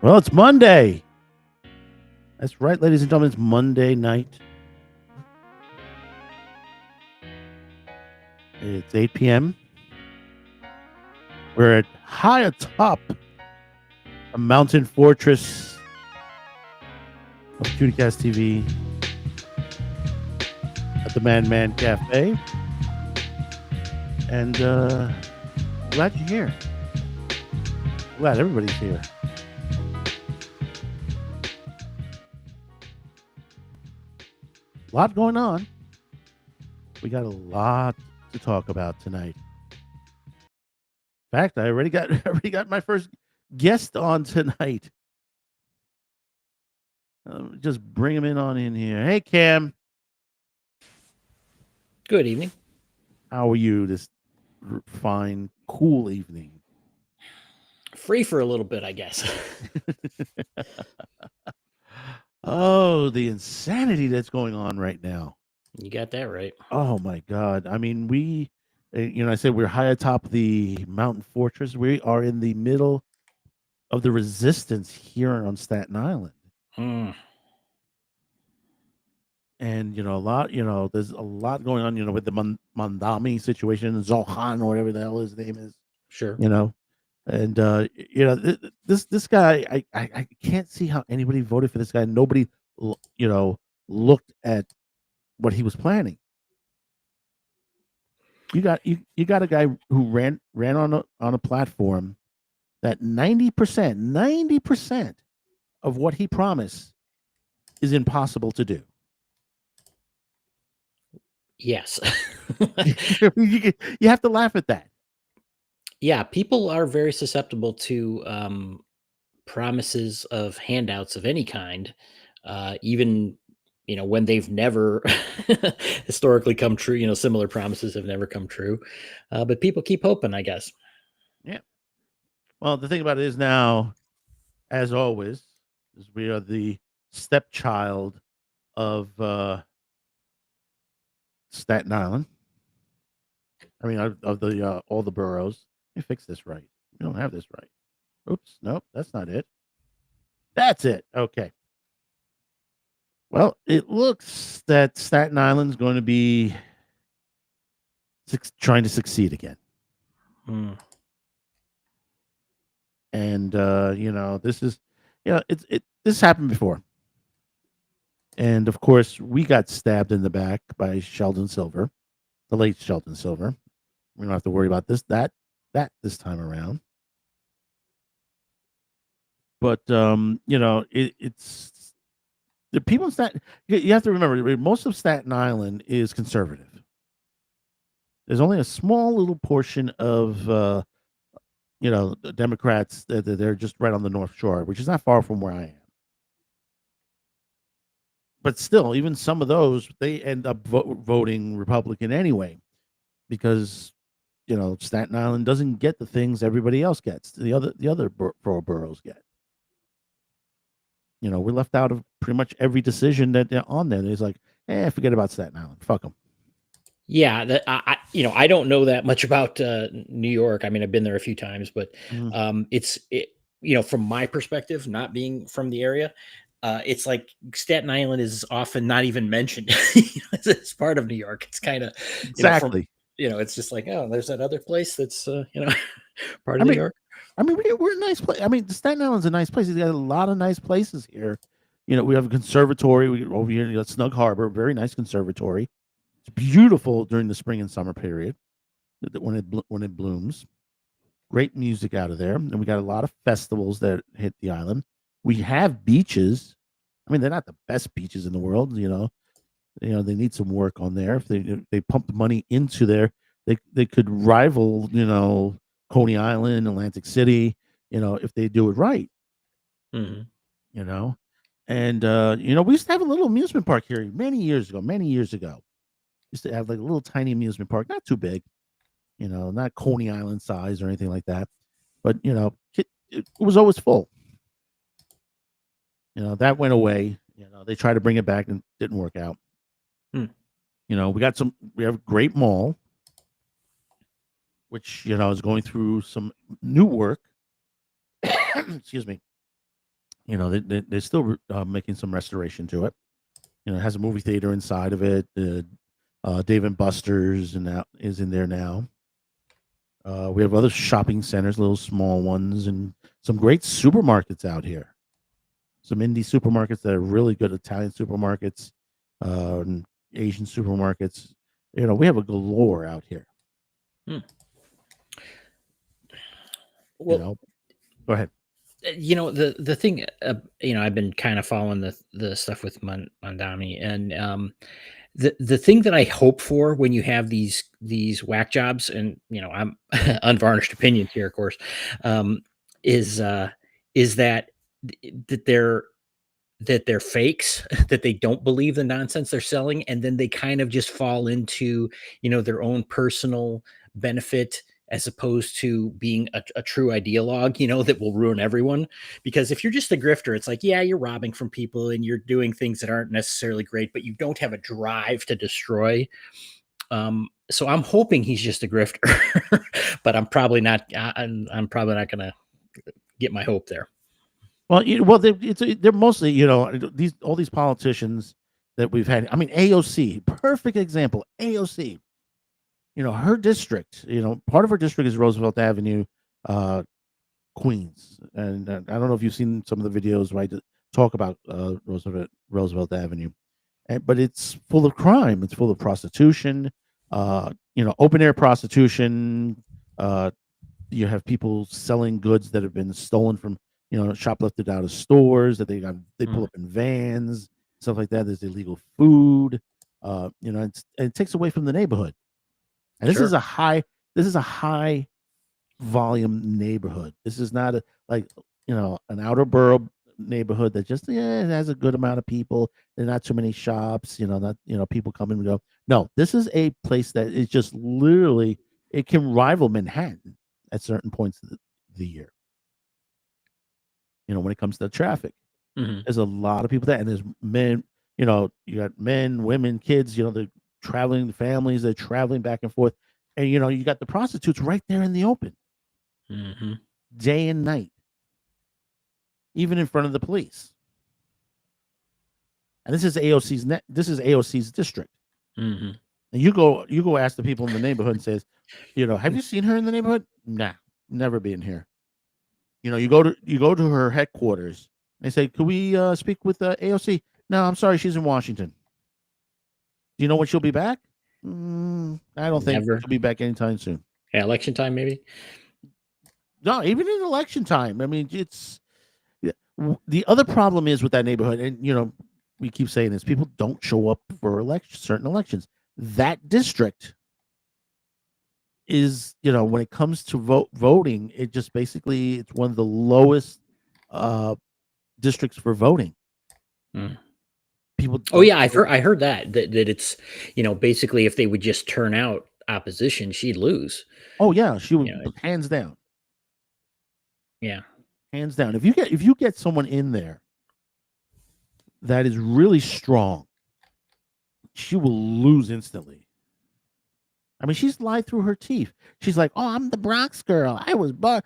Well, it's Monday. That's right, ladies and gentlemen. It's Monday night. It's 8 p.m. We're at high atop a mountain fortress of CutyCast TV at the Man Cafe. And glad you're here. Glad everybody's here. A lot going on. We got a lot to talk about tonight. In fact, I already got my first guest on tonight. Just bring him in here. Hey, Cam. Good evening. How are you this fine, cool evening? Free for a little bit, I guess. Oh, the insanity that's going on right now. You got that right. Oh, my God. I mean, I said we're high atop the mountain fortress. We are in the middle of the resistance here on Staten Island. And, there's a lot going on, with the Mandami situation, Zohan, or whatever the hell his name is. Sure. And this guy, I can't see how anybody voted for this guy. Nobody, looked at what he was planning. You got a guy who ran on a platform that 90% of what he promised is impossible to do. Yes. You have to laugh at that. Yeah, people are very susceptible to promises of handouts of any kind, even when they've never historically come true. Similar promises have never come true, but people keep hoping, I guess. Yeah. Well, the thing about it is now, as always, is we are the stepchild of Staten Island. I mean, of the all the boroughs. Let me fix this right. We don't have this right. Oops, nope, that's not it. That's it. Okay. Well, it looks that Staten Island's going to be trying to succeed again. And this is, this happened before. And of course, we got stabbed in the back by Sheldon Silver, the late Sheldon Silver. We don't have to worry about that this time around. But it's the people in Staten. You have to remember, most of Staten Island is conservative. There's only a small little portion of the Democrats that they're just right on the North Shore, which is not far from where I am. But still, even some of those, they end up voting Republican anyway, because Staten Island doesn't get the things everybody else gets. The other boroughs get. We're left out of pretty much every decision that they're on there. It's like, forget about Staten Island. Fuck them. Yeah, I don't know that much about New York. I mean, I've been there a few times, but it's from my perspective, not being from the area, it's like Staten Island is often not even mentioned. It's part of New York. It's kind of exactly. It's just like, oh, there's that other place that's part of New York. I mean, we're a nice place. I mean, Staten Island's a nice place. We got a lot of nice places here. We have a conservatory over here at Snug Harbor, very nice conservatory. It's beautiful during the spring and summer period when it blooms. Great music out of there, and we got a lot of festivals that hit the island. We have beaches. I mean, they're not the best beaches in the world. They need some work on there. If they pump money into there, they could rival Coney Island, Atlantic City. If they do it right. Mm-hmm. And we used to have a little amusement park here many years ago. Used to have like a little tiny amusement park, not too big, not Coney Island size or anything like that. but it was always full. That went away. They tried to bring it back and didn't work out. Hmm. We have a great mall, which is going through some new work. Excuse me. They're still making some restoration to it. It has a movie theater inside of it. Dave and Buster's is in there now. We have other shopping centers, little small ones, and some great supermarkets out here. Some indie supermarkets that are really good, Italian supermarkets, and Asian supermarkets. We have a galore out here. Hmm. Well, go ahead. The thing, I've been kind of following the stuff with Mondami, and the thing that I hope for when you have these whack jobs, and I'm unvarnished opinions here, of course, is that they're fakes, that they don't believe the nonsense they're selling, and then they kind of just fall into their own personal benefit, as opposed to being a true ideologue, that will ruin everyone. Because if you're just a grifter, it's like, yeah, you're robbing from people and you're doing things that aren't necessarily great, but you don't have a drive to destroy. So I'm hoping he's just a grifter, but I'm probably not. I'm probably not going to get my hope there. Well, they're mostly all these politicians that we've had. I mean, AOC, perfect example. AOC, her district, part of her district is Roosevelt Avenue, Queens, and I don't know if you've seen some of the videos where I talk about Roosevelt Avenue, but it's full of crime. It's full of prostitution. Open air prostitution. You have people selling goods that have been stolen from shoplifted out of stores that they pull up in vans, stuff like that. There's illegal food. And it takes away from the neighborhood. And this is a high volume neighborhood. This is not an outer borough neighborhood that just it has a good amount of people. There are not too many shops. Not people come and go. No, this is a place that is just literally, it can rival Manhattan at certain points of the year. When it comes to traffic, there's a lot of people there, and there's men. You got men, women, kids. They're traveling, families. They're traveling back and forth, and you got the prostitutes right there in the open, day and night, even in front of the police. And this is AOC's This is AOC's district. And you go ask the people in the neighborhood and says, have you seen her in the neighborhood? Nah, never been here. You go to her headquarters. They say, "Could we speak with AOC?" No, I'm sorry, she's in Washington. Do you know when she'll be back? I don't think she'll be back anytime soon. Yeah, election time, maybe. No, even in election time. I mean, it's the other problem is with that neighborhood, and we keep saying this: people don't show up for certain elections. That district is, when it comes to voting, it just basically it's one of the lowest districts for voting. People. Oh yeah, I heard that it's basically if they would just turn out opposition, she'd lose. Oh yeah, she would, hands down. Yeah, hands down. If you get someone in there that is really strong, she will lose instantly. I mean, she's lied through her teeth. She's like, "Oh, I'm the Bronx girl. I was born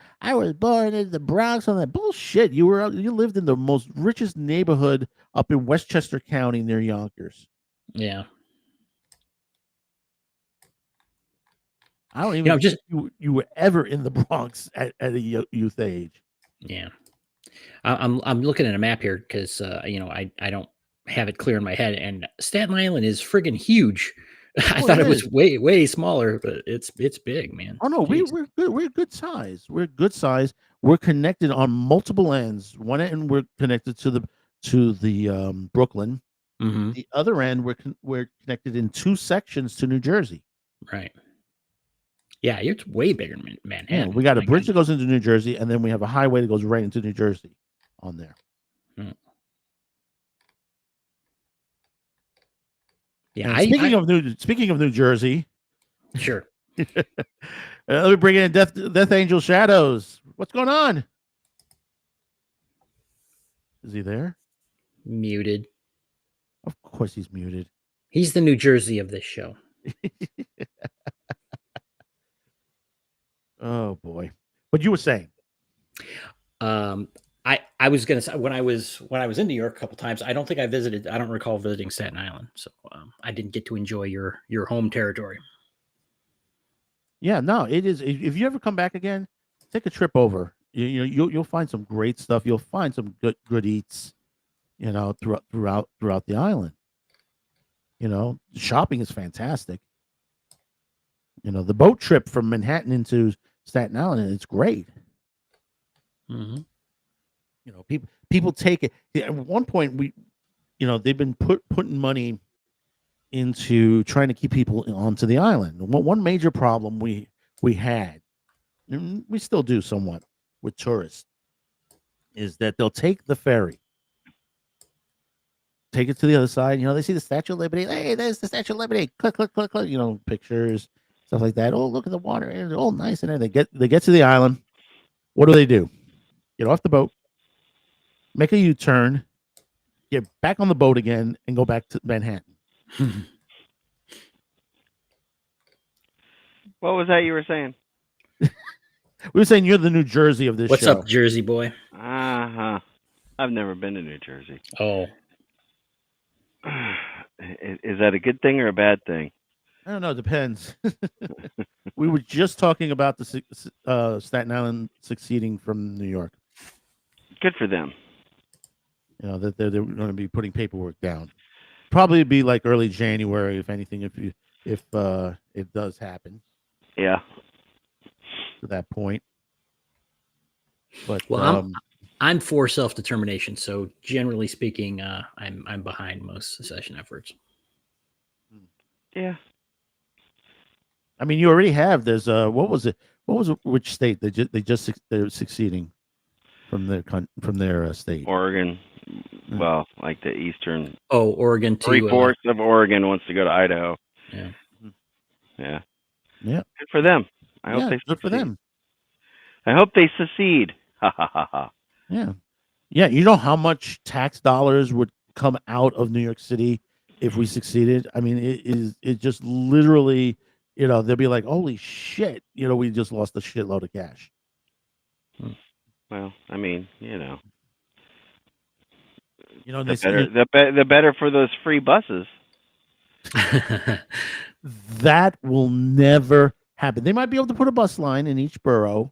in the Bronx." On that bullshit. You lived in the most richest neighborhood up in Westchester County near Yonkers. Yeah. I don't even think you were ever in the Bronx at a youth age. Yeah. I'm looking at a map here because I don't have it clear in my head, and Staten Island is friggin' huge. I thought it was way smaller, but it's big, man. Oh no, we're good. We're good size. We're good size. We're connected on multiple ends. One end we're connected to the Brooklyn. The other end we're connected in two sections to New Jersey. Right. Yeah, it's way bigger than Manhattan. Yeah, we got a bridge that goes into New Jersey, and then we have a highway that goes right into New Jersey on there. Yeah. Speaking of New Jersey, sure. Let me bring in Death Angel Shadows. What's going on? Is he there? Muted. Of course he's muted. He's the New Jersey of this show. Oh boy. But you were saying. I was gonna say when I was in New York a couple times, I don't think I visited. I don't recall visiting Staten Island, so I didn't get to enjoy your home territory. Yeah, no, it is. If you ever come back again, take a trip over. You'll find some great stuff. You'll find some good eats. Throughout the island. Shopping is fantastic. The boat trip from Manhattan into Staten Island, it's great. Mm-hmm. People take it. At one point, they've been putting money into trying to keep people onto the island. One major problem we had, and we still do somewhat with tourists, is that they'll take the ferry, take it to the other side. They see the Statue of Liberty. Hey, there's the Statue of Liberty. Click, click, click, click. Pictures, stuff like that. Oh, look at the water. It's all nice in there. They get to the island. What do? Get off the boat, make a U-turn, get back on the boat again, and go back to Manhattan. What was that you were saying? We were saying you're the New Jersey of this What's show. up, Jersey boy? Uh-huh. I've never been to New Jersey. Oh. Is that a good thing or a bad thing? I don't know. It depends. We were just talking about the Staten Island succeeding from New York. Good for them. That they're going to be putting paperwork down. Probably be like early January, if anything, if it does happen. Yeah. To that point. But well, I'm for self-determination, so generally speaking, I'm behind most secession efforts. Yeah. I mean, you already have. There's what was it? Which state they're succeeding from their state? Oregon. Well, like the eastern. Oh, Oregon. 3/4 of Oregon wants to go to Idaho. Yeah. Yeah. Yeah. Good for them. I hope they good for them. I hope they secede. Ha ha ha ha. Yeah. Yeah. You know how much tax dollars would come out of New York City if we succeeded? I mean, it just literally, they'll be like, holy shit, we just lost a shitload of cash. Well, I mean, the better for those free buses. That will never happen. They might be able to put a bus line in each borough,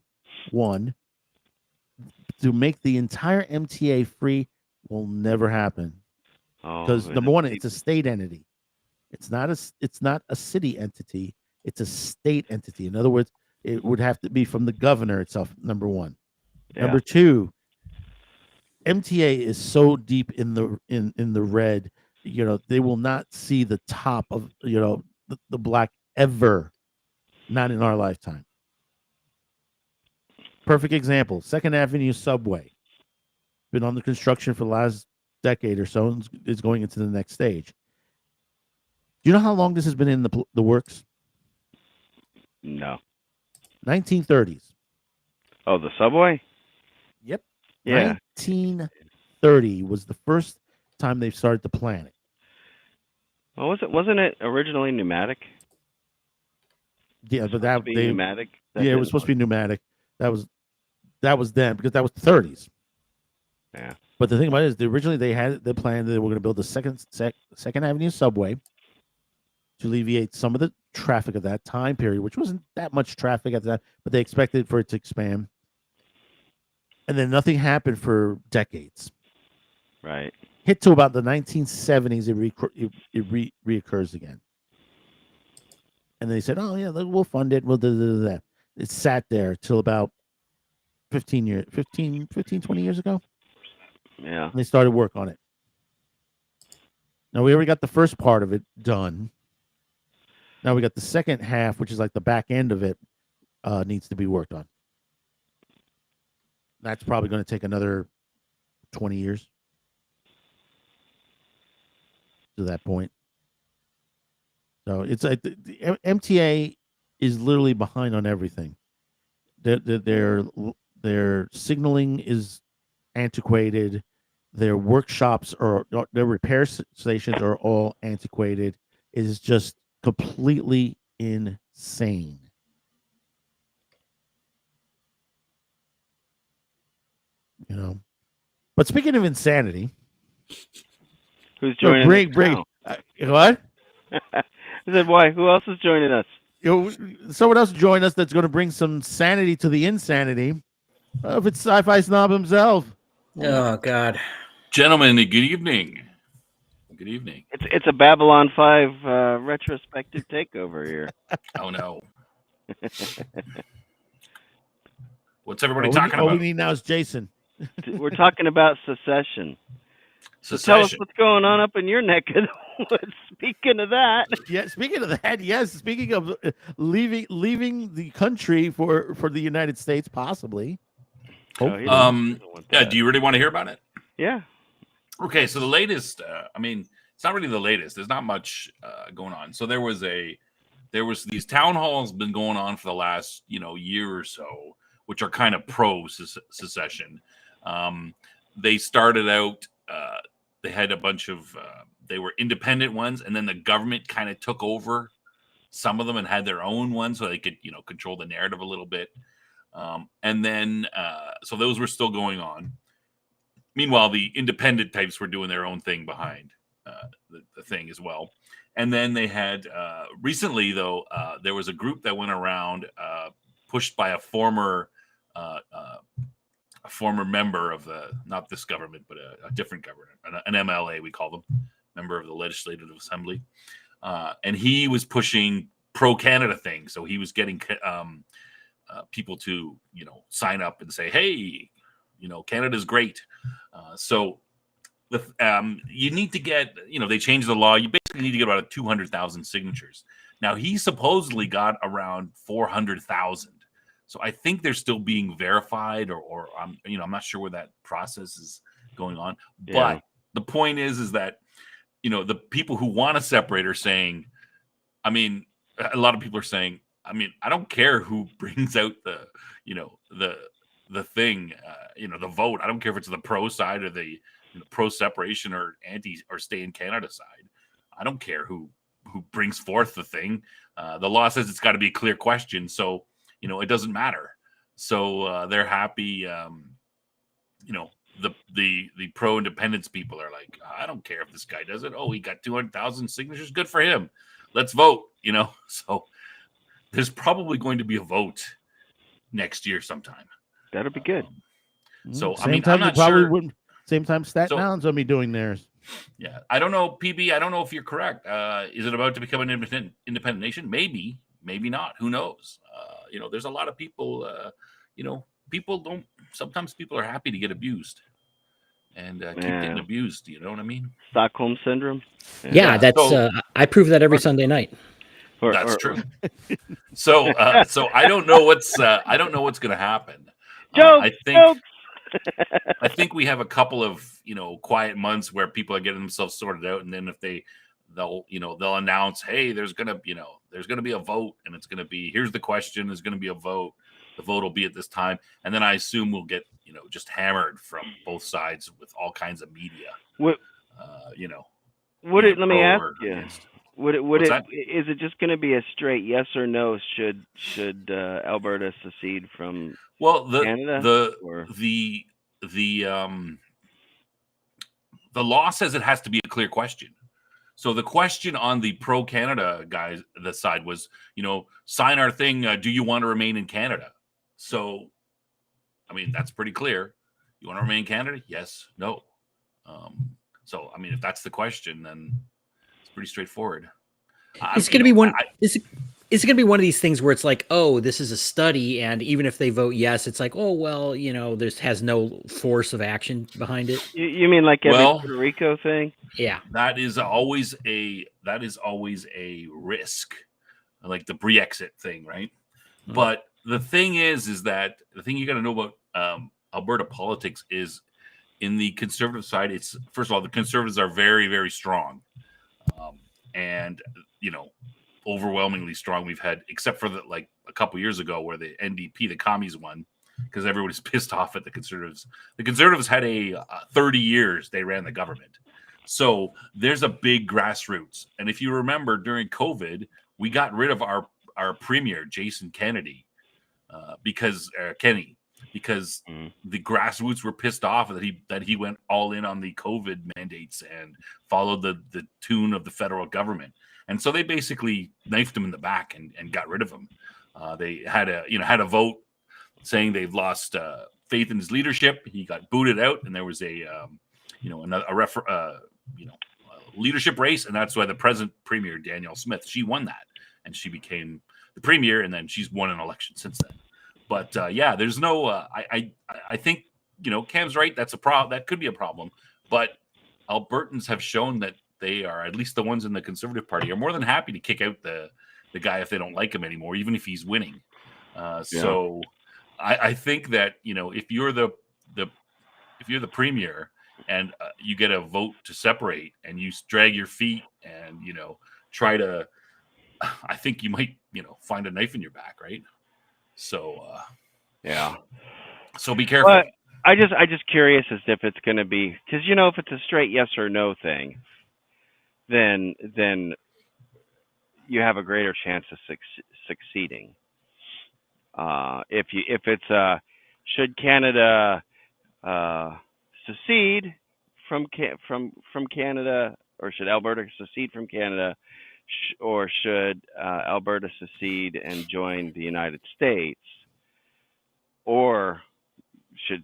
one. To make the entire MTA free will never happen. Because number one, it's a state entity. It's not a city entity. It's a state entity. In other words, it would have to be from the governor itself. Number one. Yeah. Number two, MTA is so deep in the red. They will not see the top of the black ever. Not in our lifetime. Perfect example, 2nd Avenue subway. Been on the construction for the last decade or so, and is going into the next stage. Do you know how long this has been in the works? No. 1930s. Oh, the subway? Yep. Yeah. 1930 was the first time they started to plan it. Well, wasn't it originally pneumatic? Yeah, but pneumatic. It was supposed to be pneumatic. That was then, because that was the 30s. Yeah. But the thing about it is, originally they had the plan that they were going to build the Second Avenue subway to alleviate some of the traffic of that time period, which wasn't that much traffic at that, but they expected for it to expand. And then nothing happened for decades. Right. Hit to about the 1970s, it reoccurs again. And they said, oh, yeah, we'll fund it. We'll do that. It sat there till about 15, 20 years ago. Yeah. And they started work on it. Now, we already got the first part of it done. Now we got the second half, which is like the back end of it, needs to be worked on. That's probably going to take another 20 years to that point. So it's like the MTA is literally behind on everything. Their signaling is antiquated. Their workshops or their repair stations are all antiquated. It is just completely insane. You know. But speaking of insanity, Who's joining us bring now? what? I said, why? Who else is joining us? Someone else join us that's going to bring some sanity to the insanity. If it's sci-fi snob himself. Oh God, Gentlemen, good evening. Good evening. It's a Babylon 5 retrospective takeover here. Oh no. What's everybody All talking we about? need now is Jason. We're talking about secession. So tell us what's going on up in your neck of the woods. Speaking of that, Yeah. Speaking of that, yes. Speaking of leaving the country for the United States, possibly. he Yeah, doesn't want that. do you really want to hear about it? Yeah. Okay, so the latest, I mean, it's not really the latest. There's not much going on. So there was these town halls been going on for the last, year or so, which are kind of pro secession. They started out, they had a bunch of, they were independent ones, and then the government kind of took over some of them and had their own ones so they could, control the narrative a little bit. And then, so those were still going on. Meanwhile, the independent types were doing their own thing behind the thing as well. And then they had recently, though, there was a group that went around pushed by a former member of not this government, but a different government, an MLA, we call them, member of the Legislative Assembly. And he was pushing pro-Canada things. So he was getting people to, sign up and say, hey, Canada's great. So you need to get, they changed the law. You basically need to get about 200,000 signatures. Now, he supposedly got around 400,000. So I think they're still being verified or I'm not sure where that process is going on. Yeah. But the point is that, the people who want to separate are saying, I mean, a lot of people are saying, I mean, I don't care who brings out the thing, the vote. I don't care if it's the pro side or the pro separation or anti or stay in Canada side. I don't care who brings forth the thing. The law says it's got to be a clear question, so it doesn't matter. So they're happy. The pro independence people are like, I don't care if this guy does it. Oh, he got 200,000 signatures. Good for him. Let's vote. So there's probably going to be a vote next year sometime. That'll be good. So same time I'm not sure. Same time Staten Island's gonna be doing theirs. Yeah, I don't know, PB. I don't know if you're correct. Is it about to become an independent nation? Maybe, maybe not. Who knows? There's a lot of people. People don't. Sometimes people are happy to get abused, and keep getting abused. You know what I mean? Stockholm syndrome. Yeah, that's. I prove that every Sunday night. That's true. So I don't know what's going to happen. I think we have a couple of quiet months where people are getting themselves sorted out, and then if they'll announce, hey, there's gonna be a vote, and it's gonna be, here's the question, there's gonna be a vote. The vote will be at this time, and then I assume we'll get just hammered from both sides with all kinds of media. Let me ask you. Is it just going to be a straight yes or no? Should Alberta secede from Canada? The law says it has to be a clear question. So the question on the pro-Canada guys, the side was, sign our thing. Do you want to remain in Canada? So, I mean, that's pretty clear. You want to remain in Canada? Yes, no. So, I mean, if that's the question, then it's pretty straightforward. It's going to be one. Is it going to be one of these things where it's like, oh, this is a study, and even if they vote yes, it's like, oh, well, this has no force of action behind it. You mean like every Puerto Rico thing? Yeah, that is always a risk, like the Brexit thing, right? Mm-hmm. But the thing is that the thing you got to know about Alberta politics is, in the conservative side, it's, first of all, the conservatives are very, very strong, and overwhelmingly strong we've had, except for like a couple years ago where the NDP, the commies, won because everybody's pissed off at the Conservatives. The Conservatives had 30 years they ran the government. So there's a big grassroots. And if you remember, during COVID, we got rid of our premier, Jason Kennedy, because the grassroots were pissed off that he went all in on the COVID mandates and followed the tune of the federal government. And so they basically knifed him in the back and got rid of him. They had a vote saying they've lost faith in his leadership. He got booted out, and there was a leadership race, and that's why the present premier, Danielle Smith, she won that, and she became the premier, and then she's won an election since then. But there's no. I think Cam's right. That's a problem. That could be a problem. But Albertans have shown that they are, at least the ones in the Conservative Party, are more than happy to kick out the guy if they don't like him anymore, even if he's winning. So I think that if you're the premier and you get a vote to separate and you drag your feet and try to, I think you might find a knife in your back, right? So so be careful. But I just curious as if it's going to be, because if it's a straight yes or no thing, then you have a greater chance of succeeding. If it's should Canada secede from Canada, or should Alberta secede from Canada, or should Alberta secede and join the United States, or should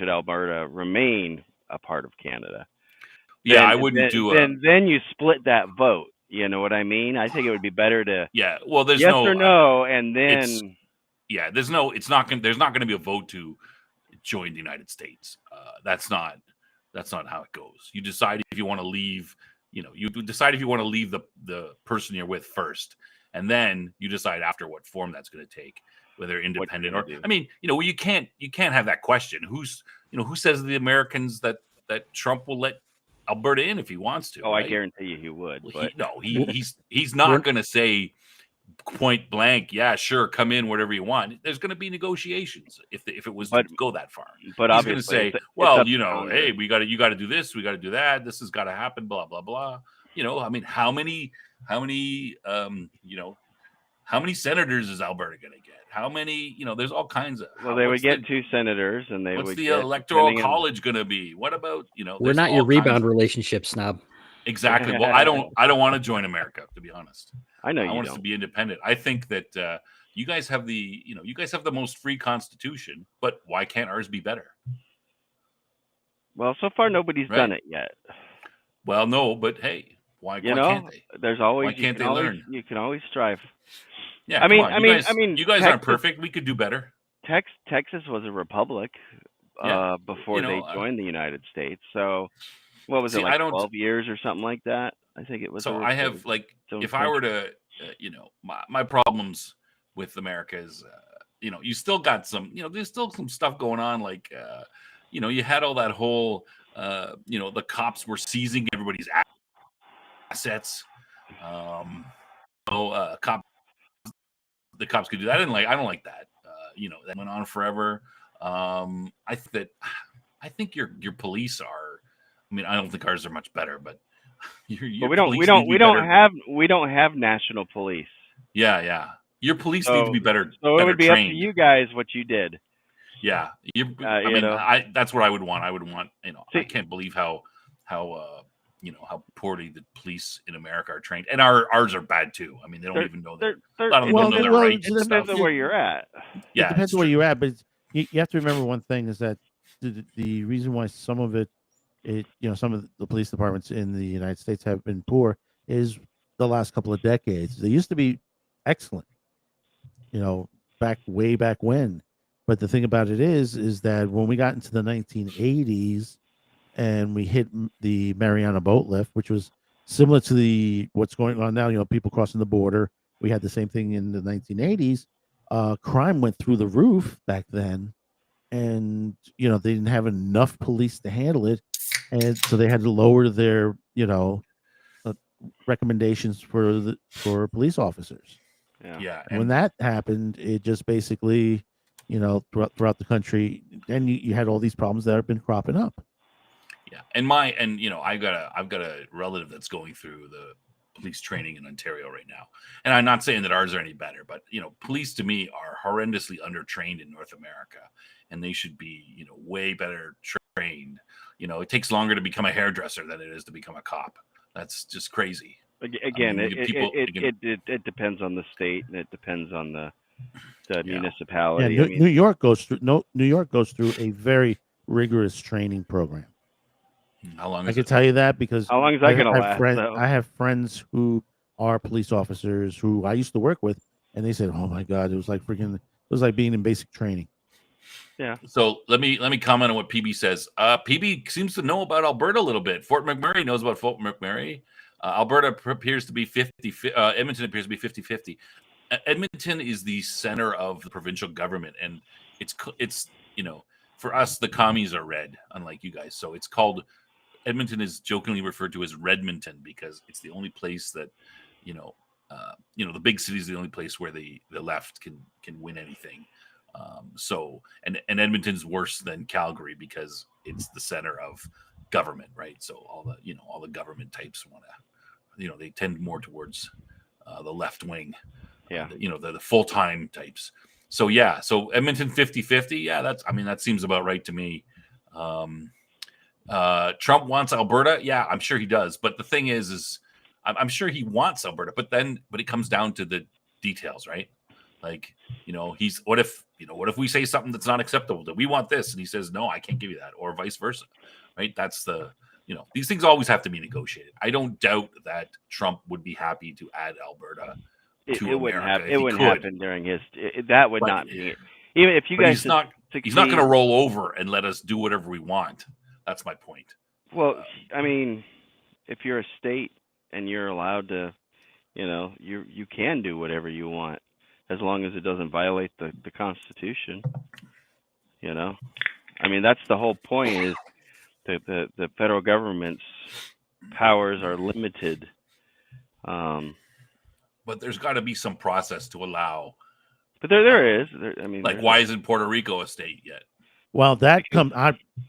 Alberta remain a part of Canada? Yeah, I wouldn't do it. Then you split that vote. You know what I mean? I think it would be better to there's yes no or no, and then there's not going to be a vote to join the United States. That's not how it goes. You decide if you want to leave. You decide if you want to leave the person you're with first, and then you decide after what form that's going to take, whether independent or. I mean, you can't have that question. Who says to the Americans that Trump will let Alberta in if he wants to? Oh, right? I guarantee you he would. But he's not going to say point blank, yeah, sure, come in, whatever you want. There's going to be negotiations if it was to go that far. But he's going to say, hey, you got to do this, we got to do that, this has got to happen, blah blah blah. I mean, how many senators is Alberta going to get? How many? There's all kinds of. Well, they would get 2 senators, and they what's would. The electoral college going to be? What about We're not your rebound relationship snob. Exactly. Well, I don't want to join America, to be honest. I know I want us to be independent. I think that you guys have the most free constitution, but why can't ours be better? Well, so far nobody's done it yet. Well, no, but hey, why can't they? There's always why can't they learn? You can always strive. Yeah, I mean, you guys aren't perfect. We could do better. Texas was a republic before they joined the United States. So, what was it, like 12 years or something like that? I think it was. So I have if I were to, my problems with America is, you still got some, there's still some stuff going on. Like, you had all that whole, the cops were seizing everybody's assets. The cops could do that. I don't like that. That went on forever. I think your police are. I mean, I don't think ours are much better, but we don't have national police. Yeah. Your police need to be better. So it would be trained. Up to you guys what you did. Yeah, that's what I would want. I would want. I can't believe how poorly the police in America are trained, and ours are bad too. I mean, they don't even know that. A lot of them don't know their rights. It depends on where you're at. Yeah, it depends on where you're at, but you have to remember one thing is that the reason why some of some of the police departments in the United States have been poor is the last couple of decades. They used to be excellent, way back when. But the thing about it is that when we got into the 1980s and we hit the Mariana boat lift, which was similar to what's going on now, people crossing the border. We had the same thing in the 1980s. Crime went through the roof back then, and they didn't have enough police to handle it, and so they had to lower their recommendations for police officers. Yeah. Yeah, And when that happened, it just basically, throughout the country, and you had all these problems that have been cropping up. yeah, and I've got a relative that's going through the police training in Ontario right now, and I'm not saying that ours are any better, but police to me are horrendously undertrained in North America, and they should be way better trained. It takes longer to become a hairdresser than it is to become a cop. That's just crazy. Again, it depends on the state, and it depends on the municipality. Yeah, New York goes through a very rigorous training program. How long? I can tell you that because how long is that going to last? I have friends who are police officers who I used to work with, and they said, "Oh my God, it was like being in basic training." Yeah. So let me comment on what PB says. PB seems to know about Alberta a little bit. Fort McMurray knows about Fort McMurray. Alberta appears to be 50. Edmonton appears to be 50-50. Edmonton is the center of the provincial government, and it's for us the commies are red, unlike you guys. So it's called Edmonton is jokingly referred to as Redmonton because it's the only place that the big city is the only place where the left can win anything. And Edmonton's worse than Calgary because it's the center of government, right? So all the government types want to, they tend more towards the left wing. Yeah. The full-time types. So yeah, so Edmonton 50-50. Yeah, that seems about right to me. Trump wants Alberta. Yeah, I'm sure he does. But the thing is I'm sure he wants Alberta, but it comes down to the details, right? Like, what if we say something that's not acceptable, that we want this, and he says, no, I can't give you that, or vice versa, right? That's these things always have to be negotiated. I don't doubt that Trump would be happy to add Alberta to America. It wouldn't happen during his. That would not be. Even if you guys, he's not going to roll over and let us do whatever we want. That's my point. Well, I mean, if you're a state and you're allowed to, you can do whatever you want as long as it doesn't violate the Constitution. I mean, that's the whole point. Is the federal government's powers are limited. But there's got to be some process to allow. But there is. Why isn't Puerto Rico a state yet? Well,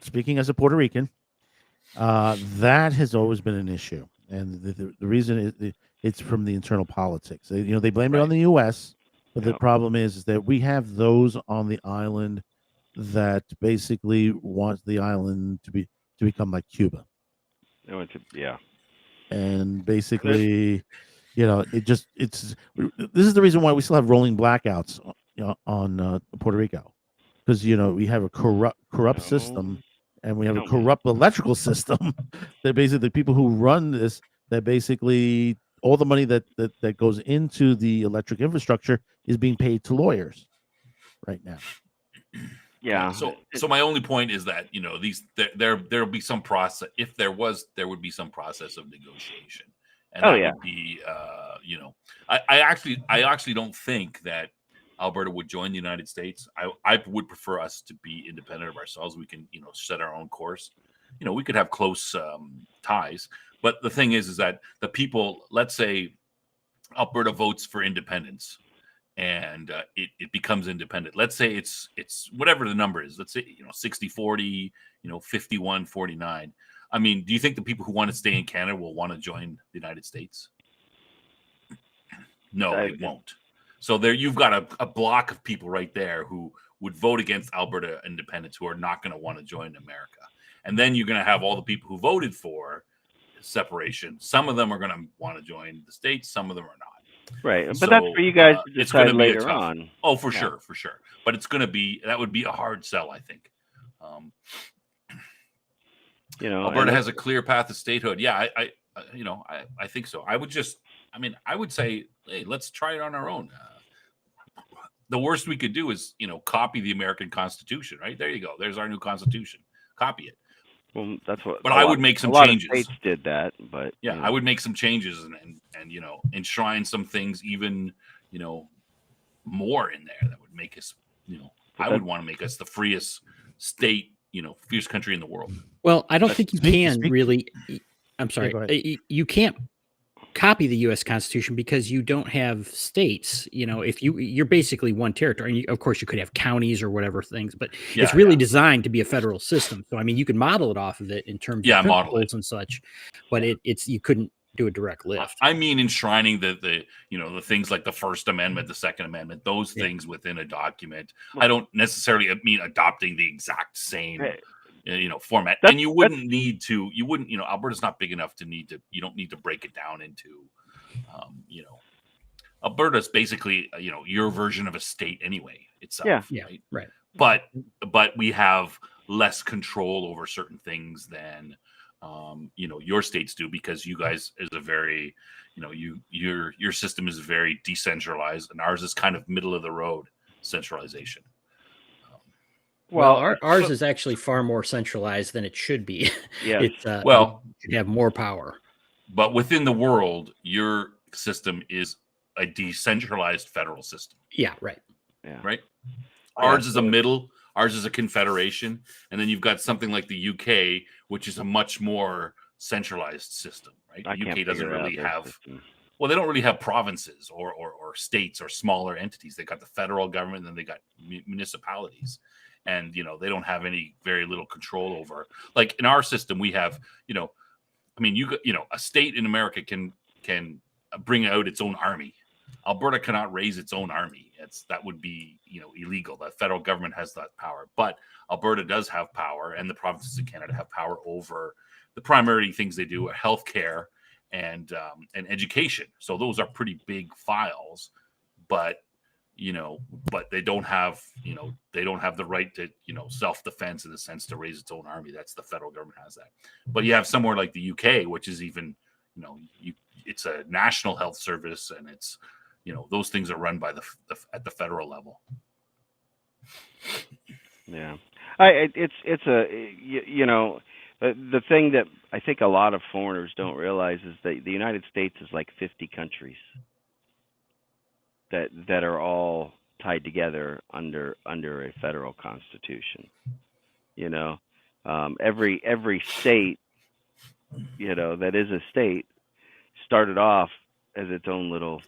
speaking as a Puerto Rican, that has always been an issue, and the reason is it's from the internal politics. They blame it on the U.S., but the problem is that we have those on the island that basically want the island to become like Cuba. And basically, this is the reason why we still have rolling blackouts on Puerto Rico, because we have a corrupt system, and we have a corrupt electrical system that basically the people who run this, that basically all the money that goes into the electric infrastructure is being paid to lawyers right now. Yeah. So my only point is that there'll be some process. If there would be some process of negotiation, and would be I actually don't think that Alberta would join the United States. I would prefer us to be independent of ourselves. We can set our own course. We could have close ties, but the thing is that the people, let's say Alberta votes for independence, and it becomes independent. Let's say it's whatever the number is. Let's say 60-40, 51-49. I mean, do you think the people who want to stay in Canada will want to join the United States? No, they won't. So there, you've got a block of people right there who would vote against Alberta independence, who are not going to want to join America. And then you're going to have all the people who voted for separation. Some of them are going to want to join the states. Some of them are not. Right, but that's for you guys to decide later on. Oh, for sure. But that would be a hard sell, I think. Alberta has a clear path to statehood. Yeah, I think so. I would say, hey, let's try it on our own. The worst we could do is, copy the American Constitution, right? There you go. There's our new Constitution. Copy it. Well, that's what. But I would make some changes. A lot of states did that, but I would make some changes and enshrine some things even more in there that would make us I would want to make us the freest state, freest country in the world. Well, I don't think you can really. I'm sorry. You can't copy the U.S. Constitution because you don't have states. If you're basically one territory, and of course you could have counties or whatever things, but it's really designed to be a federal system. So I mean, you can model it off of it in terms of principles and such, but it's you couldn't do a direct lift. I mean, enshrining the things like the First Amendment, the Second Amendment, those things within a document. I don't necessarily mean adopting the exact same format. And you wouldn't need to. You wouldn't. Alberta's not big enough to need to. You don't need to break it down into. Alberta's basically your version of a state anyway itself. Right. But we have less control over certain things than your states do, because you guys is a very your system is very decentralized, and ours is kind of middle of the road centralization. Well, ours is actually far more centralized than it should be. Yeah. It should have more power. But within the world, your system is a decentralized federal system. Yeah, right. Yeah. Right? Ours is a middle, ours is a confederation, and then you've got something like the UK, which is a much more centralized system, right? The UK doesn't really have well, they don't really have provinces or states or smaller entities. They got the federal government, and then they got municipalities. And they don't have very little control over. Like in our system, we have a state in America can bring out its own army. Alberta cannot raise its own army. That would be illegal. The federal government has that power, but Alberta does have power, and the provinces in Canada have power over the primary things they do are healthcare and education. So those are pretty big files, but they don't have the right to self-defense in the sense to raise its own army. That's the federal government has that. But you have somewhere like the UK, which is even it's a national health service, and it's those things are run by at the federal level. Yeah, it's the thing that I think a lot of foreigners don't realize is that the United States is like 50 countries that are all tied together under a federal constitution. Every state that is a state started off as its own little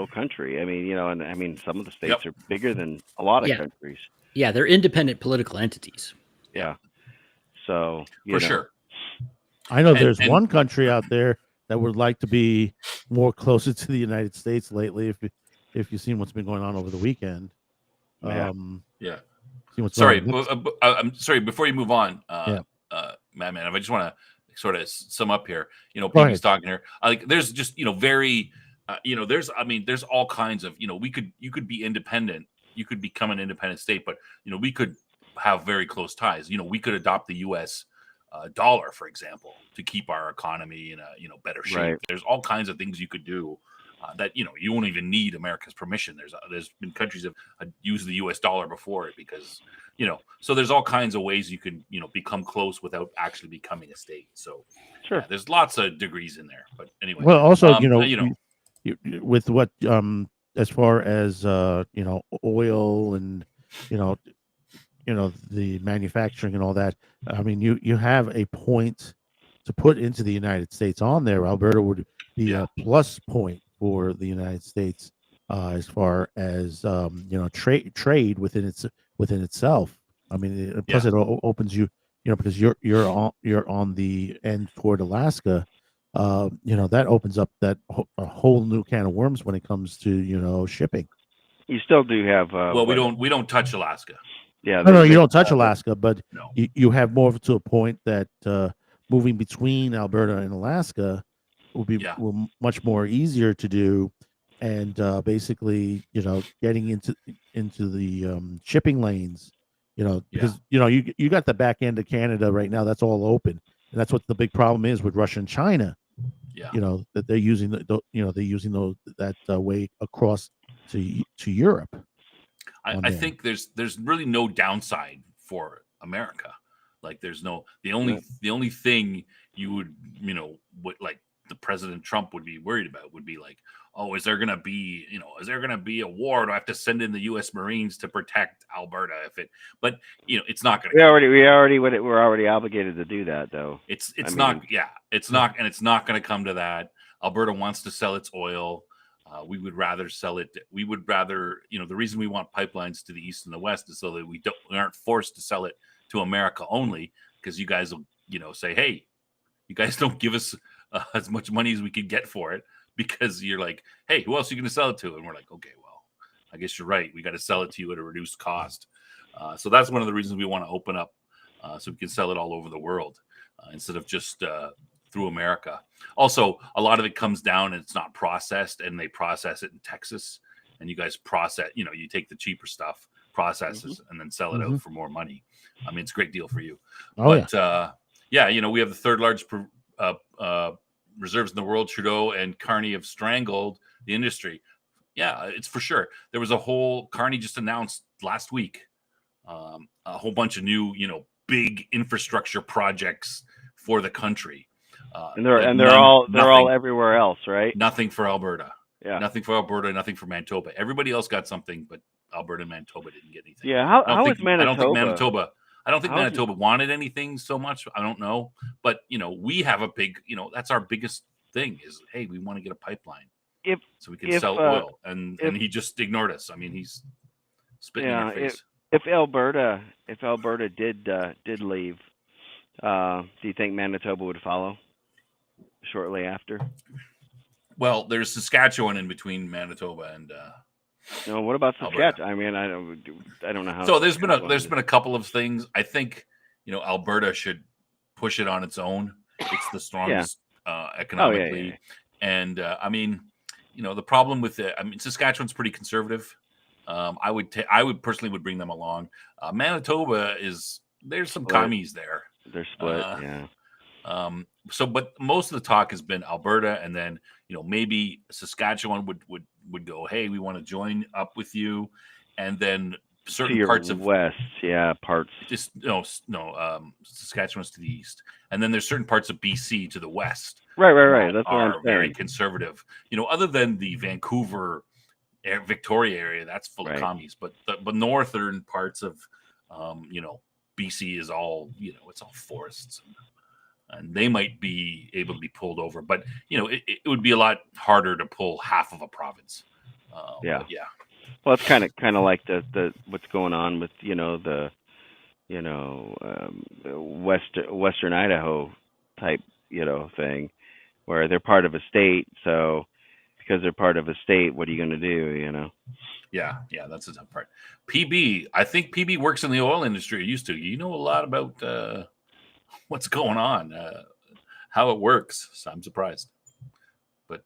country. I mean, some of the states are bigger than a lot of countries. Yeah, they're independent political entities. Yeah. So for sure. I know there's one country out there that would like to be more closer to the United States lately. If you've seen what's been going on over the weekend. I'm sorry. Before you move on, Madman, I just want to sort of sum up here. Pete's talking here. There's just there's all kinds of you could be independent. You could become an independent state, but we could have very close ties. We could adopt the U.S. Dollar, for example, to keep our economy in a better shape. Right. There's all kinds of things you could do that you won't even need America's permission. There's been countries that have used the U.S. dollar before it because so there's all kinds of ways you can become close without actually becoming a state. So sure, there's lots of degrees in there. But anyway, well, also with what as far as oil and the manufacturing and all that. I mean, you have a point to put into the United States on there. Alberta would be a plus point for the United States as far as trade within itself. I mean, plus it opens you, because you're on the end toward Alaska. That opens up a whole new can of worms when it comes to shipping. You still do have. We don't touch Alaska. Yeah, no, you don't touch Alaska, but you have more to a point that moving between Alberta and Alaska will be much more easier to do, and basically, getting into the shipping lanes, because you got the back end of Canada right now that's all open, and that's what the big problem is with Russia and China. That they're using that way across to Europe. I think there's really no downside for America. Like there's the only thing you would the President Trump would be worried about would be like, oh, is there going to be a war? Do I have to send in the U.S. Marines to protect Alberta? But it's not going to. We're already obligated to do that, though. It's not going to come to that. Alberta wants to sell its oil. We would rather sell it. We would rather, the reason we want pipelines to the east and the west is so that we aren't forced to sell it to America only, because you guys will, say, hey, you guys don't give us as much money as we could get for it, because you're like, hey, who else are you going to sell it to? And we're like, okay, well, I guess you're right. We got to sell it to you at a reduced cost. So that's one of the reasons we want to open up so we can sell it all over the world instead of just through America. Also, a lot of it comes down and it's not processed, and they process it in Texas, and you guys process, you take the cheaper stuff, process it, and then sell it out for more money. I mean, it's a great deal for you. We have the third largest reserves in the world. Trudeau and Carney have strangled the industry. Yeah, it's for sure. There was Carney just announced last week a whole bunch of new, big infrastructure projects for the country. And they're all everywhere else, right? Nothing for Alberta. Yeah. Nothing for Alberta, nothing for Manitoba. Everybody else got something, but Alberta and Manitoba didn't get anything. Yeah, how is Manitoba? I don't think Manitoba wanted anything so much. I don't know. But, we have a big, that's our biggest thing is, hey, we want to get a pipeline so we can sell oil. And he just ignored us. I mean, he's spitting in our face. If Alberta did leave, do you think Manitoba would follow shortly after? Well, there's Saskatchewan in between Manitoba and no, what about Saskatchewan? Alberta. I mean, I don't know how. So there's been a couple of things. I think Alberta should push it on its own. It's the strongest economically, and I mean, the problem with it. I mean, Saskatchewan's pretty conservative. I would personally bring them along. Manitoba there's some commies there. They're split. But most of the talk has been Alberta, and then maybe Saskatchewan would go, hey, we want to join up with you, and then certain parts of west, parts. Just Saskatchewan's to the east, and then there's certain parts of BC to the west. Right. That's what I'm saying. Very conservative. Other than the Vancouver, Victoria area, that's full of commies, but the northern parts of, BC is all, it's all forests, and they might be able to be pulled over, but it would be a lot harder to pull half of a province. Well, it's kind of like the what's going on with the Western Idaho type thing, where they're part of a state. So because they're part of a state, what are you going to do? Yeah, that's the tough part. PB, I think PB works in the oil industry. It used to. You know a lot about what's going on, how it works. So I'm surprised, but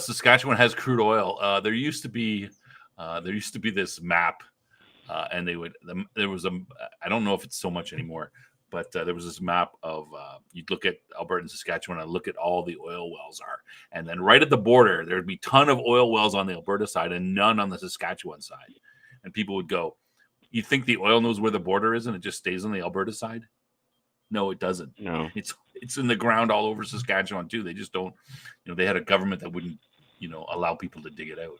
Saskatchewan has crude oil. There used to be this map, and there was I don't know if it's so much anymore, but there was this map of you'd look at Alberta and Saskatchewan and look at all the oil wells are, and then right at the border there'd be a ton of oil wells on the Alberta side and none on the Saskatchewan side, and people would go, you think the oil knows where the border is and it just stays on the Alberta side? No, it doesn't. No, it's in the ground all over Saskatchewan too. They just don't, they had a government that wouldn't, allow people to dig it out.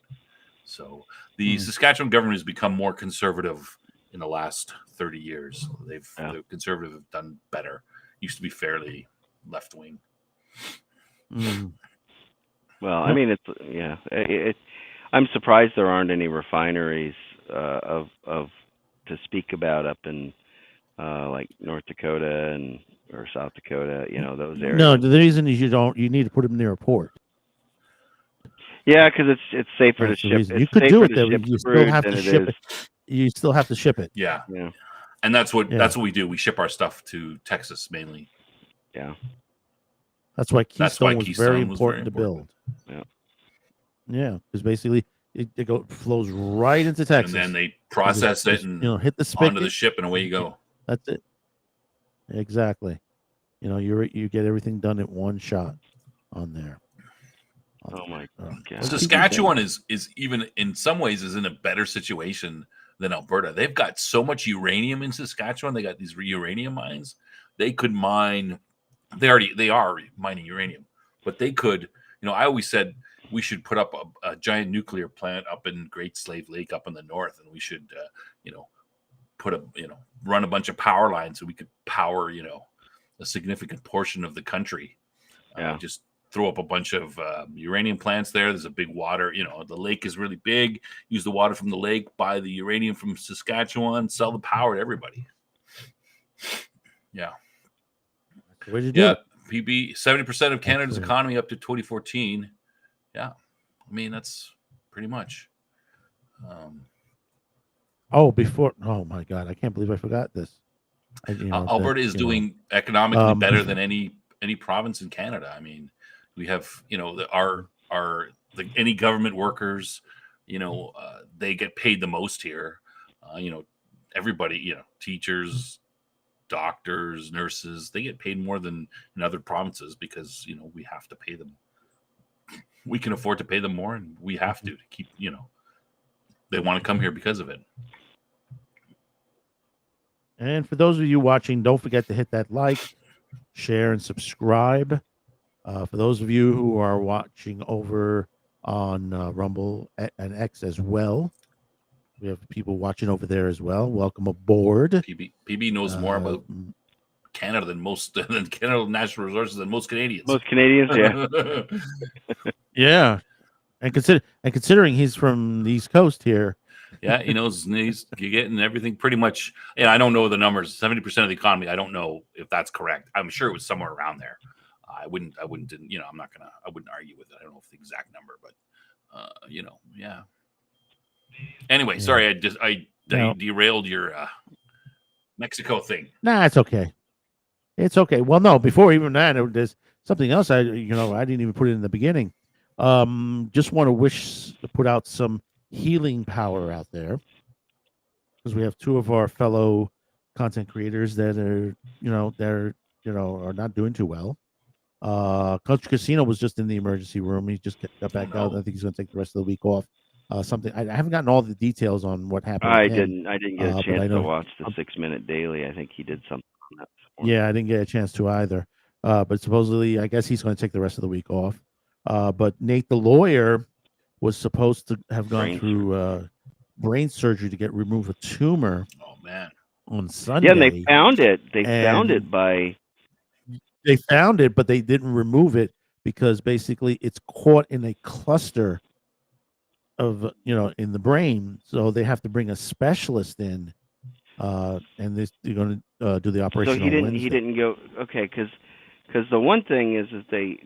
So the Saskatchewan government has become more conservative in the last 30 years. The conservative have done better. Used to be fairly left wing. Well, I mean, I'm surprised there aren't any refineries of to speak about up in like North Dakota or South Dakota, those areas. No, the reason is you need to put them near a port. Yeah, because it's safer to ship. You could do it there, but you still have to ship it. You still have to ship it. Yeah. And that's what we do. We ship our stuff to Texas mainly. Yeah. That's why Keystone was very important to build. Yeah, because basically it flows right into Texas, and then they process it and hit the spigot onto the ship, and away you go. That's it. Exactly. You get everything done at one shot on there. Oh my God. Saskatchewan is even in some ways is in a better situation than Alberta. They've got so much uranium in Saskatchewan. They got these uranium mines. They could mine they are mining uranium, but they could. I always said we should put up a giant nuclear plant up in Great Slave Lake up in the north, and we should put run a bunch of power lines so we could power a significant portion of the country. Yeah. Just throw up a bunch of uranium plants there. There's a big water, the lake is really big. Use the water from the lake, buy the uranium from Saskatchewan, sell the power to everybody. Yeah. Where'd you do Yeah. it? PB, 70% of Canada's Excellent. economy up to 2014. Yeah. I mean, that's pretty much. Oh my God. I can't believe I forgot this. Alberta is doing economically better than any province in Canada. I mean, we have, any government workers, they get paid the most here. Everybody, teachers, doctors, nurses, they get paid more than in other provinces because, we have to pay them. We can afford to pay them more, and we have to keep, they want to come here because of it. And for those of you watching, don't forget to hit that like, share, and subscribe. For those of you who are watching over on Rumble and X as well, we have people watching over there as well. Welcome aboard. PB knows more about Canada than Canada natural resources than most Canadians. Most Canadians, yeah. Yeah, and considering he's from the East Coast here. Yeah, he knows you're getting everything pretty much. Yeah, I don't know the numbers. 70% of the economy. I don't know if that's correct. I'm sure it was somewhere around there. I wouldn't. I wouldn't argue with it. I don't know if the exact number, but yeah. Anyway, sorry, I derailed your Mexico thing. Nah, it's okay. It's okay. Well, no, before even that, there's something else. I didn't even put it in the beginning. Just want to put out some healing power out there, because we have two of our fellow content creators that are not doing too well. Coach Casino was just in the emergency room. He just got back out. I think he's going to take the rest of the week off. Something I haven't gotten all the details on what happened. I didn't get a chance to watch the 6-minute daily. I think he did something on that. Yeah, I didn't get a chance to either. But supposedly, I guess he's going to take the rest of the week off. But Nate, the lawyer, was supposed to have gone through brain surgery to remove a tumor. Oh man! On Sunday. Yeah, and they found it. They found it, but they didn't remove it because basically it's caught in a cluster of in the brain. So they have to bring a specialist in, and they're going to do the operation. So he didn't go. Okay, because the one thing is they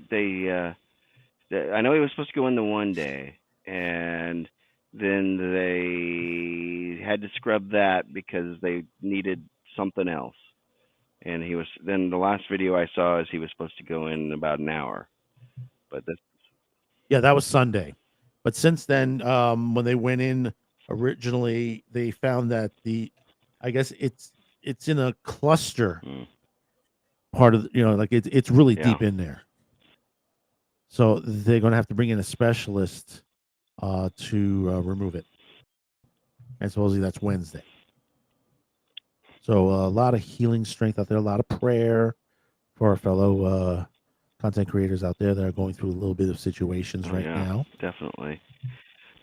I know he was supposed to go in the one day, and then they had to scrub that because they needed something else. And then the last video I saw is he was supposed to go in about an hour. But that was Sunday. But since then, when they went in originally, they found that I guess it's in a cluster part of it's really deep in there. So they're going to have to bring in a specialist to remove it. And supposedly that's Wednesday. So a lot of healing strength out there, a lot of prayer for our fellow content creators out there that are going through a little bit of situations now. Definitely.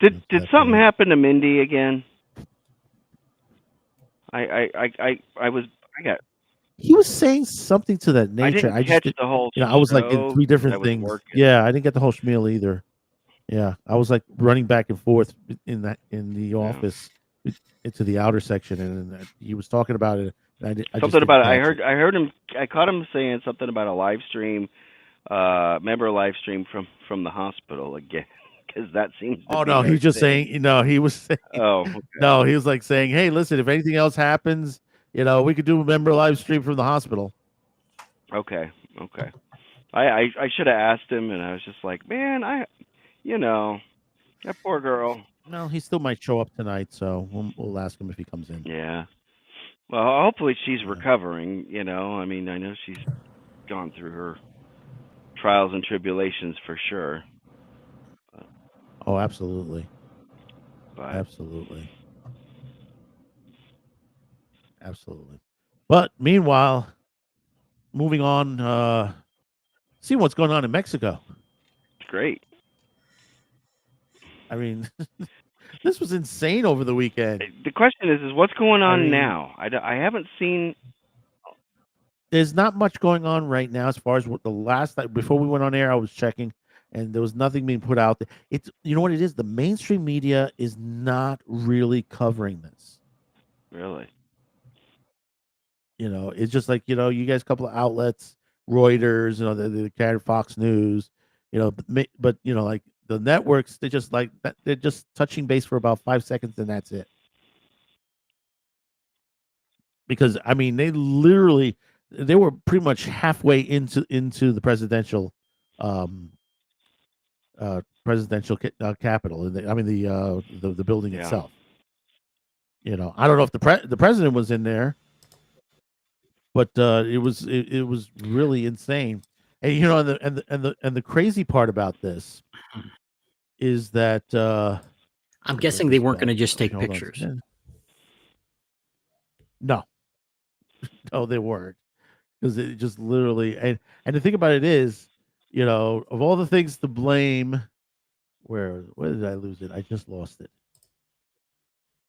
Did something happen to Mindy again? He was saying something to that nature. I didn't catch the whole. I was like in three different things. Yeah, I didn't get the whole spiel either. Yeah, I was like running back and forth in the office into the outer section, and he was talking about it. Something about it. I heard him. I caught him saying something about a live stream, member live stream from the hospital again, because that seems. Oh no, he's just saying. No, he was saying. Oh okay. No, he was like saying, "Hey, listen, if anything else happens, we could do a member live stream from the hospital." Okay. I should have asked him, and I was just like, man, that poor girl. No, he still might show up tonight, so we'll ask him if he comes in. Yeah. Well, hopefully she's recovering. I mean, I know she's gone through her trials and tribulations for sure. Oh, absolutely. Absolutely. But meanwhile, moving on, see what's going on in Mexico. It's great. I mean, this was insane over the weekend. The question is what's going on mean- now? I haven't seen. There's not much going on right now as far as what the last night before we went on air. I was checking, and there was nothing being put out there. It's what it is. The mainstream media is not really covering this. Really? It's just like you guys, a couple of outlets, Reuters, the Fox News, but like the networks, they're just like they're just touching base for about 5 seconds and that's it. Because I mean, they were pretty much halfway into the presidential capital, and I mean the building Yeah. itself. I don't know if the president was in there, but it was really insane. And the crazy part about this is that I'm guessing they weren't going to just take pictures. No, no, they weren't, because it just literally and the thing about it is, of all the things to blame, where did I lose it? I just lost it.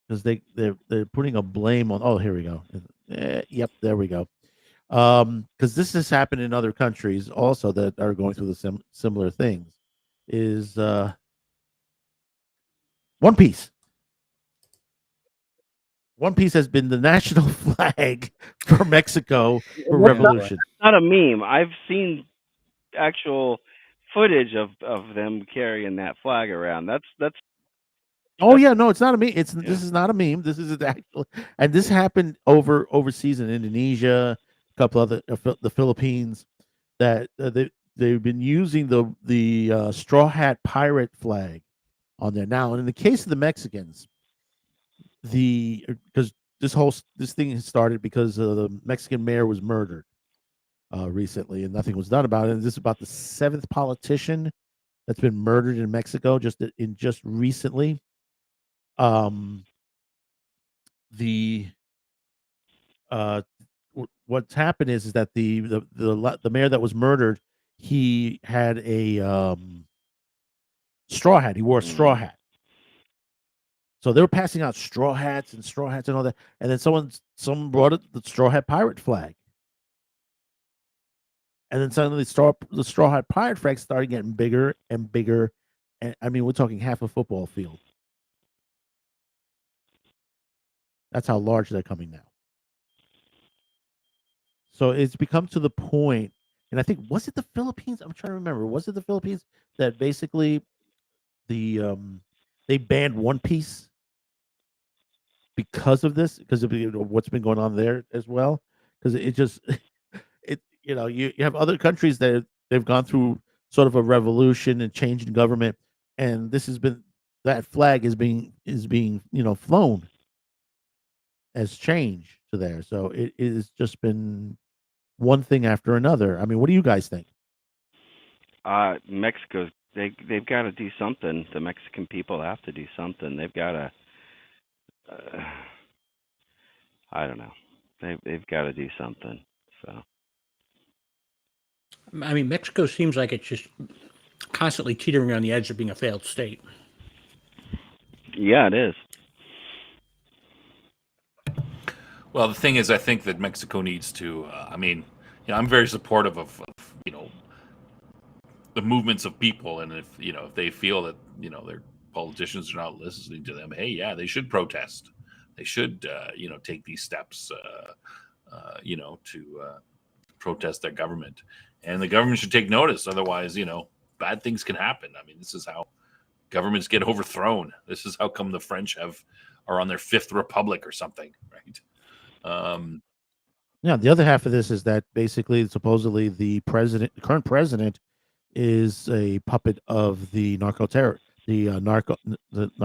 Because they're putting a blame on. Oh, here we go. Yep, there we go. Because this has happened in other countries also that are going through the similar things. Is One Piece. One Piece has been the national flag for Mexico for Revolution. Not a meme. I've seen actual footage of them carrying that flag around. That's. Oh yeah, no, it's not a meme. This is not a meme. This is actual, and this happened overseas in Indonesia, a couple other the Philippines, that they've been using the straw hat pirate flag on there now. And in the case of the Mexicans, because this thing started because the Mexican mayor was murdered recently, and nothing was done about it. And this is about the 7th politician that's been murdered in Mexico just recently. What's happened is that the mayor that was murdered, he had a straw hat. He wore a straw hat. So they were passing out straw hats and all that, and then someone brought the straw hat pirate flag, and then suddenly the straw hat pirate flag started getting bigger and bigger, and I mean we're talking half a football field. That's how large they're coming now. So it's become to the point, and I think, was it the Philippines? I'm trying to remember. Was it the Philippines that basically they banned One Piece because of this, because of what's been going on there as well? Because it just you have other countries that they've gone through sort of a revolution and change in government, and that flag is being flown as change to there. So it has just been one thing after another. I mean, what do you guys think? Mexico's they've got to do something. The Mexican people have to do something. They've got to. I don't know. They've got to do something. So. I mean, Mexico seems like it's just constantly teetering on the edge of being a failed state. Yeah, it is. Well, the thing is, I think that Mexico needs to. I'm very supportive of the movements of people, and if they feel that their politicians are not listening to them, hey, yeah, they should protest. They should take these steps, to protest their government, and the government should take notice. Otherwise, bad things can happen. I mean, this is how governments get overthrown. This is how come the French are on their 5th republic or something, right? Yeah, the other half of this is that basically, supposedly, the current president, is a puppet of the narco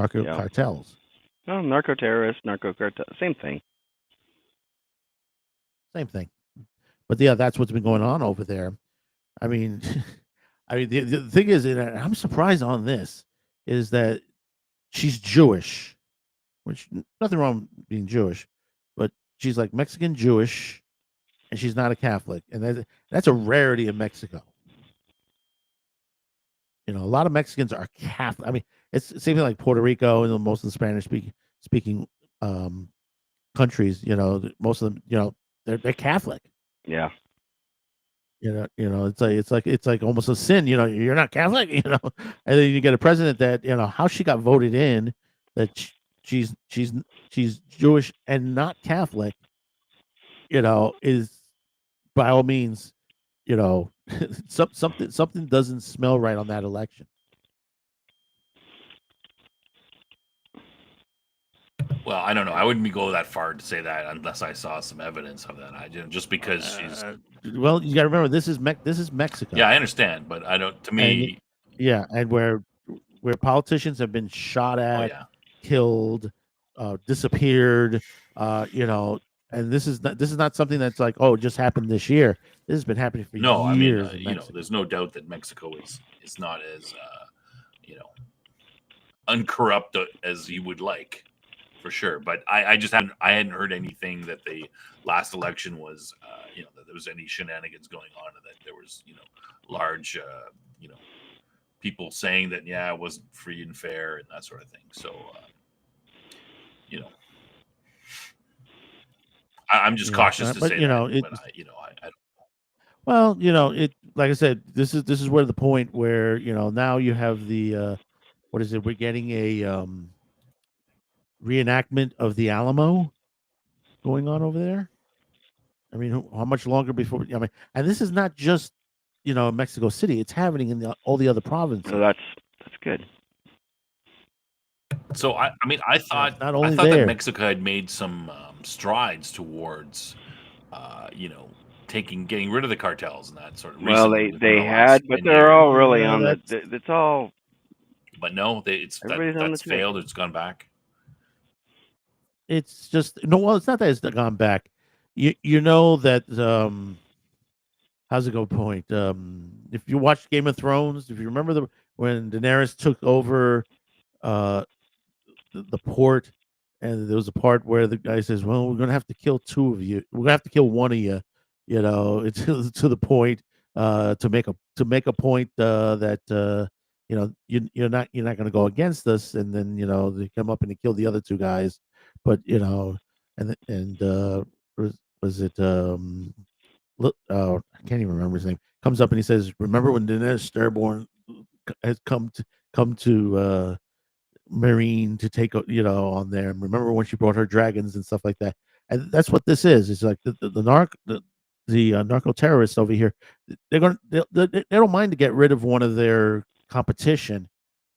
cartels. No, narco terrorists, narco cartel, same thing. Same thing. But yeah, that's what's been going on over there. I mean, the thing is, and I'm surprised on this, is that she's Jewish, which nothing wrong with being Jewish, but she's like Mexican Jewish, and she's not a Catholic, and that's a rarity in Mexico. You know, a lot of Mexicans are Catholic. I mean, it's the same thing like Puerto Rico and most of the Spanish speaking countries. You know, most of them, you know, they're Catholic. Yeah. It's like almost a sin. You know, you're not Catholic. You know, and then you get a president that, you know, how she got voted in, that she's Jewish and not Catholic. You know, is by all means, you know, something doesn't smell right on that election. Well, I don't know. I wouldn't go that far to say that unless I saw some evidence of that. Just because she's. Well, you got to remember this is Mexico. Yeah, I understand, but I don't. To me, and where politicians have been shot at, killed, disappeared, you know, and this is not something that's like, oh, it just happened this year. This has been happening for years. I mean, you know, there's no doubt that Mexico is not as you know, uncorrupt as you would like, for sure. But I just hadn't heard anything that the last election was you know, that there was any shenanigans going on, and that there was, you know, large you know, people saying that it wasn't free and fair and that sort of thing. So you know, I'm just cautious to say you know, that. But I don't. Well, you know, like I said, this is where the point where, you know, now you have the what is it? We're getting a reenactment of the Alamo going on over there. I mean, how much longer before? I mean, and this is not just, you know, Mexico City. It's happening in all the other provinces. So that's good. So I mean, I thought that Mexico had made some strides towards, you know, getting rid of the cartels and that sort of. Well, they had, but they're all really on the. It's all. But no, that's failed. It's gone back. It's just well, it's not that it's gone back. You know that how's it go? Point. If you watch Game of Thrones, if you remember when Daenerys took over the port, and there was a part where the guy says, "Well, we're gonna have to kill two of you. We're gonna have to kill one of you." You know, it's to the point to make a point that you know, you're not going to go against us, and then, you know, they come up and they kill the other two guys, but, you know, and was it look, I can't even remember his name, comes up and he says, "Remember when Daenerys Starborn has come to Marine to take, you know, on there, and remember when she brought her dragons and stuff like that." And that's what this is. It's like the narco terrorists over here. They don't mind to get rid of one of their competition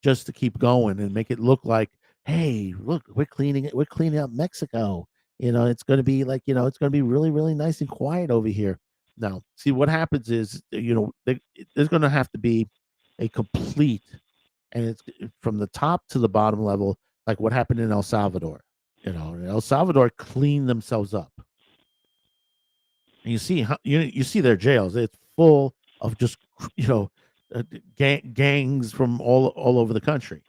just to keep going and make it look like, hey, look, we're cleaning up Mexico. You know, it's going to be like, you know, it's going to be really, really nice and quiet over here. Now, see, what happens is, you know, there's going to have to be a complete, and it's from the top to the bottom level, like what happened in El Salvador. You know, El Salvador cleaned themselves up. And you see you see their jails. It's full of just, you know, gangs from all over the country.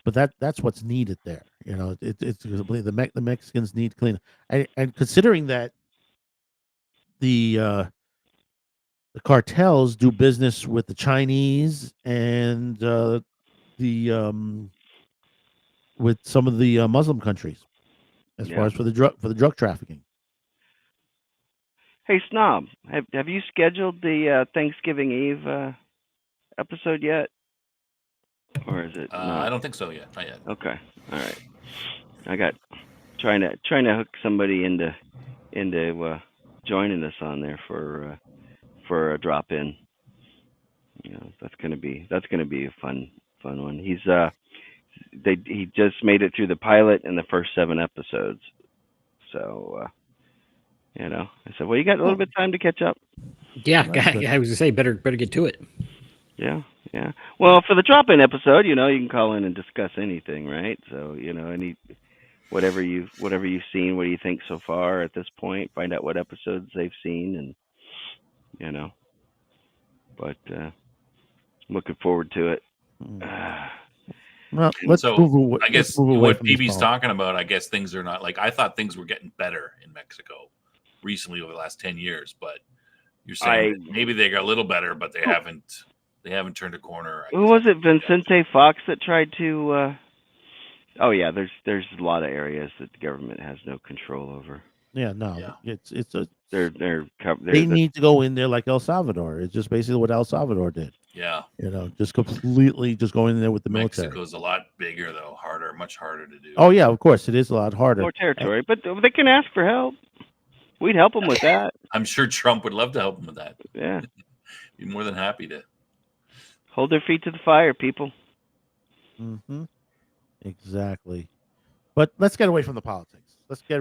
But that's what's needed there. You know, it's the Mexicans need clean. And considering that the cartels do business with the Chinese and with some of the Muslim countries, as far as for the drug trafficking. Hey, Snob, have you scheduled the Thanksgiving Eve episode yet, or is it? I don't think so yet. Not yet. Okay, all right. I got trying to hook somebody into joining us on there for a drop in. You know, that's gonna be a fun one. He just made it through the pilot and the first 7 episodes. So you know, I said, well, you got a little bit of time to catch up. Yeah, I was gonna say better get to it. Yeah. Well, for the drop in episode, you know, you can call in and discuss anything, right? So, you know, whatever you've seen, what do you think so far at this point? Find out what episodes they've seen, and you know. But looking forward to it. Well, And let's so move away. I Let's guess move away what from these PB's politics. talking about, I guess things are not like I thought things were getting better in Mexico recently over the last 10 years, but you're saying that maybe they got a little better, but they haven't turned a corner. I Who guess was that's it? what they got. Vincente Fox that tried to. Oh yeah, there's a lot of areas that the government has no control over. Yeah, no, Yeah. it's a. They need to go in there like El Salvador. It's just basically what El Salvador did. Yeah. Just completely just going in there with the military. Mexico's a lot bigger though, much harder to do. Oh yeah, of course it is a lot harder. more territory, but they can ask for help. We'd help them with that. I'm sure Trump would love to help them with that. Yeah, Be more than happy to. hold their feet to the fire, people. Mm-hmm. Exactly. But let's get away from the politics. Let's get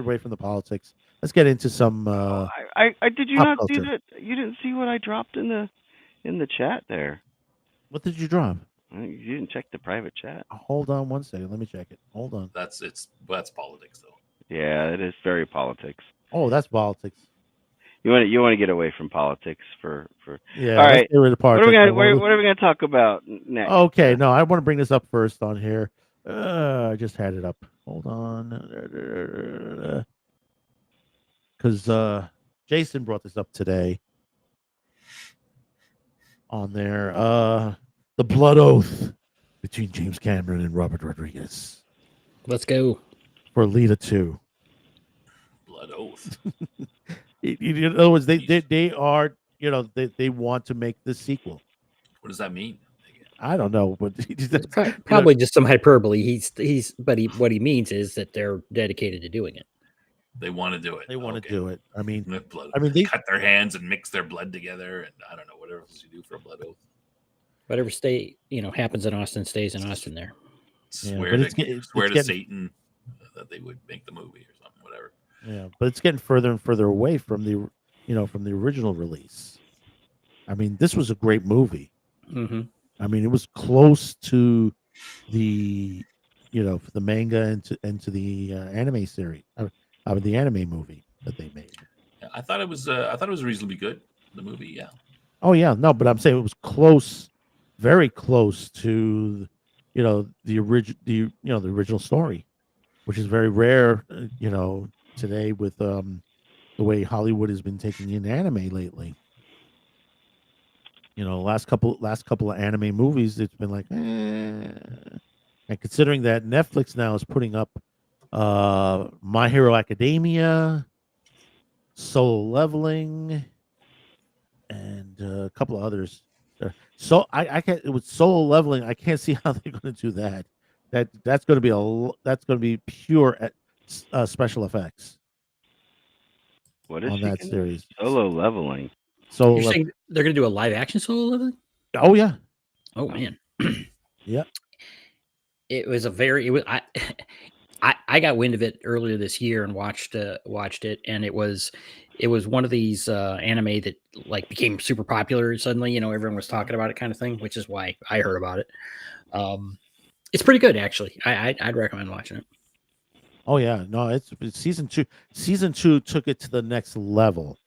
into some. I did you pop not see culture. that? You didn't see what I dropped in the chat there. What did you drop? You didn't check the private chat. Hold on one second. Let me check it. Hold on. That's politics though. Yeah, it is very politics. Oh, that's politics. You want to get away from politics for. Yeah. All let's right. get rid of What politics. are we gonna talk about next? Okay, no, I want to bring this up first on here. I just had it up. Hold on. Because Jason brought this up today on there. The blood oath between James Cameron and Robert Rodriguez Let's go. for Lita 2. Blood oath. In other words, they are, they want to make this sequel. What does that mean? I don't know, but Probably just some hyperbole. What he means is that they're dedicated to doing it. They want to do it. They want to do it. I mean, With blood. they cut their hands and mix their blood together, and I don't know whatever else you do for a blood oath. Whatever happens in Austin stays in Austin. There. Swear to Satan that they would make the movie or something, whatever. Yeah, but it's getting further and further away from the original release. I mean, this was a great movie. Mm-hmm. I mean, it was close to the manga and to the anime series, the anime movie that they made. Yeah, I thought it was reasonably good. The movie, yeah. Oh yeah, no, but I'm saying it was close, very close to, the original story, which is very rare, today with the way Hollywood has been taking in anime lately. Last couple of anime movies, it's been like, and considering that Netflix now is putting up My Hero Academia, Solo Leveling, and a couple of others. So I can't. With Solo Leveling, I can't see how they're going to do that. That's going to be pure special effects. What is on that series? Solo Leveling. You're saying they're going to do a live action Solo Leveling? Oh yeah. Oh man. Yeah. It was I got wind of it earlier this year and watched it, and it was one of these anime that like became super popular suddenly. Everyone was talking about it, kind of thing, which is why I heard about it. It's pretty good, actually. I'd recommend watching it. Oh yeah, no, it's season 2. Season 2 took it to the next level,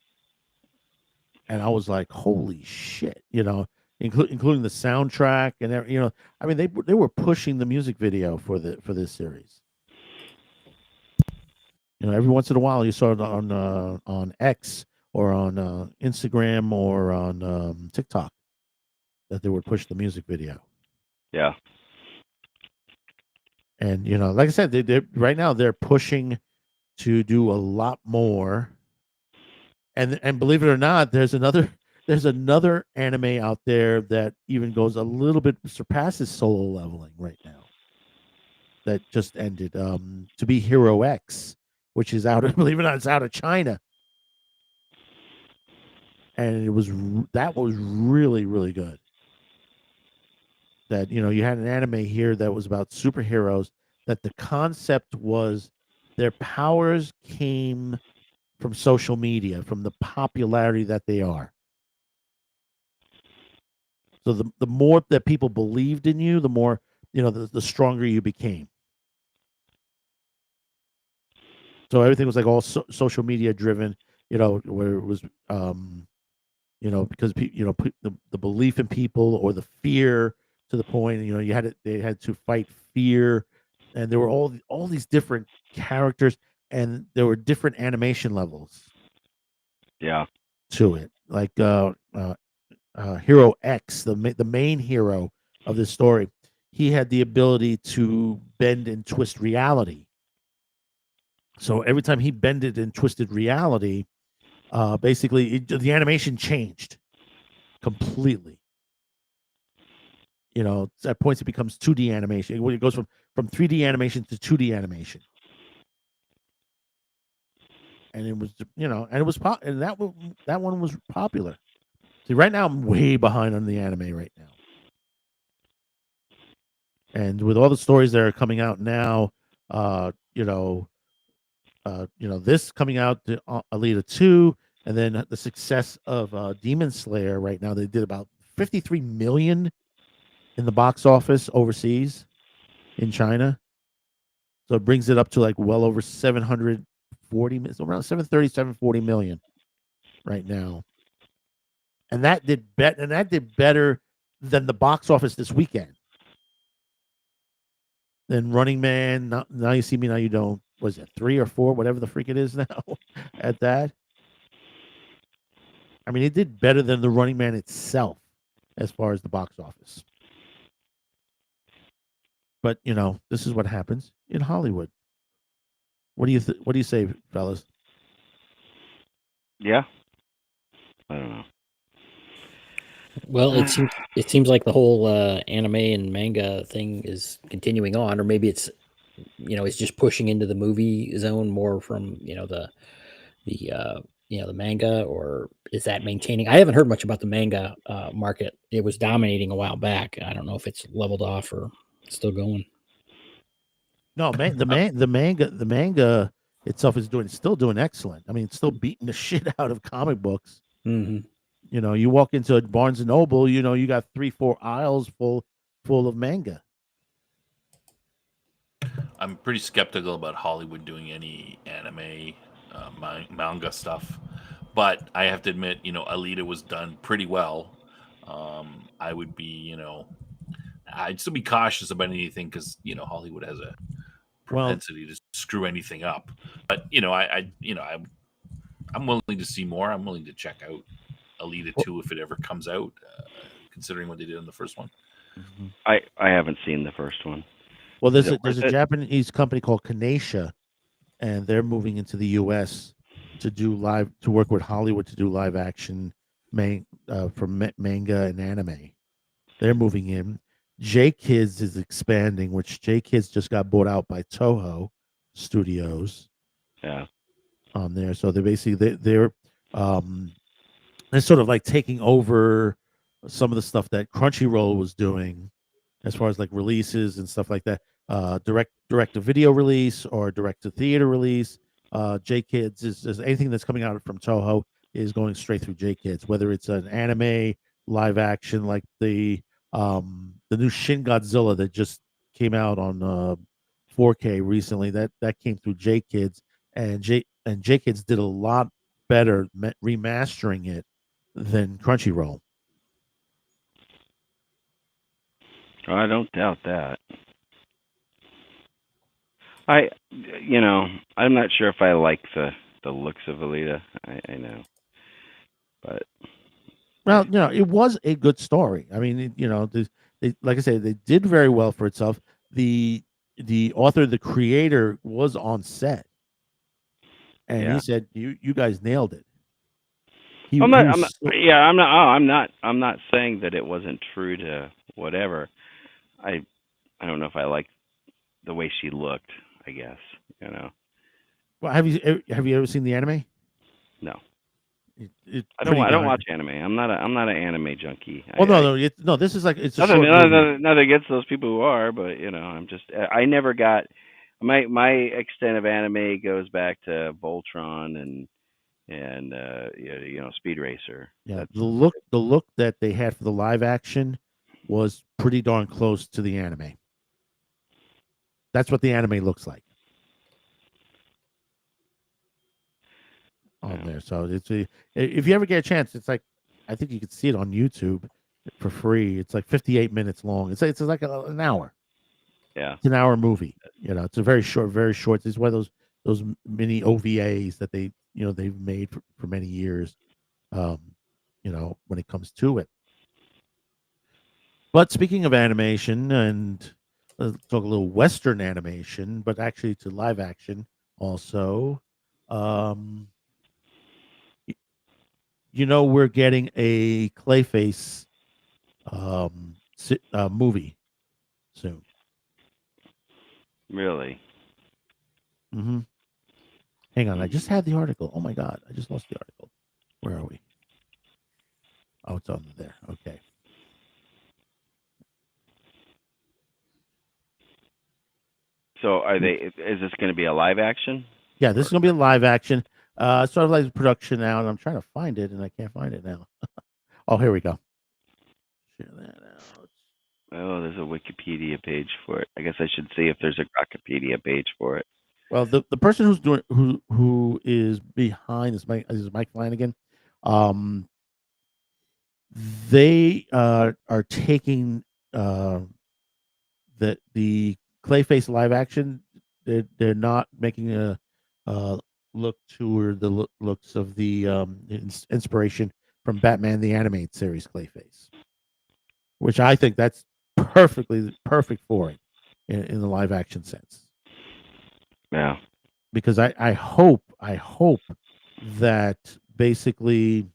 and I was like, "Holy shit!" Including the soundtrack and I mean, they were pushing the music video for this series. Every once in a while you saw it on X or on Instagram or on TikTok that they would push the music video. Yeah. And like I said, they right now they're pushing to do a lot more. And believe it or not, there's another anime out there that even goes a little bit surpasses Solo Leveling right now. That just ended. To be Hero X, which is out of, believe it or not, it's out of China. And that was really, really good. That you had an anime here that was about superheroes, that the concept was their powers came from social media, from the popularity that they are. So the more that people believed in you, the more the stronger you became. So everything was like all social media driven, where it was because the belief in people or the fear to the point. You know, they had to fight fear, and there were all these different characters, and there were different animation levels Yeah. to it. Like Hero X, the main hero of this story, he had the ability to bend and twist reality. So every time he bended and twisted reality, basically the animation changed completely. You know, at points it becomes 2D animation. It goes from 3D animation to 2D animation. And it was, you know, and it was and that one was popular. See, right now I'm way behind on the anime right now. And with all the stories that are coming out now, this coming out, the Alita 2, and then the success of Demon Slayer right now, they did about 53 million in the box office overseas in China. So it brings it up to like well over 740, around 730, 740 million right now. And that did better than the box office this weekend. Then Running Man, now you see me, now you don't. Was it 3 or 4, whatever the freak it is now at that? I mean, it did better than the Running Man itself as far as the box office. But you know, this is what happens in Hollywood. What do you say, fellas? Yeah. I don't know. Well, it seems like the whole anime and manga thing is continuing on, or maybe it's it's just pushing into the movie zone more from the manga, or is that maintaining? I haven't heard much about the manga market. It was dominating a while back. I don't know if it's leveled off or still going. No, the manga itself is still doing excellent. I mean, it's still beating the shit out of comic books. Mm-hmm. You know, you walk into a Barnes and Noble, you know, you got 3-4 aisles full of manga. I'm pretty skeptical about Hollywood doing any anime, manga stuff, but I have to admit, Alita was done pretty well. I would be, I'd still be cautious about anything because Hollywood has a Well, propensity to screw anything up. But I'm willing to see more. I'm willing to check out Alita 2 if it ever comes out, considering what they did in the first one. I haven't seen the first one. Well, there's a Japanese company called Kanasha, and they're moving into the U.S. to work with Hollywood to do live action for manga and anime. They're moving in. J Kids is expanding, which J Kids just got bought out by Toho Studios. Yeah. On there, so they're sort of like taking over some of the stuff that Crunchyroll was doing as far as like releases and stuff like that. Direct to video release or direct to theater release. J Kids is anything that's coming out from Toho is going straight through J Kids, whether it's an anime, live action, like the new Shin Godzilla that just came out on 4K recently. That came through J Kids, and J Kids did a lot better remastering it than Crunchyroll. I don't doubt that. I'm not sure if I like the looks of Alita. I know, but well, it was a good story. I mean, they, like I said, they did very well for itself. The author, the creator, was on set, and he said, "You guys nailed it." I'm not saying that it wasn't true to whatever. I don't know if I like the way she looked. I guess Well, have you ever seen the anime? No. I don't watch anime. I'm not an anime junkie. Well, no. This is like it's a nothing, short movie. Nothing against those people who are, but I never got my extent of anime goes back to Voltron and Speed Racer. Yeah, the look that they had for the live action was pretty darn close to the anime. That's what the anime looks like on there. So if you ever get a chance, it's like I think you could see it on YouTube. for free. It's like 58 minutes long. It's like an hour. Yeah. It's an hour movie. You know, it's a very short, very short. It's one of those mini OVAs that they've made for many years. You know, when it comes to it. But speaking of animation, and let's talk a little Western animation, but actually to live action also. Um, you know, we're getting a Clayface movie soon. Really. hmm Hang on, I just had the article. Oh my god, I just lost the article. Where are we? Oh, it's on there. Okay. So are they? Is this going to be a live action? Yeah, this is gonna be a live action. Sort of like production now, and I'm trying to find it, and I can't find it now. Oh, here we go. Share that out. Oh, there's a Wikipedia page for it. I guess I should see if there's a Wikipedia page for it. Well, the person who's doing who is behind is Mike Flanagan. Um, they are taking the Clayface live action. They're not making a look toward the looks of the inspiration from Batman the Animated Series Clayface, which I think that's perfect for it in the live action sense. Yeah. Because I hope that basically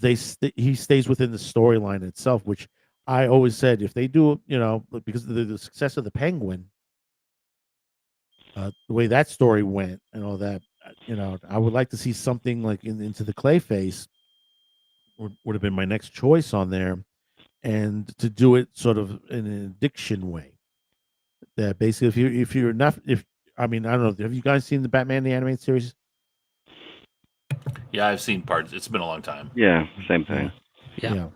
he stays within the storyline itself, which I always said if they do, you know, because of the success of the Penguin, the way that story went and all that, you know, I would like to see something like into the Clayface would have been my next choice on there, and to do it sort of in an addiction way. That basically, if you're not, if I mean, I don't know, have you guys seen the Batman the Animated Series? Yeah, I've seen parts. It's been a long time. Yeah. Same thing. Yeah. Yeah.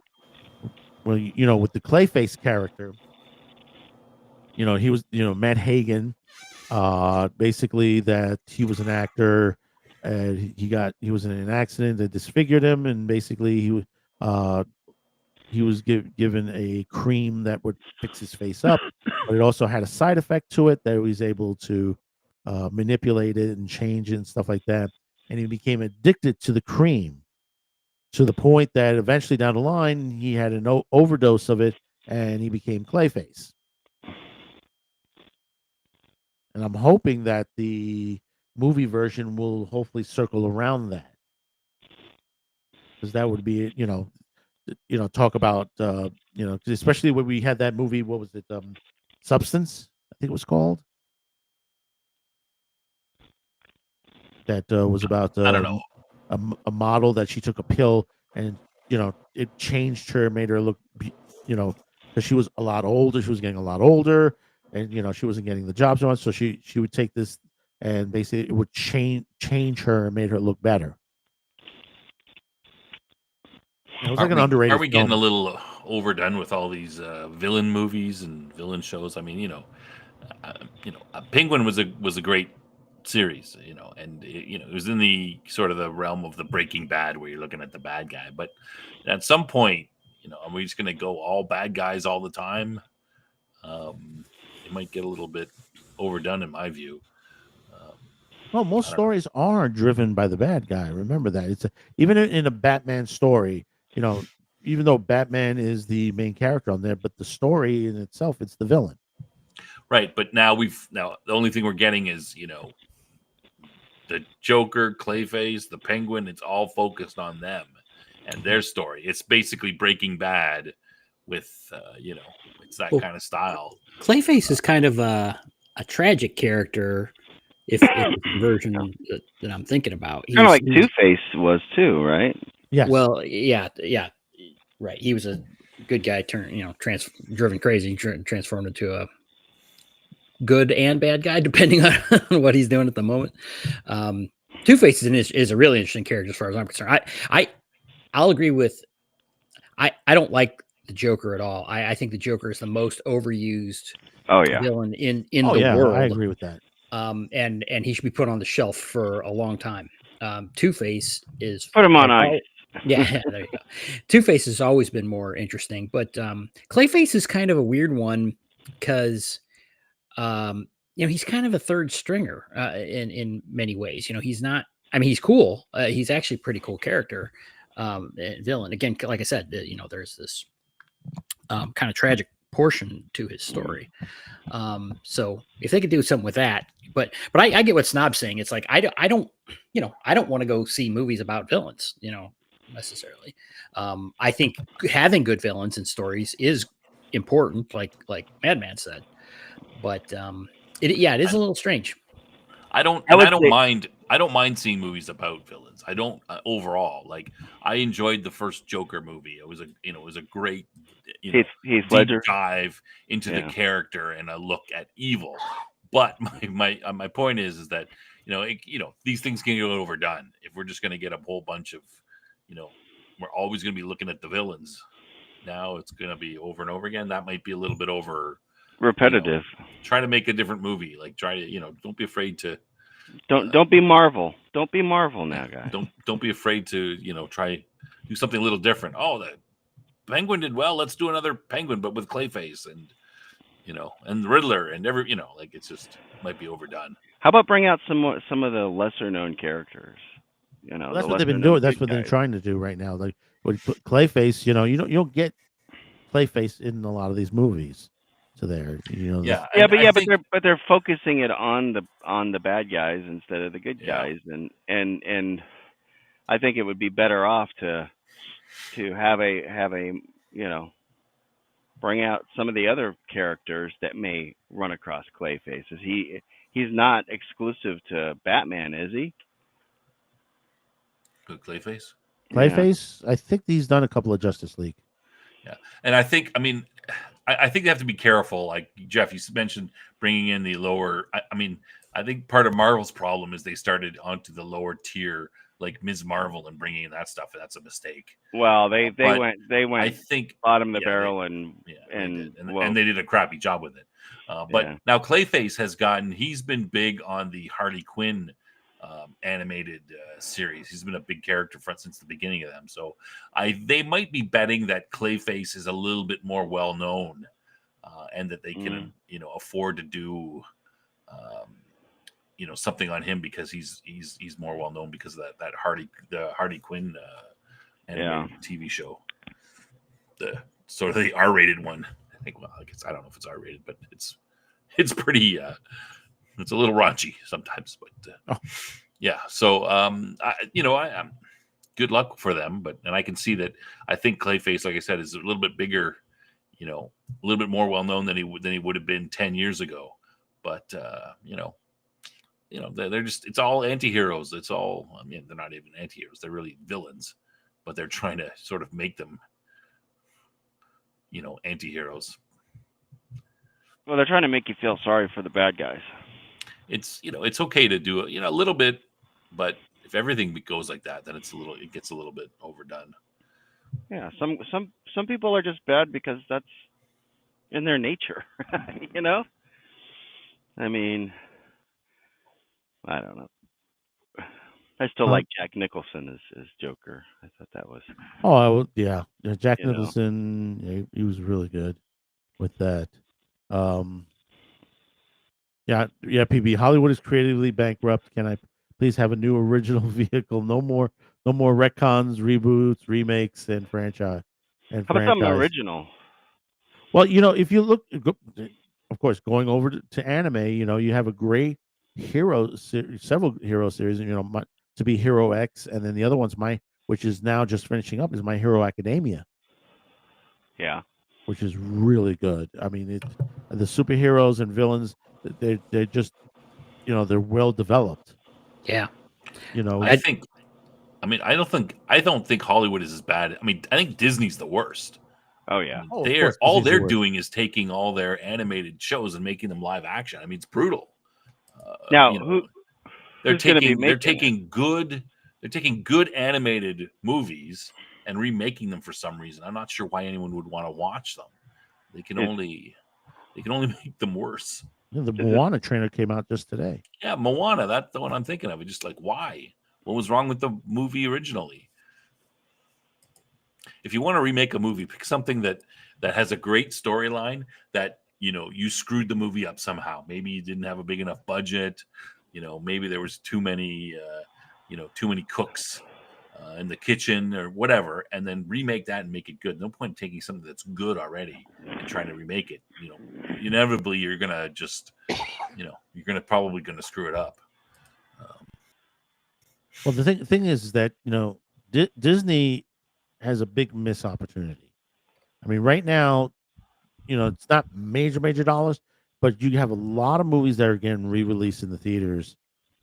Well, you know, with the Clayface character, you know, he was, you know, Matt Hagen, basically that he was an actor, and he was in an accident that disfigured him, and basically he was given a cream that would fix his face up, but it also had a side effect to it that he was able to manipulate it and change it and stuff like that, and he became addicted to the cream to the point that eventually down the line he had an overdose of it and he became Clayface. And I'm hoping that the movie version will hopefully circle around that, because that would be, talk about, especially when we had that movie. What was it? Substance, I think it was called. That was about I don't know. a model that she took a pill and it changed her, made her look, because she was a lot older. She was getting a lot older, and she wasn't getting the jobs on. So she would take this, and basically it would change her and made her look better. It was like an underrated. Are we getting a little overdone with all these villain movies and villain shows? I mean, Penguin was a great series, and it was in the sort of the realm of the Breaking Bad, where you're looking at the bad guy. But at some point, are we just going to go all bad guys all the time? It might get a little bit overdone, in my view. Well, most stories are driven by the bad guy. Remember that. It's even in a Batman story, even though Batman is the main character on there, but the story in itself, it's the villain. Right, but now the only thing we're getting is the Joker, Clayface, the Penguin. It's all focused on them and their story. It's basically Breaking Bad with it's that kind of style. Clayface is kind of a tragic character, if it's the version that I'm thinking about. Kind of like Two-Face was too, right? Yes. Well, yeah, right. He was a good guy driven crazy, transformed into a good and bad guy, depending on what he's doing at the moment. Two-Face is a really interesting character as far as I'm concerned. I'll agree with. I don't like the Joker at all. I think the Joker is the most overused villain in the world. I agree with that. And he should be put on the shelf for a long time. Two-Face is put him on ice. Yeah, there you go. Two-Face has always been more interesting, but Clayface is kind of a weird one because he's kind of a third stringer in many ways. He's not. I mean, he's cool. He's actually a pretty cool character, villain. Again, like I said, there's this kind of tragic portion to his story. So if they could do something with that, but I get what Snob's saying. It's like I don't want to go see movies about villains, necessarily. I think having good villains and stories is important, like Madman said. But it is a little strange. I don't mind seeing movies about villains. I don't overall like. I enjoyed the first Joker movie. It was a great Heath deep Ledger. dive into the character and a look at evil. But my point is that these things can get overdone if we're just going to get a whole bunch of we're always going to be looking at the villains. Now it's going to be over and over again. That might be a little bit over Repetitive. Try to make a different movie. Like try to don't be afraid to. Don't be Marvel. Don't be Marvel now, guys. Don't be afraid to try do something a little different. Oh, the Penguin did well. Let's do another Penguin, but with Clayface and and the Riddler and like it's just might be overdone. How about bring out some of the lesser known characters? That's what they've been doing. That's what they're trying to do right now. Like with Clayface, you don't get Clayface in a lot of these movies. So there, but they're focusing it on the bad guys instead of the good guys, and I think it would be better off to have a bring out some of the other characters that may run across Clayface. He's not exclusive to Batman, is he? Who, Clayface? Clayface, I think he's done a couple of Justice League. Yeah, and I think I think they have to be careful. Like Jeff, you mentioned bringing in the lower. I think part of Marvel's problem is they started onto the lower tier, like Ms. Marvel, and bringing in that stuff. And that's a mistake. Well, they went. I think bottom of the barrel and they did a crappy job with it. But now Clayface has gotten. He's been big on the Harley Quinn animated series. He's been a big character since the beginning of them. So they might be betting that Clayface is a little bit more well known, and that they can afford to do something on him because he's more well known because of that Harley Quinn animated TV show, the sort of the R-rated one. I think. Well, I don't know if it's R-rated, but it's pretty. It's a little raunchy sometimes, but yeah. So I good luck for them, and I can see that. I think Clayface, like I said, is a little bit bigger, a little bit more well known than he would have been 10 years ago. But they're just it's all anti-heroes. It's all they're not even anti-heroes. They're really villains, but they're trying to sort of make them anti-heroes. Well, they're trying to make you feel sorry for the bad guys. It's it's okay to do a little bit, but if everything goes like that, then it gets a little bit overdone. Yeah, some people are just bad because that's in their nature. I mean, I don't know. I still like Jack Nicholson as Joker. I thought that was. Oh, yeah. Jack Nicholson, he was really good with that. Yeah, PB. Hollywood is creatively bankrupt. Can I please have a new original vehicle? No more retcons, reboots, remakes, and franchise. How about something original? Well, if you look, of course, going over to anime, you have a great several hero series, to be Hero X, and then the other one's which is now just finishing up, is My Hero Academia. Yeah. Which is really good. I mean, the superheroes and villains, they're just, they're well developed. Yeah. I don't think Hollywood is as bad. I mean, I think Disney's the worst. Oh yeah. They're doing is taking all their animated shows and making them live action. I mean, it's brutal. Now, they're taking good animated movies and remaking them for some reason. I'm not sure why anyone would want to watch them. They can only make them worse. Yeah, the Moana trailer came out just today. Yeah, Moana. That's the one I'm thinking of. It's just like, why? What was wrong with the movie originally? if you want to remake a movie, pick something that has a great storyline that you screwed the movie up somehow. Maybe you didn't have a big enough budget. Maybe there was too many cooks in the kitchen or whatever, and then remake that and make it good. No point in taking something that's good already and trying to remake it. Inevitably you're gonna just, you're probably gonna screw it up. Well, the thing is that Disney has a big miss opportunity. I mean, right now, it's not major dollars, but you have a lot of movies that are getting re-released in the theaters.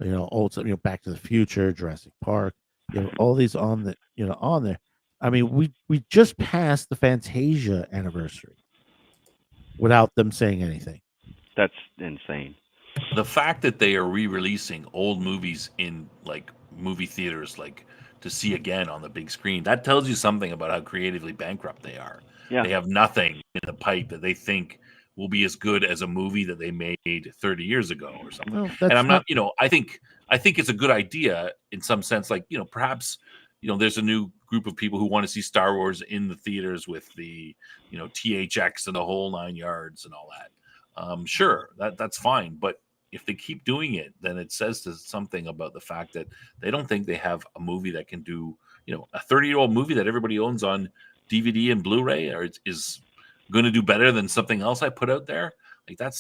Old, Back to the Future, Jurassic Park. All these on there. I mean, we just passed the Fantasia anniversary without them saying anything. That's insane. The fact that they are re-releasing old movies in like movie theaters, like to see again on the big screen, that tells you something about how creatively bankrupt they are. Yeah. They have nothing in the pipe that they think will be as good as a movie that they made 30 years ago or something. Well, And that's I'm not, I think it's a good idea in some sense. Like, perhaps, there's a new group of people who want to see Star Wars in the theaters with the, THX and the whole 9 yards and all that. Sure, that's fine. But if they keep doing it, then it says something about the fact that they don't think they have a movie that can do, a 30-year-old movie that everybody owns on DVD and Blu-ray or is going to do better than something else I put out there. Like that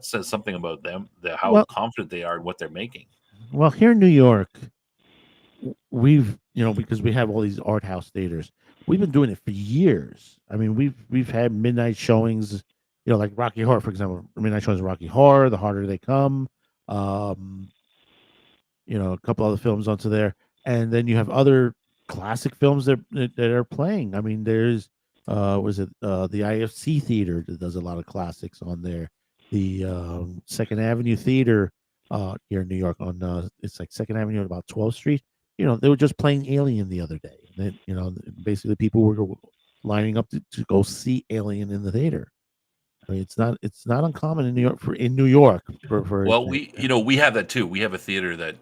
says something about them, how confident they are in what they're making. Well, here in New York, we've because we have all these art house theaters, we've been doing it for years. I mean, we've had midnight showings, like Rocky Horror, for example. Midnight showings of Rocky Horror, The Harder They Come, a couple other films onto there, and then you have other classic films that are playing. I mean, there's was it the IFC Theater that does a lot of classics on there. The Second Avenue Theater here in New York on it's like Second Avenue at about 12th Street. They were just playing Alien the other day. And then, basically people were lining up to go see Alien in the theater. I mean, it's not uncommon in New York for well, we have that too. We have a theater that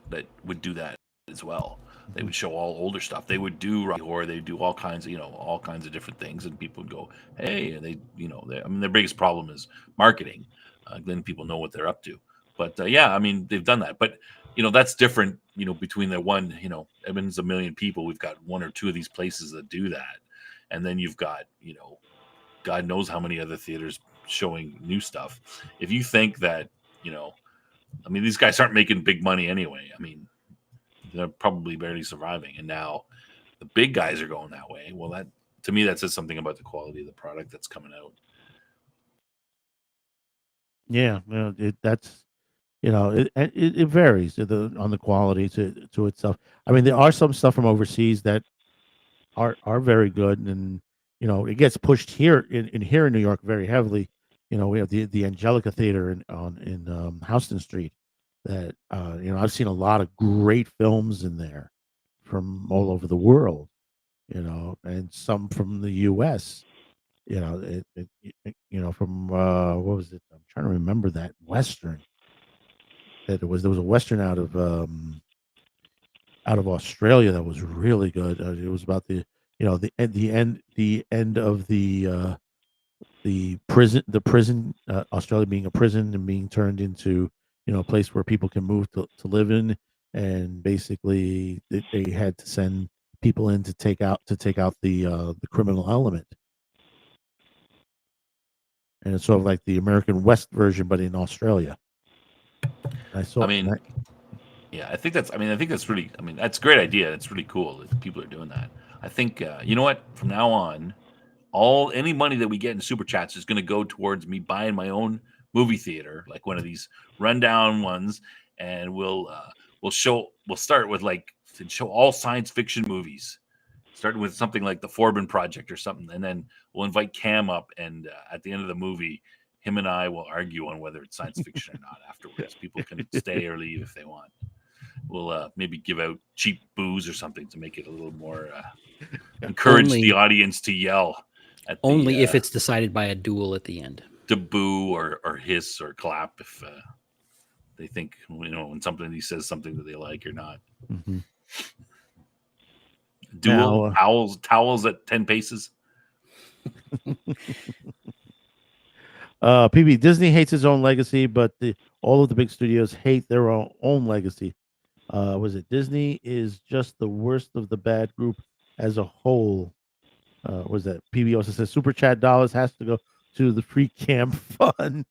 would do that as well. They would show all older stuff. They would do Rocky Horror. They do all kinds of different things, and people would go, "Hey!" And their biggest problem is marketing. Then people know what they're up to. But yeah, I mean, they've done that. But that's different. Between the one, Edmonton's 1 million people. We've got one or two of these places that do that, and then you've got God knows how many other theaters showing new stuff. If you think that I mean, these guys aren't making big money anyway. I mean, they're probably barely surviving, and now the big guys are going that way. Well, that to me, that says something about the quality of the product that's coming out. Yeah, it varies on the quality to itself. I mean, there are some stuff from overseas that are very good, and it gets pushed here in New York very heavily. We have the Angelica Theater in Houston Street that I've seen a lot of great films in there from all over the world, and some from the U.S. From what was it? I'm trying to remember that Western. There was a Western out of Australia that was really good. It was about the end of the prison, Australia being a prison and being turned into a place where people can move to live in, and basically they had to send people in to take out the criminal element. And it's sort of like the American West version, but in Australia. I think that's really. I mean, that's a great idea. It's really cool that people are doing that. I think you know what? From now on, any money that we get in super chats is going to go towards me buying my own movie theater, like one of these rundown ones, and we'll start with to show all science fiction movies. Starting with something like the Forbin Project or something, and then we'll invite Cam up, and at the end of the movie, him and I will argue on whether it's science fiction or not. Afterwards, people can stay or leave if they want. We'll maybe give out cheap booze or something to make it a little more encourage the audience to yell. Only if it's decided by a duel at the end. To boo or hiss or clap if they think when somebody says something that they like or not. Mm-hmm. Duel Now, towels at 10 paces. PB, Disney hates its own legacy, but all of the big studios hate their own legacy. Was it Disney is just the worst of the bad group as a whole? Was that PB also says super chat dollars has to go to the free camp fund?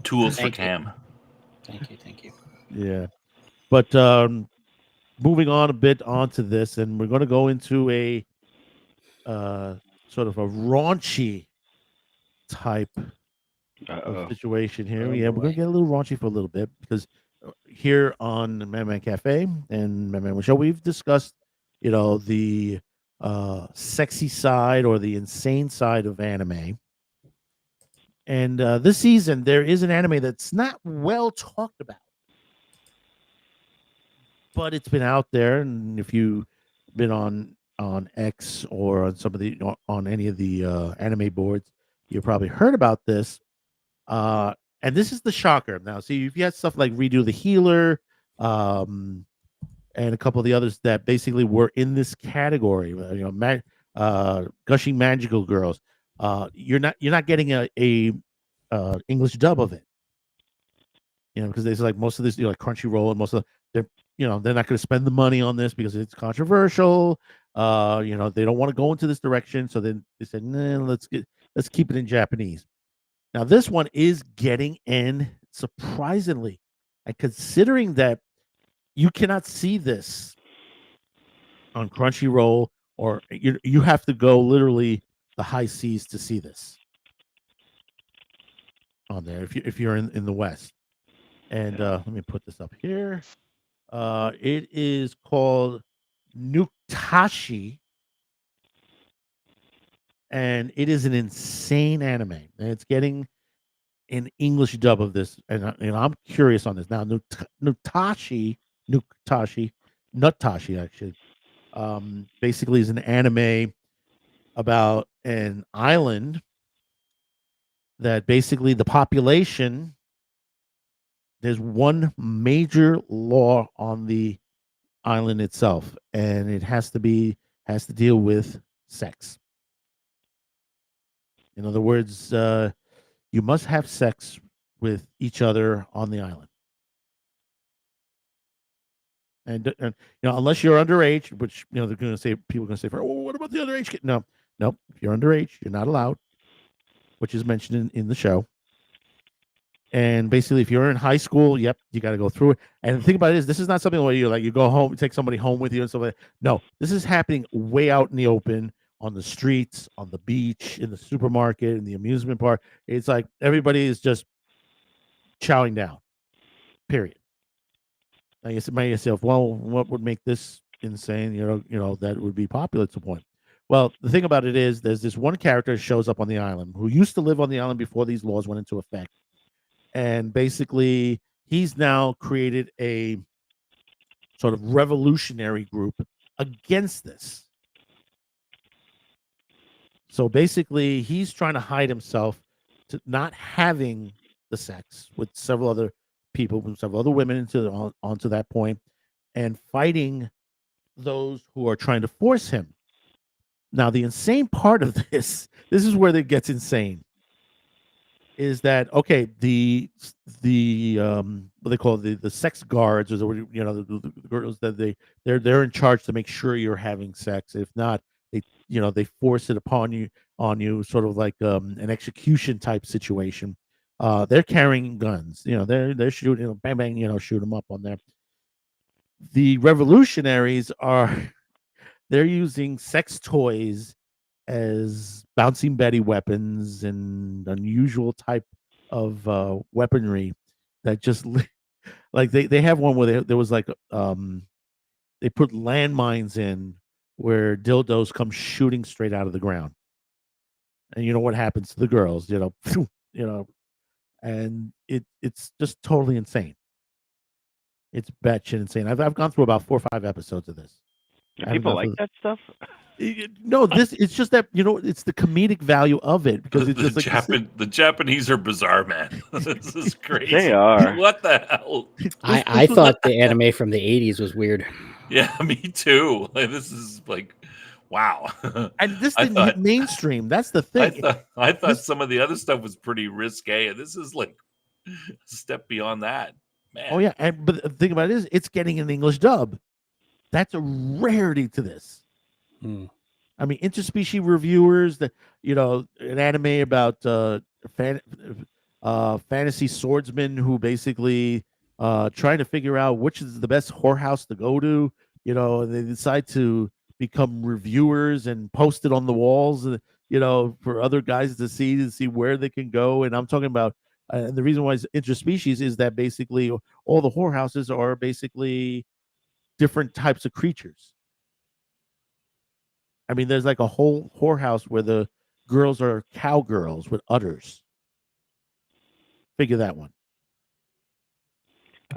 Tools for Thank you. Cam. Thank you. Yeah, but moving on a bit onto this, and we're going to go into a sort of a raunchy type of situation here. Oh, Yeah, we're going boy. to get a little raunchy for a little bit because here on Man Man Cafe and Man Man Show, we've discussed, the sexy side or the insane side of anime. And this season, there is an anime that's not well talked about, but it's been out there. And if you've been on X or on some of the on any of the anime boards, you probably heard about this. And this is the shocker. Now, see, if you had stuff like Redo the Healer, and a couple of the others that basically were in this category, Gushing Magical Girls, you're not getting a English dub of it, because there's like most of this, like Crunchyroll and most of they're not going to spend the money on this because it's controversial. They don't want to go into this direction, so then they said, nah, let's keep it in Japanese. Now, this one is getting in surprisingly, and considering that you cannot see this on Crunchyroll, or you have to go literally the high seas to see this on there if you're in the West. And let me put this up here. It is called Nuktashi, and it is an insane anime, and it's getting an English dub of this, and I'm curious on this now. Nuktashi actually, basically is an anime about an island that basically the population, there's one major law on the island itself, and it has to deal with sex. In other words, you must have sex with each other on the island. And unless you're underage, which they're going to say, people are going to say, "Oh, what about the underage kid?" No, if you're underage, you're not allowed, which is mentioned in the show. And basically, if you're in high school, yep, you got to go through it. And the thing about it is, this is not something where you go home, you take somebody home with you and stuff like that. No, this is happening way out in the open, on the streets, on the beach, in the supermarket, in the amusement park. It's like everybody is just chowing down. Period. Now you say to yourself, well, what would make this insane? That would be popular to a point. Well, the thing about it is, there's this one character that shows up on the island who used to live on the island before these laws went into effect. And basically, he's now created a sort of revolutionary group against this. So basically, he's trying to hide himself to not having the sex with several other people, several other women onto that point, and fighting those who are trying to force him. Now, the insane part of this is where it gets insane, is that, okay, the what they call the sex guards, or the girls that they're in charge to make sure you're having sex. If not, they force it upon you, sort of like an execution type situation. They're carrying guns, they're shooting, bang bang, shoot them up on there. The revolutionaries they're using sex toys as bouncing Betty weapons and unusual type of weaponry that just like they have one where there was like they put landmines in where dildos come shooting straight out of the ground, and you know what happens to the girls, and it's just totally insane. It's batshit insane. I've gone through about 4 or 5 episodes of this. People like that stuff. No, it's just that it's the comedic value of it, because it's just like the Japanese are bizarre, man. This is crazy. They are. What the hell? I thought the anime from the 80s was weird. Yeah, me too. Like, this is like, wow. And this I didn't hit thought mainstream. That's the I thing. thought This, some of the other stuff was pretty risque, and this is like a step beyond that. oh Man. yeah, and but the thing about it is, it's getting an English dub. That's a rarity to this. Hmm. I mean, interspecies reviewers that an anime about fantasy swordsmen who basically trying to figure out which is the best whorehouse to go to. And they decide to become reviewers and post it on the walls. For other guys to see where they can go. And I'm talking about. And the reason why it's interspecies is that basically all the whorehouses are basically different types of creatures. I mean, there's like a whole whorehouse where the girls are cowgirls with udders. Figure that one.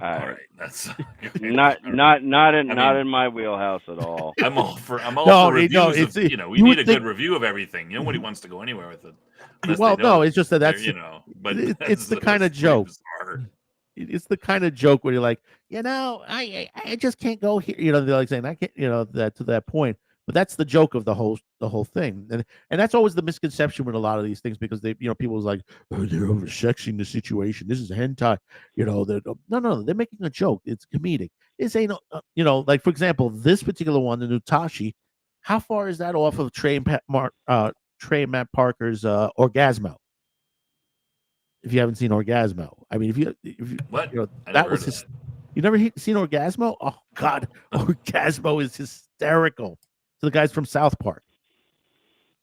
All right, that's not in my wheelhouse at all. I'm all for No, reviews it's of, you we would need a think. good review of everything. Nobody wants to go anywhere with it unless Well, they no, know it's just that they're, that's but it's the kind of that's pretty joke. bizarre. It's the kind of joke where you're like, I just can't go here. They're like saying I can't, that to that point. But that's the joke of the whole thing, and that's always the misconception with a lot of these things because they, people was like, oh, they're oversexing the situation. This is hentai, that no, they're making a joke. It's comedic. This ain't, like for example, this particular one, the Nutashi. How far is that off of Trey Matt Parker's Orgasmo? If you haven't seen Orgasmo, I mean, if you What? I never that heard was of his. that. You never seen Orgasmo? Oh God, Orgasmo is hysterical. So the guy's from South Park,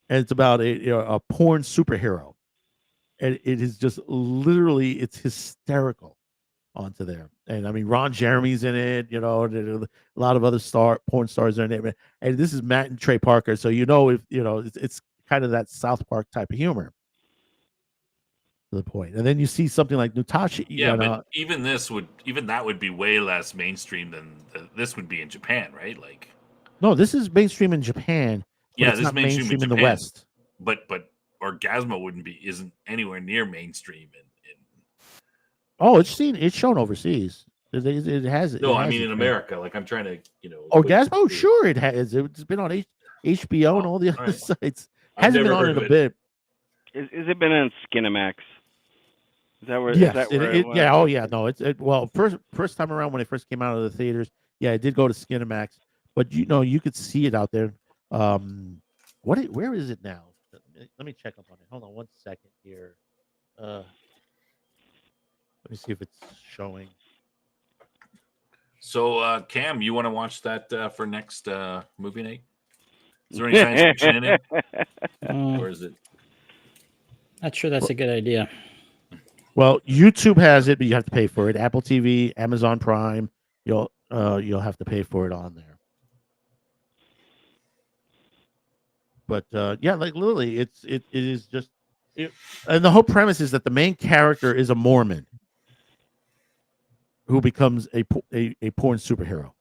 and it's about a porn superhero, and it is just literally it's hysterical onto there. And I mean, Ron Jeremy's in it, and a lot of other porn stars are in it. And this is Matt and Trey Parker, so it's kind of that South Park type of humor to the point. And then you see something like Nutashi. Yeah, but even that would be way less mainstream than this would be in Japan, right? Like, no, this is mainstream in Japan, but yeah, it's this is not mainstream in mainstream in the Japan, West. but Orgasmo isn't anywhere near mainstream in Oh, it's shown overseas. It has no, it I has mean it in there. America. Like I'm trying to, Orgasmo, sure it has. It's been on HBO and Oh, all the all other right. sites. I've Hasn't been never on heard in of a it. bit. Is it been on Skinamax? Is that where? Is Yes, that where it was? yeah, oh yeah, no, well, first time around when it first came out of the theaters, yeah, it did go to Skinamax, but you could see it out there. Where is it now? Let me check up on it. Hold on one second here. Let me see if it's showing. So, Cam, you want to watch that for next movie night? Is there any science fiction in it, or is it? Not sure that's a good idea. Well, YouTube has it, but you have to pay for it. Apple TV, Amazon Prime, you'll have to pay for it on there. But yeah, like literally, it is just, and the whole premise is that the main character is a Mormon who becomes a porn superhero.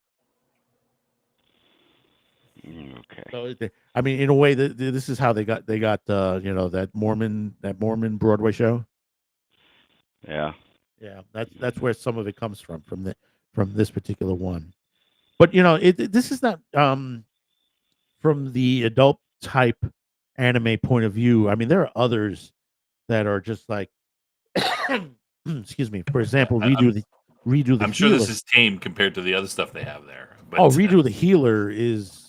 Okay. So I mean, in a way, this is how they got that Mormon Broadway show. Yeah. Yeah, that's where some of it comes from this particular one. But this is not from the adult type anime point of view. I mean, there are others that are just like, excuse me. For example, redo the I'm sure Healer. this is tame compared to the other stuff they have there. But, redo the Healer is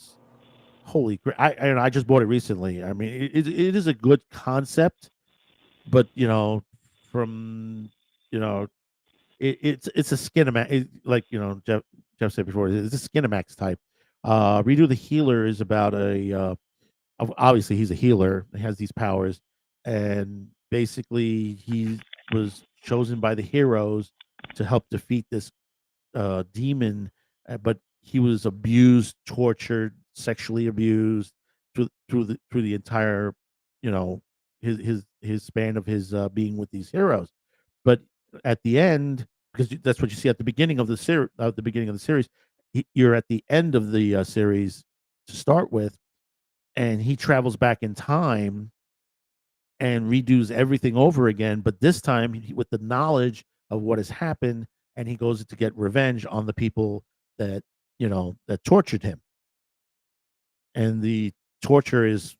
holy crap. I just bought it recently. I mean, it is a good concept, but from it's a Skinamax, like Jeff said before, it's a Skinamax type. Redo the Healer is about obviously he's a healer, he has these powers, and basically he was chosen by the heroes to help defeat this demon, but he was abused, tortured, sexually abused through the entire, his span of his being with these heroes. But at the end, because that's what you see at the beginning of the series, you're at the end of the series to start with, and he travels back in time and redoes everything over again. But this time, with the knowledge of what has happened, and he goes to get revenge on the people that that tortured him, and the torture is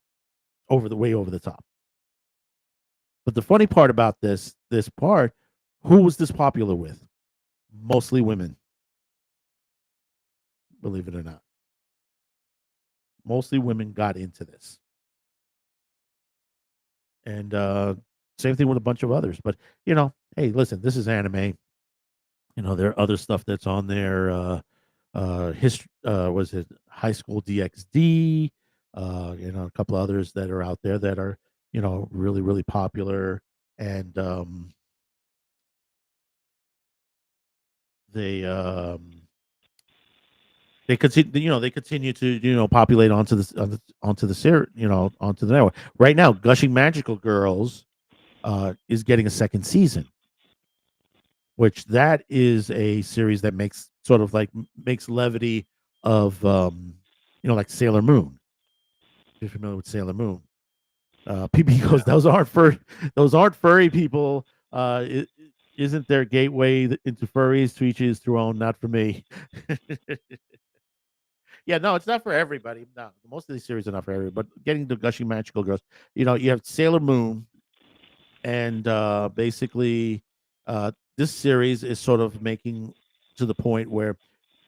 way over the top. But the funny part about this part, who was this popular with? Mostly women. Believe it or not. Mostly women got into this. And same thing with a bunch of others. But, hey, listen, this is anime. There are other stuff that's on there. History, was it High School DxD? A couple others that are out there that are, really, really popular. And they continue to populate onto the series, onto the network. Right now, Gushing Magical Girls is getting a second season, which that is a series that makes levity of like Sailor Moon. If you're familiar with Sailor Moon, PB goes, those aren't furry people. Isn't their gateway into furries? To each his own, not for me. Yeah, no, it's not for everybody. No, most of these series are not for everybody. But getting to Gushing Magical Girls, you have Sailor Moon, and basically, this series is sort of making to the point where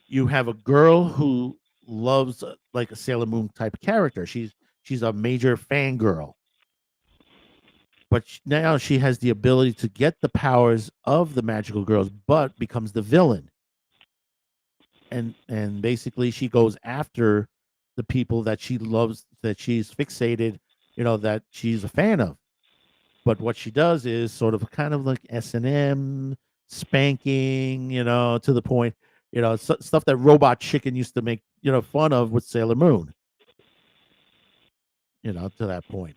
you have a girl who loves like a Sailor Moon type character. She's a major fangirl, but now she has the ability to get the powers of the magical girls, but becomes the villain. And basically she goes after the people that she loves, that she's fixated, that she's a fan of. But what she does is sort of kind of like S&M spanking, to the point, stuff that Robot Chicken used to make, fun of with Sailor Moon, to that point.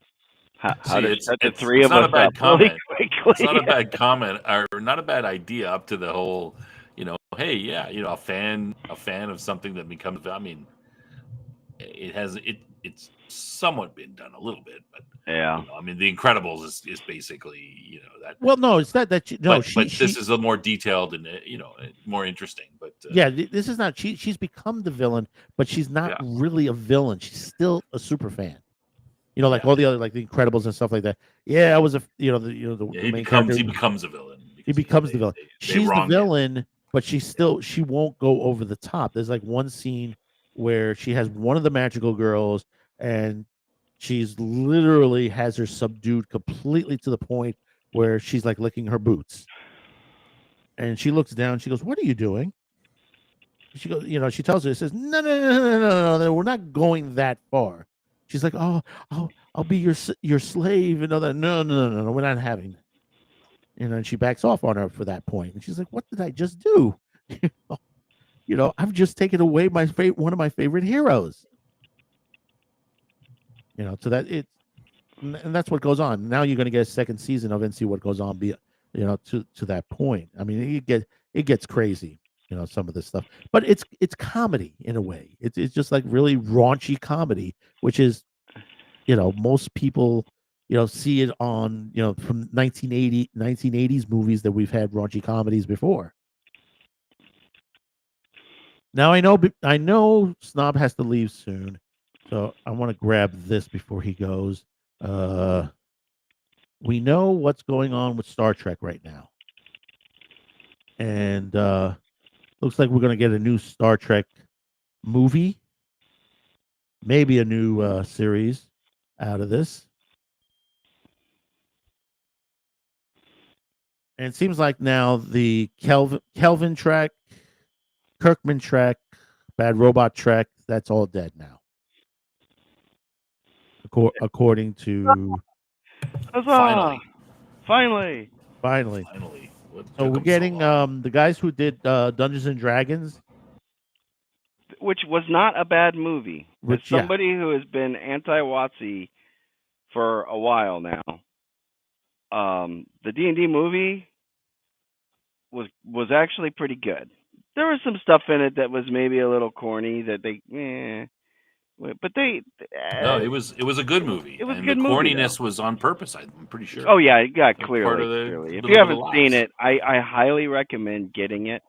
How to set the it's three of not us a bad up comment. really quickly. It's not a bad comment, or not a bad idea up to the whole, hey, yeah, a fan of something that becomes, I mean, it's somewhat been done a little bit, but yeah, I mean, The Incredibles is basically, that. Well, no, it's not that. No, but this is a more detailed and more interesting. But yeah, this is not. She's become the villain, but she's not really a villain. She's still a super fan. Like all the other, like The Incredibles and stuff like that. Yeah, I was the main character. He becomes a villain. He becomes the villain. She's the villain, but she won't go over the top. There's like one scene where she has one of the magical girls, and she's literally has her subdued completely to the point where she's like licking her boots. And she looks down. She goes, "What are you doing?" She goes, she tells her, says, No, we're not going that far. She's like, "Oh, I'll be your slave," and all that. No, we're not having that. And she backs off on her for that point. And she's like, "What did I just do? I've just taken away one of my favorite heroes." So that and that's what goes on. Now you're going to get a second season of and see what goes on. To that point. I mean, it gets crazy. Some of this stuff, but it's comedy in a way. It's just like really raunchy comedy, which is, most people, see it on, from 1980s movies that we've had raunchy comedies before. Now I know Snob has to leave soon, so I want to grab this before he goes. We know what's going on with Star Trek right now, and looks like we're going to get a new Star Trek movie, maybe a new series out of this. And it seems like now the Kelvin Trek, Kirkman Trek, Bad Robot Trek, that's all dead now. According to... Finally. So we're getting the guys who did Dungeons and Dragons, which was not a bad movie. As somebody who has been anti-WotC for a while now, the D&D movie was actually pretty good. There was some stuff in it that was maybe a little corny that but no, it was a good movie. It was and a good the movie. Corniness was on purpose. I'm pretty sure. Oh yeah, clearly. If you haven't seen it, I highly recommend getting it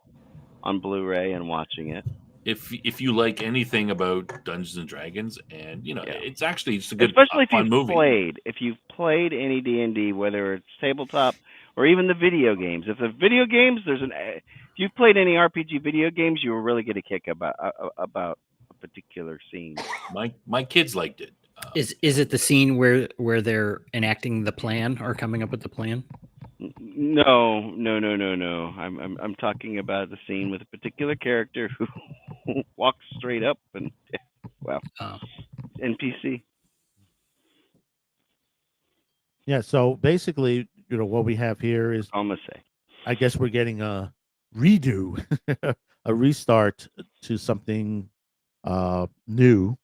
on Blu-ray and watching it. if you like anything about Dungeons and Dragons, and Yeah. it's actually just a good, Especially if fun you've movie. played any D&D, whether it's tabletop or even the video games. If the video games, if you've played any RPG video games, you will really get a kick about a particular scene. My kids liked it. Is it the scene where they're enacting the plan or coming up with the plan? No. I'm talking about the scene with a particular character who walks straight up and Oh. NPC. Yeah. So basically, what we have here is, I'm gonna say. I guess we're getting a redo, a restart to something new,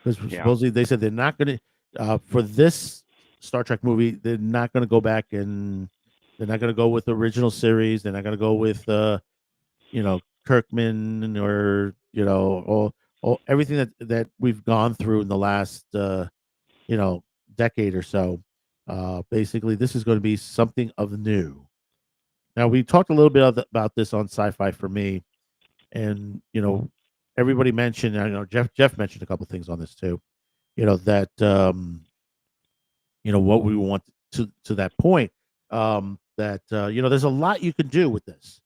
because Yeah. supposedly they said they're not going to for this Star Trek movie. They're not going to go back, and they're not going to go with the original series. They're not going to go with Kirkman, or all everything that we've gone through in the last decade or so. Basically, this is going to be something of new. Now, we talked a little bit about this on Sci-Fi for Me, and everybody mentioned. I know Jeff mentioned a couple of things on this too. That what we want to that point. That there's a lot you can do with this.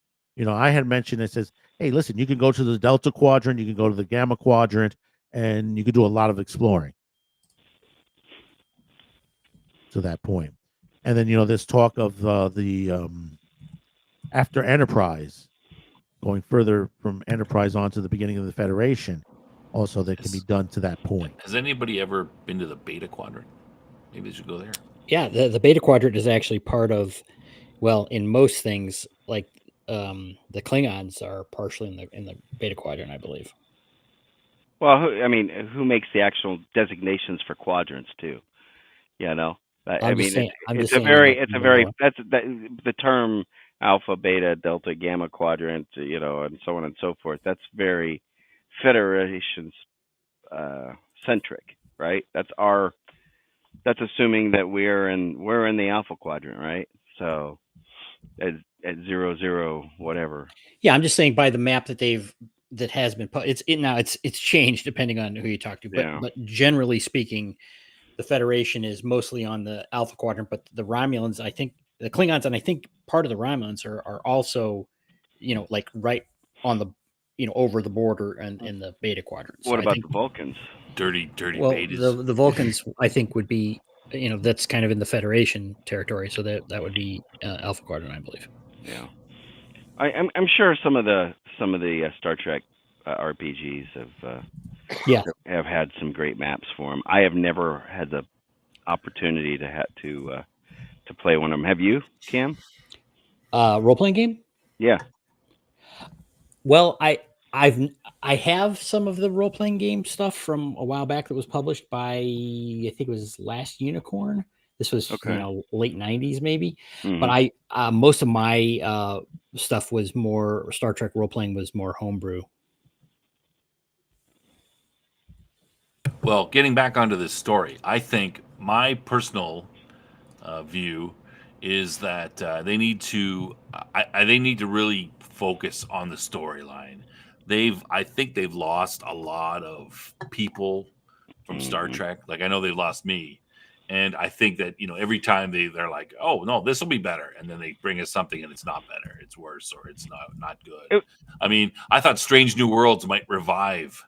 I had mentioned, it says, hey, listen, you can go to the Delta Quadrant, you can go to the Gamma Quadrant, and you can do a lot of exploring to that point. And then there's talk of the after Enterprise, going further from Enterprise on to the beginning of the Federation, also that can be done to that point. Has anybody ever been to the Beta Quadrant? Maybe they should go there. Yeah, the Beta Quadrant is actually part of, well, in most things, like the Klingons are partially in the Beta Quadrant, I believe. Well, who makes the actual designations for quadrants too? It's the term alpha, beta, delta, gamma quadrant, and so on and so forth. That's very Federation centric, right? That's assuming that we're in the alpha quadrant, right? So at 00 whatever. Yeah, I'm just saying by the map that has been put. It's changed depending on who you talk to, but generally speaking, the Federation is mostly on the Alpha Quadrant, but the Romulans, I think, the Klingons, and I think part of the Romulans are also, like right on the, over the border and in the Beta Quadrant. So what about the Vulcans? Dirty well, betas. the Vulcans, I think, would be, that's kind of in the Federation territory, so that would be Alpha Quadrant, I believe. Yeah, I'm sure some of the Star Trek RPGs have had some great maps for them. I have never had the opportunity to play one of them. Have you, Cam? Role playing game? Yeah. Well, I have some of the role playing game stuff from a while back that was published by, I think it was Last Unicorn. This was late 90s maybe. Mm-hmm. But I most of my stuff was more Star Trek role playing, was more homebrew. Well, getting back onto this story, I think my personal view is that they need to really focus on the storyline. I think they've lost a lot of people from Star Trek. Like, I know they've lost me, and I think that every time they're like, oh no, this will be better, and then they bring us something and it's not better, it's worse, or it's not good. I thought Strange New Worlds might revive.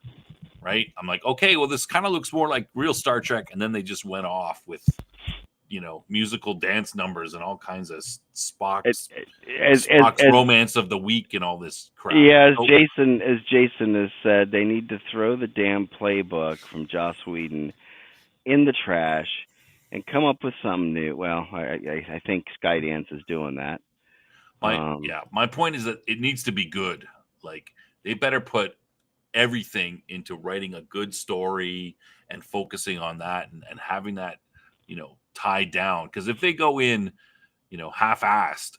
Right? I'm like, okay, well, this kind of looks more like real Star Trek, and then they just went off with, musical dance numbers and all kinds of Spock's romance of the week and all this crap. Yeah, as Jason has said, they need to throw the damn playbook from Joss Whedon in the trash and come up with something new. Well, I think Skydance is doing that. My point is that it needs to be good. Like, they better put everything into writing a good story and focusing on that and having that tied down, because if they go in half-assed,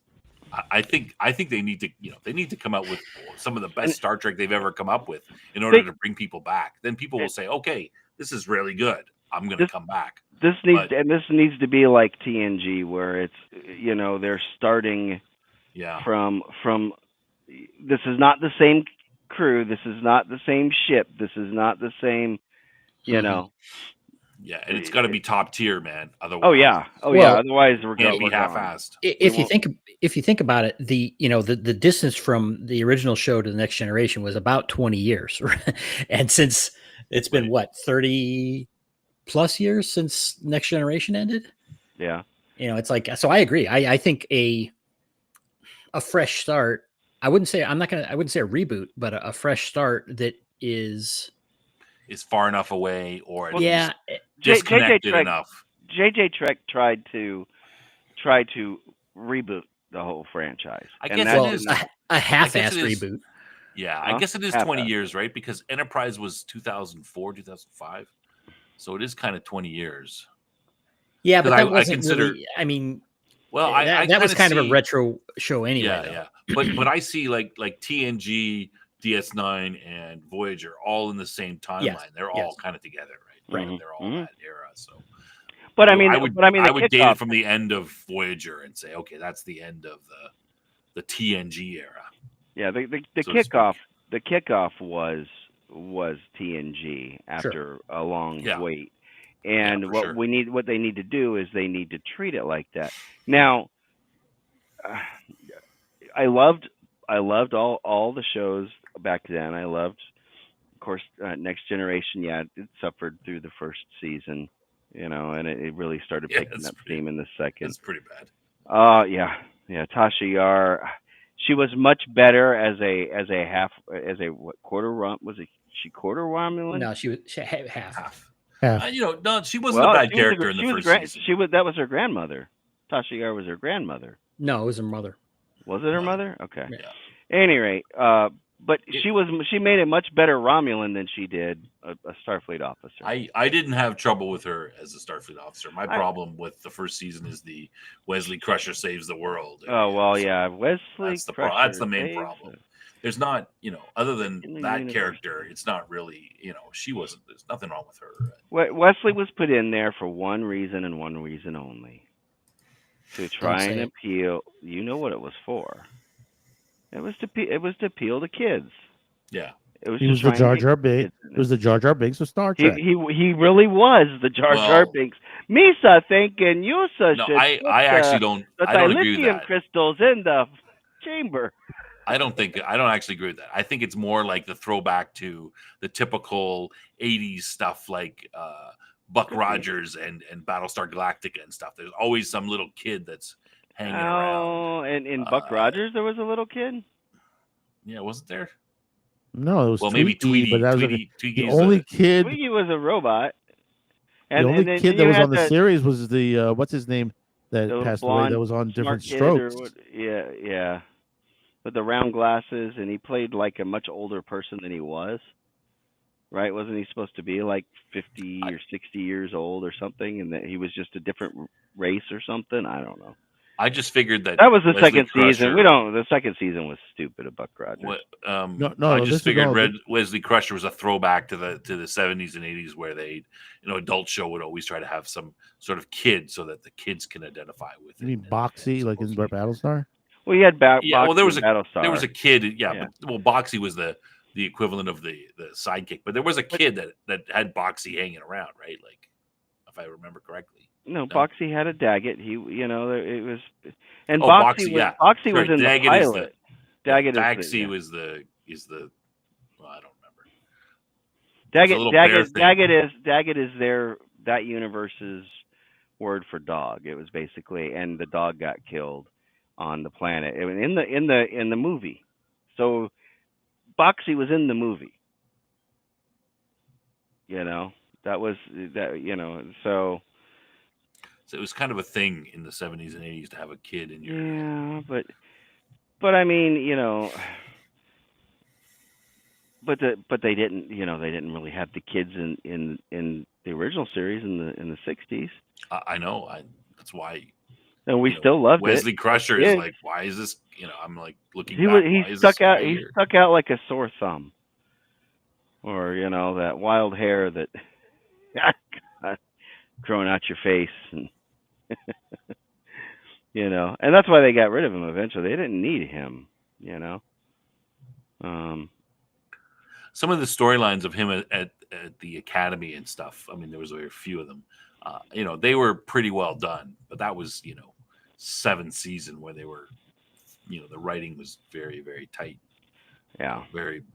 I think they need to come out with some of the best Star Trek they've ever come up with in order to bring people back. Then people will say, okay, this is really good, I'm going to come back. This needs to be like TNG, where it's they're starting from this is not the same crew. This is not the same ship. This is not the same, you Mhm. know. Yeah, and it's got to be top tier, man. Otherwise, Oh yeah, oh Well, yeah. Otherwise, we're can't be we're gone. half-assed. If you think about it, the distance from the original show to the Next Generation was about 20 years, and since it's been Right. what 30 plus years since Next Generation ended, Yeah. it's like, so I agree. I think a fresh start. I wouldn't say a reboot, but a fresh start that is Far enough away, or at Well, yeah. least JJ disconnected Trek enough. JJ Trek tried to reboot the whole franchise. I and guess that Well, didn't- a half-assed I guess it is. reboot. Yeah, Huh? I guess it is Half 20 that. years, right? Because Enterprise was 2004, 2005. So it is kind of 20 years. Yeah, but 'Cause that I wasn't consider- really. I mean, Well, I that was kinda kind of a see- retro show anyway. Yeah, though. yeah. But I see like TNG, DS9, and Voyager all in the same timeline. Yes, They're yes. all kind of together, right? Right. They're all Mhm. that era. So, But I you know, mean, I would the date kickoff. it from the end of Voyager and say, okay, that's the end of the TNG era. Yeah, the so to speak. kickoff was TNG after a long Yeah. wait. And for what sure. what they need to do is they need to treat it like that. Now, I loved all the shows back then. I loved, of course, Next Generation. Yeah, it suffered through the first season, and it really started Yeah, picking it's up pretty- steam in the second. It's pretty bad. Yeah. Tasha Yar, she was much better as a quarter rom. Was it she quarter Romulan? No, she had half. Half. Half. No, she wasn't a bad character in the first season. That was her grandmother. Tasha Yar was her grandmother. No, it was her mother. Was it her mother? Okay. Yeah. Any rate, but she made a much better Romulan than she did a Starfleet officer. I didn't have trouble with her as a Starfleet officer. My problem with the first season is the Wesley Crusher saves the world. Oh well, So yeah, Wesley. that's the main saves problem. There's not, other than In the that universe. character, it's not really, she wasn't. There's nothing wrong with her. Wesley was put in there for one reason and one reason only. To try and appeal. You know what it was for. It was to appeal to kids. Yeah. He was the Jar Jar Binks. It was the Jar Jar Binks of Star Trek. He really was the Jar Jar Binks. Misa thinking Yusa No, should I actually don't. the I don't agree with dilithium that. crystals in the chamber. I don't actually agree with that. I think it's more like the throwback to the typical 80s stuff like Buck Rogers and Battlestar Galactica and stuff. There's always some little kid that's hanging around. Oh, and in Buck Rogers there was a little kid? Yeah, wasn't there? No, it was maybe Tweety. but that was Tweety the only kid. Tweety was a robot. The only then kid that you was had on the series was the what's his name that the passed blonde, away that was on Different smart kid or Strokes. yeah. With the round glasses, and he played like a much older person than he was. Right? Wasn't he supposed to be like 50 or 60 years old or something, and that he was just a different race or something? I don't know. I just figured that was the Wesley second Crusher, season. The second season was stupid of Buck Rogers. I just figured Wesley Crusher was a throwback to the 70s and 80s where they, adult show would always try to have some sort of kid so that the kids can identify with it. You mean Boxy, like in Battlestar? Well, you had well, there was Battlestar. There was a kid, but Boxy was the equivalent of the sidekick, but there was a kid that had Boxy hanging around, right? Like, if I remember correctly. No, Boxy had a Daggett. It was, and Boxy was in the pilot. Daggett was the. Well, I don't remember. Daggett is that universe's word for dog. It was basically, and the dog got killed on the planet in the movie. So Boxy was in the movie. That was that. So it was kind of a thing in the 70s and 80s to have a kid in your. Yeah, but I mean, but they didn't, they didn't really have the kids in the original series in the 60s. I know. That's why. And we still loved Wesley it. Crusher is like, why is this? I'm like looking back. He stuck out. He stuck out like a sore thumb, or that wild hair that growing out your face, and and that's why they got rid of him eventually. They didn't need him, some of the storylines of him at the academy and stuff. I mean, there was a few of them. They were pretty well done, but that was 7th season where they were, the writing was very, very tight. Yeah.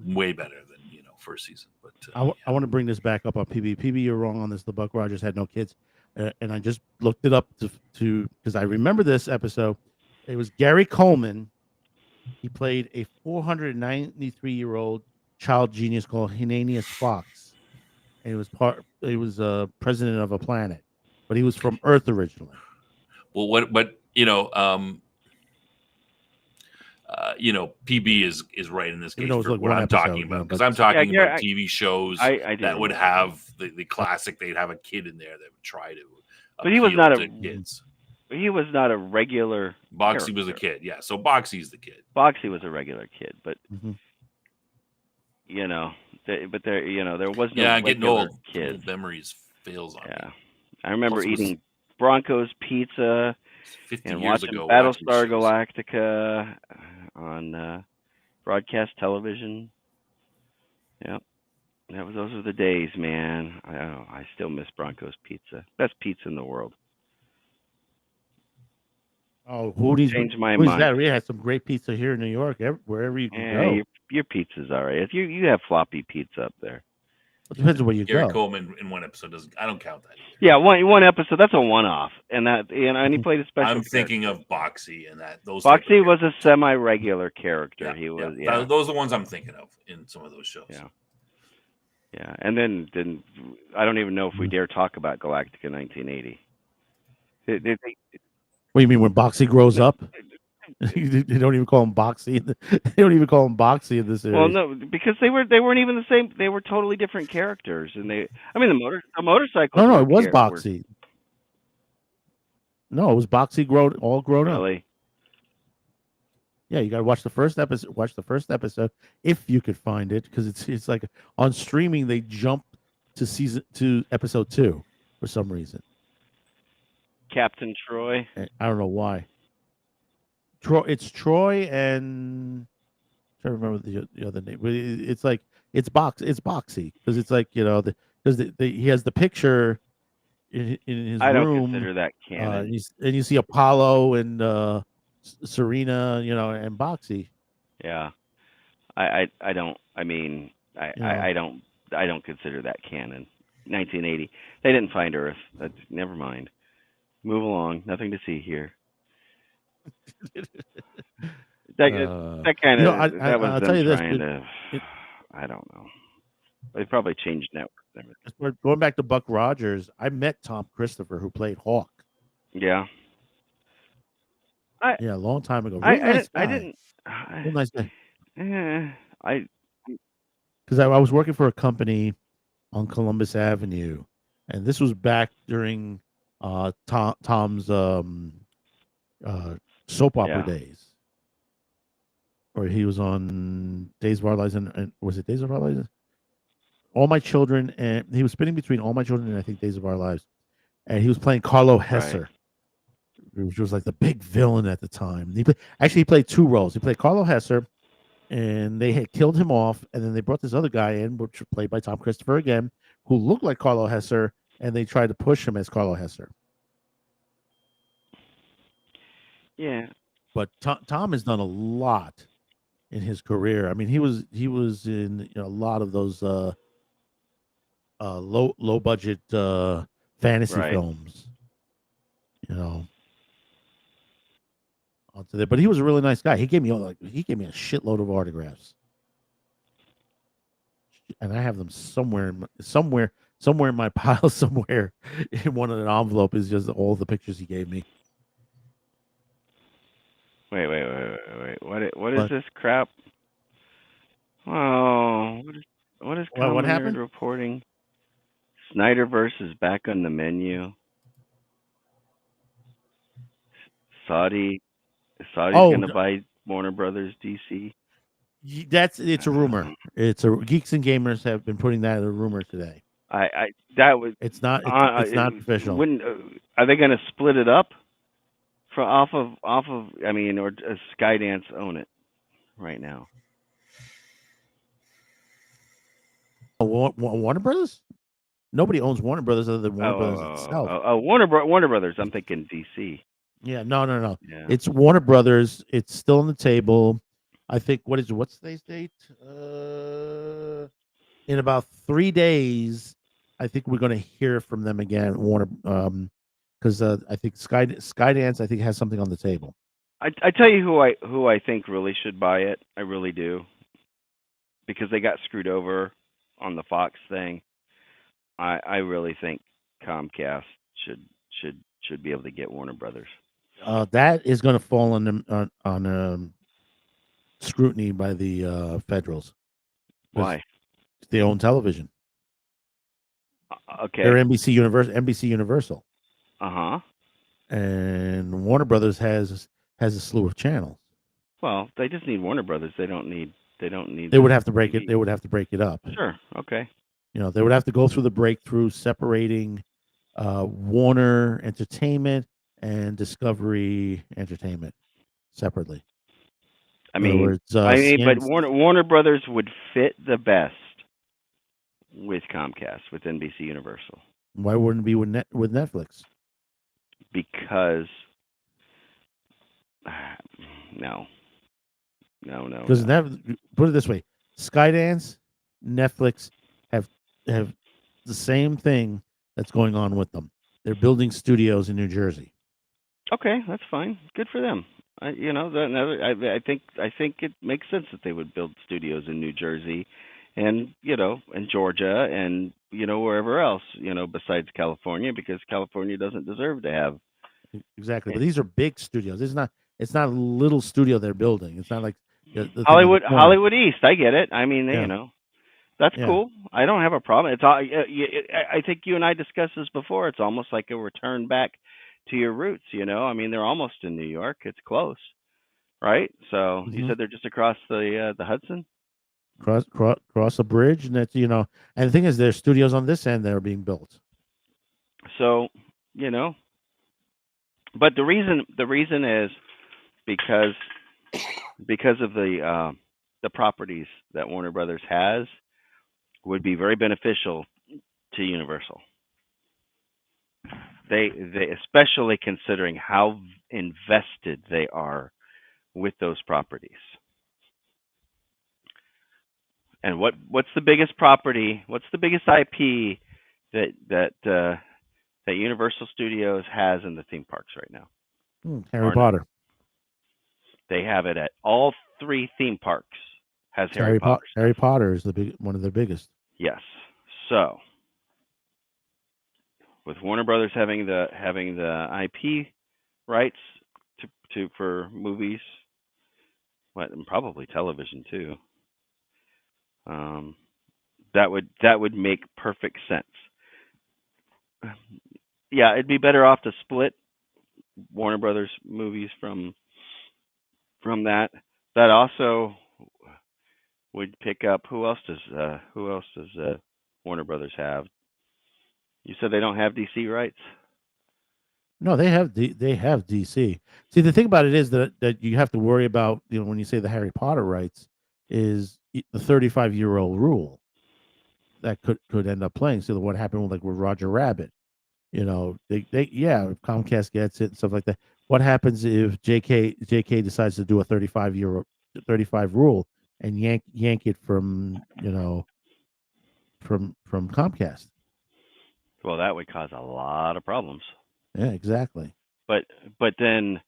Way better than first season. But I want to bring this back up on PB. PB, you're wrong on this. The Buck Rogers had no kids, and I just looked it up to because I remember this episode. It was Gary Coleman. He played a 493-year-old child genius called Hernanius Fox, and he was president of a planet, but he was from Earth originally. Well, PB is right in this case for what I'm talking about, because I'm talking about TV shows that would have the classic. They'd have a kid in there that would try to. But he was not kids. He was not a regular. Boxy character. was a kid, yeah. So Boxy's the kid. Boxy was a regular kid, but Mm-hmm. there was no getting regular old. kids. Old memories fails on me. I remember eating Broncos pizza 50 and years watching ago, Battlestar Galactica on broadcast television. Yep. Those were the days, man. I still miss Broncos pizza. Best pizza in the world. Oh, Changed my who's mind. that? We had some great pizza here in New York. Wherever you can go. Your pizza's all right. If you have floppy pizza up there. It depends on where you Gary go. Coleman in one episode doesn't. I don't count that either. Yeah, one episode. That's a one-off, and he played a special. I'm thinking of Boxy and that those. Boxy was a semi-regular character. Yeah, he was. Yeah. Yeah. Those are the ones I'm thinking of in some of those shows. Yeah. Yeah, and then I don't even know if we dare talk about Galactica 1980. What do you mean when Boxy grows up? They don't even call him Boxy. They don't even call him Boxy in this series. Well, no, because they weren't even the same. They were totally different characters, and the motorcycles. No, it was Boxy. No, it was Boxy all grown up. Really? Yeah, you got to watch the first episode. Watch the first episode if you could find it, because it's like on streaming they jumped to episode 2 for some reason. Captain Troy. I don't know why. It's Troy and I don't remember the other name. But it's like it's Boxy because it's like because he has the picture in his room. I don't consider that canon. And you see Apollo and Serena, and Boxy. Yeah, I don't. I mean, I don't consider that canon. 1980. They didn't find Earth. Never mind. Move along. Nothing to see here. That kind of that was them trying to. I don't know. They probably changed networks. Going back to Buck Rogers, I met Tom Christopher, who played Hawk. Yeah. A long time ago. Nice guy. I because I was working for a company on Columbus Avenue, and this was back during Tom's soap opera days, where he was on Days of Our Lives and was it Days of Our Lives? All My Children, and he was spinning between All My Children and I think Days of Our Lives, and he was playing Carlo Hesser, which was like the big villain at the time. He played 2 roles. He played Carlo Hesser, and they had killed him off, and then they brought this other guy in, which was played by Tom Christopher again, who looked like Carlo Hesser, and they tried to push him as Carlo Hesser. Yeah. But Tom has done a lot in his career. I mean, he was in a lot of those low budget fantasy films. Onto there. But he was a really nice guy. He gave me a shitload of autographs. And I have them somewhere in my pile somewhere in one of an envelope is just all the pictures he gave me. Wait. What is this crap? Oh, what is what happened? Reporting? Snyderverse is back on the menu. Saudi's going to buy Warner Brothers DC. It's a rumor. Geeks and Gamers have been putting that as a rumor today. It's not official. Are they going to split it up? Off of I mean, or does Skydance own it right now? Warner Brothers? Nobody owns Warner Brothers other than Warner Brothers itself. Warner Brothers. I'm thinking DC. Yeah, no. Yeah. It's Warner Brothers. It's still on the table. I think what's today's date? In about 3 days, I think we're going to hear from them again. Warner, because I think Skydance, I think, has something on the table. I tell you who I think really should buy it. I really do, because they got screwed over on the Fox thing. I really think Comcast should be able to get Warner Brothers. That is going to fall on scrutiny by the federals. Why? They own television. Okay. They're NBC Universal. Uh-huh. And Warner Brothers has a slew of channels. Well, they just need Warner Brothers. They don't need. They would have to break it. They would have to break it up. Sure. Okay. They would have to go through the breakthrough, separating Warner Entertainment and Discovery Entertainment separately. But CN Warner Brothers would fit the best with Comcast, with NBC Universal. Why wouldn't it be with Netflix? Because no. Because put it this way, Skydance, Netflix have the same thing that's going on with them. They're building studios in New Jersey. Okay, that's fine. Good for them. I think it makes sense that they would build studios in New Jersey, and and Georgia, and wherever else, besides California, because California doesn't deserve to have. Exactly, but these are big studios. It's not a little studio they're building. It's not like the Hollywood East. I get it. I mean, Yeah. that's cool. I don't have a problem. It's all. I think you and I discussed this before. It's almost like a return back to your roots. I mean, they're almost in New York. It's close, right? So you said they're just across the Hudson. Cross a bridge, and that's and the thing is, there's studios on this end that are being built. So but the reason is because of the properties that Warner Brothers has would be very beneficial to Universal. They especially considering how invested they are with those properties. And what's the biggest property? What's the biggest IP that Universal Studios has in the theme parks right now? Harry Potter. They have it at all 3 theme parks. Has Harry Potter. Harry Potter is one of their biggest. Yes. So, with Warner Brothers having the IP rights for movies, and probably television too, that would make perfect sense. Yeah, it'd be better off to split Warner Brothers movies from that. That also would pick up. Who else does Warner Brothers have? You said they don't have DC rights? No, they have DC. See, the thing about it is that you have to worry about, when you say the Harry Potter rights, is the 35-year-old rule that could end up playing. So what happened with Roger Rabbit? If Comcast gets it and stuff like that. What happens if JK decides to do a 35 rule and yank it from from Comcast? Well, that would cause a lot of problems. Yeah, exactly. But then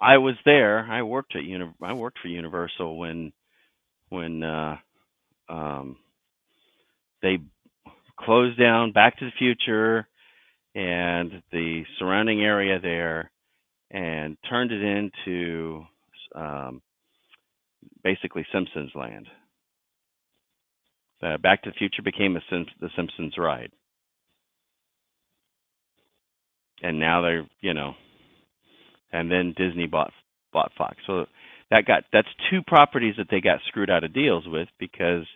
I was there. I worked for Universal when they closed down Back to the Future and the surrounding area there, and turned it into basically Simpsons Land. Back to the Future became the Simpsons ride, and now they're and then Disney bought Fox. So that's 2 properties that they got screwed out of deals with because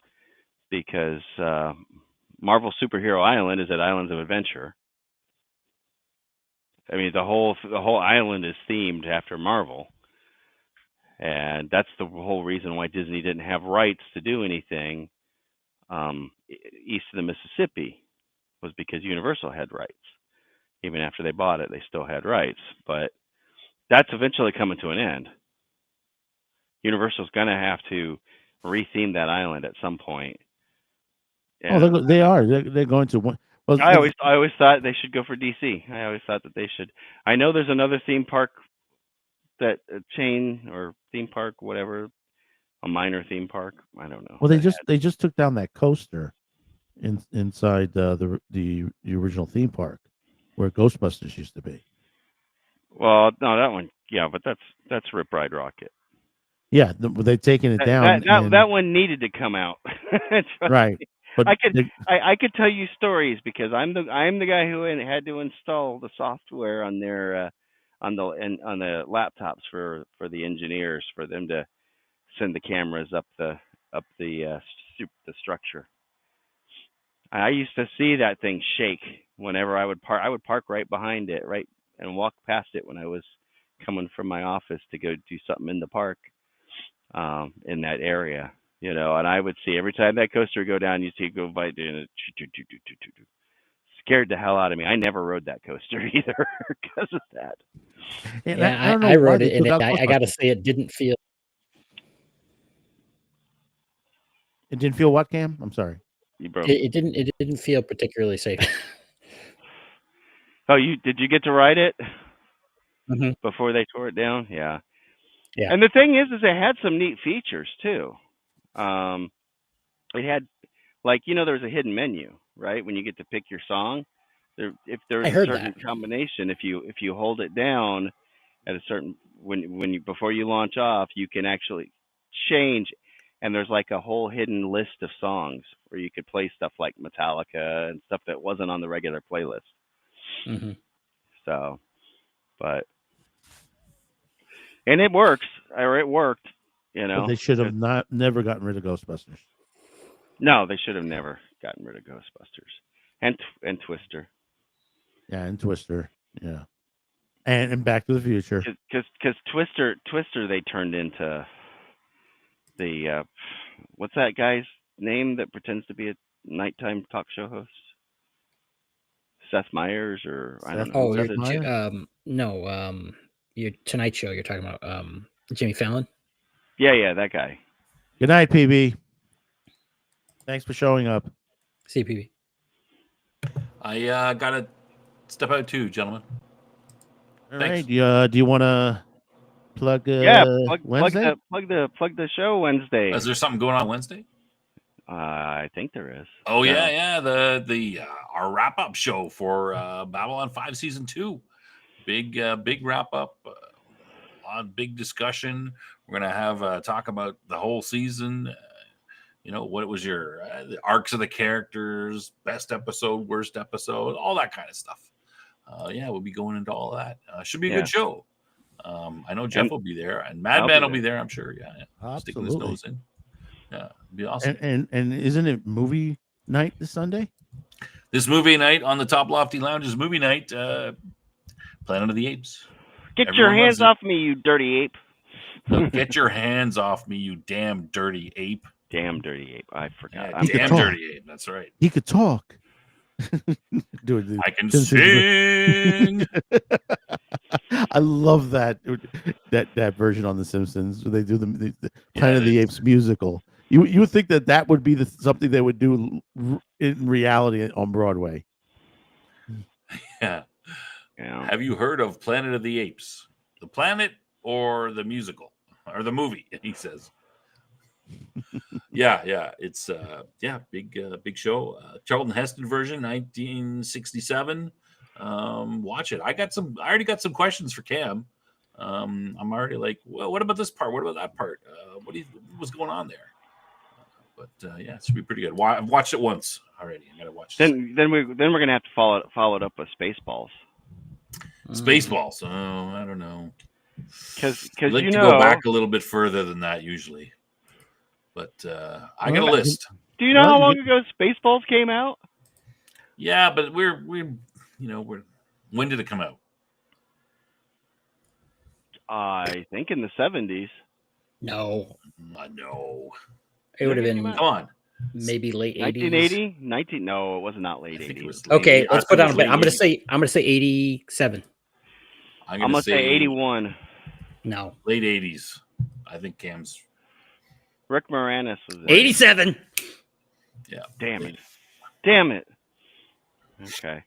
Marvel Superhero Island is at Islands of Adventure. I mean, the whole island is themed after Marvel, and that's the whole reason why Disney didn't have rights to do anything east of the Mississippi was because Universal had rights. Even after they bought it, they still had rights. But that's eventually coming to an end. Universal's going to have to retheme that island at some point. Oh, they are. They're going to. Well, I always thought they should go for DC. I always thought that they should. I know there's another theme park that chain or theme park, whatever, a minor theme park. I don't know. Well, they just took down that coaster inside the original theme park where Ghostbusters used to be. Well, no, that one, yeah, but that's Rip Ride Rocket. Yeah, they've taken it down. That one needed to come out. Right. But I could tell you stories because I'm the guy who had to install the software on their on the laptops for the engineers for them to send the cameras up the structure. I used to see that thing shake whenever I would park. I would park right behind it, right, and walk past it when I was coming from my office to go do something in the park, in that area, you know. And I would see every time that coaster would go down, you see it go by doing it. Scared the hell out of me. I never rode that coaster either because of that. And Yeah, don't know I why rode they it, and took out I got to Ghostbusters. say, it didn't feel. It didn't feel what, Cam? I'm sorry. You broke. It didn't feel particularly safe. Oh, did you get to ride it Mhm. before they tore it down? Yeah. Yeah. And the thing is it had some neat features too. It had, like, you know, there's a hidden menu, right? When you get to pick your song, if there's I a heard certain that. combination, if you hold it down at a certain when you before you launch off, you can actually change, and there's like a whole hidden list of songs where you could play stuff like Metallica and stuff that wasn't on the regular playlist. Mhm. So, and it works, or it worked, you know. But they should have never gotten rid of Ghostbusters. No, they should have never gotten rid of Ghostbusters and Twister. Yeah, and Twister. Yeah, and Back to the Future. Because Twister they turned into the what's that guy's name that pretends to be a nighttime talk show host? Seth Meyers, or I don't know. Oh, Seth you're Meyers? no, your Tonight Show. You're talking about Jimmy Fallon. Yeah, that guy. Good night, PB. Thanks for showing up. CPB. I gotta step out too, gentlemen. All Thanks. right. Do you want to plug Wednesday? Plug the show Wednesday. Is there something going on Wednesday? I think there is. Oh yeah. The our wrap up show for Babylon 5 season 2. Big wrap up. A lot of big discussion. We're gonna have talk about the whole season. What was your the arcs of the characters, best episode, worst episode, all that kind of stuff. We'll be going into all that. Should be a good show. I know Jeff will be there, and Madman will be there. I'm sure. Yeah. Sticking his nose in. Yeah, it'd be awesome. And isn't it movie night this Sunday? This movie night on the Top Lofty Lounge is movie night. Planet of the Apes. Get your hands off me, you dirty ape. No, get your hands off me, you damn dirty ape. Damn dirty ape. I forgot. Yeah, damn dirty ape. That's right. He could talk. Dude, I can sing. I love that version on The Simpsons. They do the Planet of the Apes musical. You would think that would be something they would do in reality on Broadway. Yeah. Have you heard of Planet of the Apes? The planet or the musical or the movie? He says. Yeah. It's big show. Charlton Heston version, 1967. Watch it. I already got some questions for Cam. I'm already like, well, what about this part? What about that part? What's going on there? But it should be pretty good. I've watched it once already. I gotta watch it. Then we're gonna have to follow it up with Spaceballs. Spaceballs. Oh, I don't know. Because like to go back a little bit further than that usually. But I got a list. Do you know how long ago Spaceballs came out? Yeah, but when did it come out? I think in the 70s. No. No. It would have been. Come on. maybe late 80s. 1980? No, it was not late I think it 80s. was late Okay, 80s. let's I put think it down was a bet. late I'm gonna 80s. say 87. I'm I'm gonna gonna say say 81. No, late 80s. I think Cam's Rick Moranis was in it. 87. Damn it. Okay.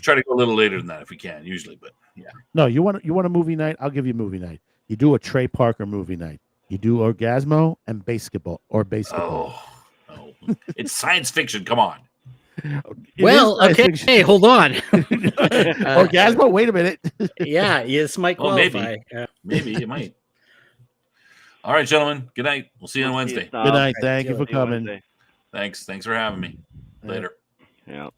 Try to go a little later than that if we can, usually, but yeah. No, you want a movie night? I'll give you a movie night. You do a Trey Parker movie night. You do Orgasmo and basketball. Oh, no. It's science fiction. Come on. It Well, is science okay, fiction. hold on. Orgasmo. Wait a minute. Yeah, this might Well, qualify. Maybe it might. All right, gentlemen. Good night. We'll see you on Wednesday. Good night. Right, Thank see you you for coming. Wednesday. Thanks for having me. Later. Yeah.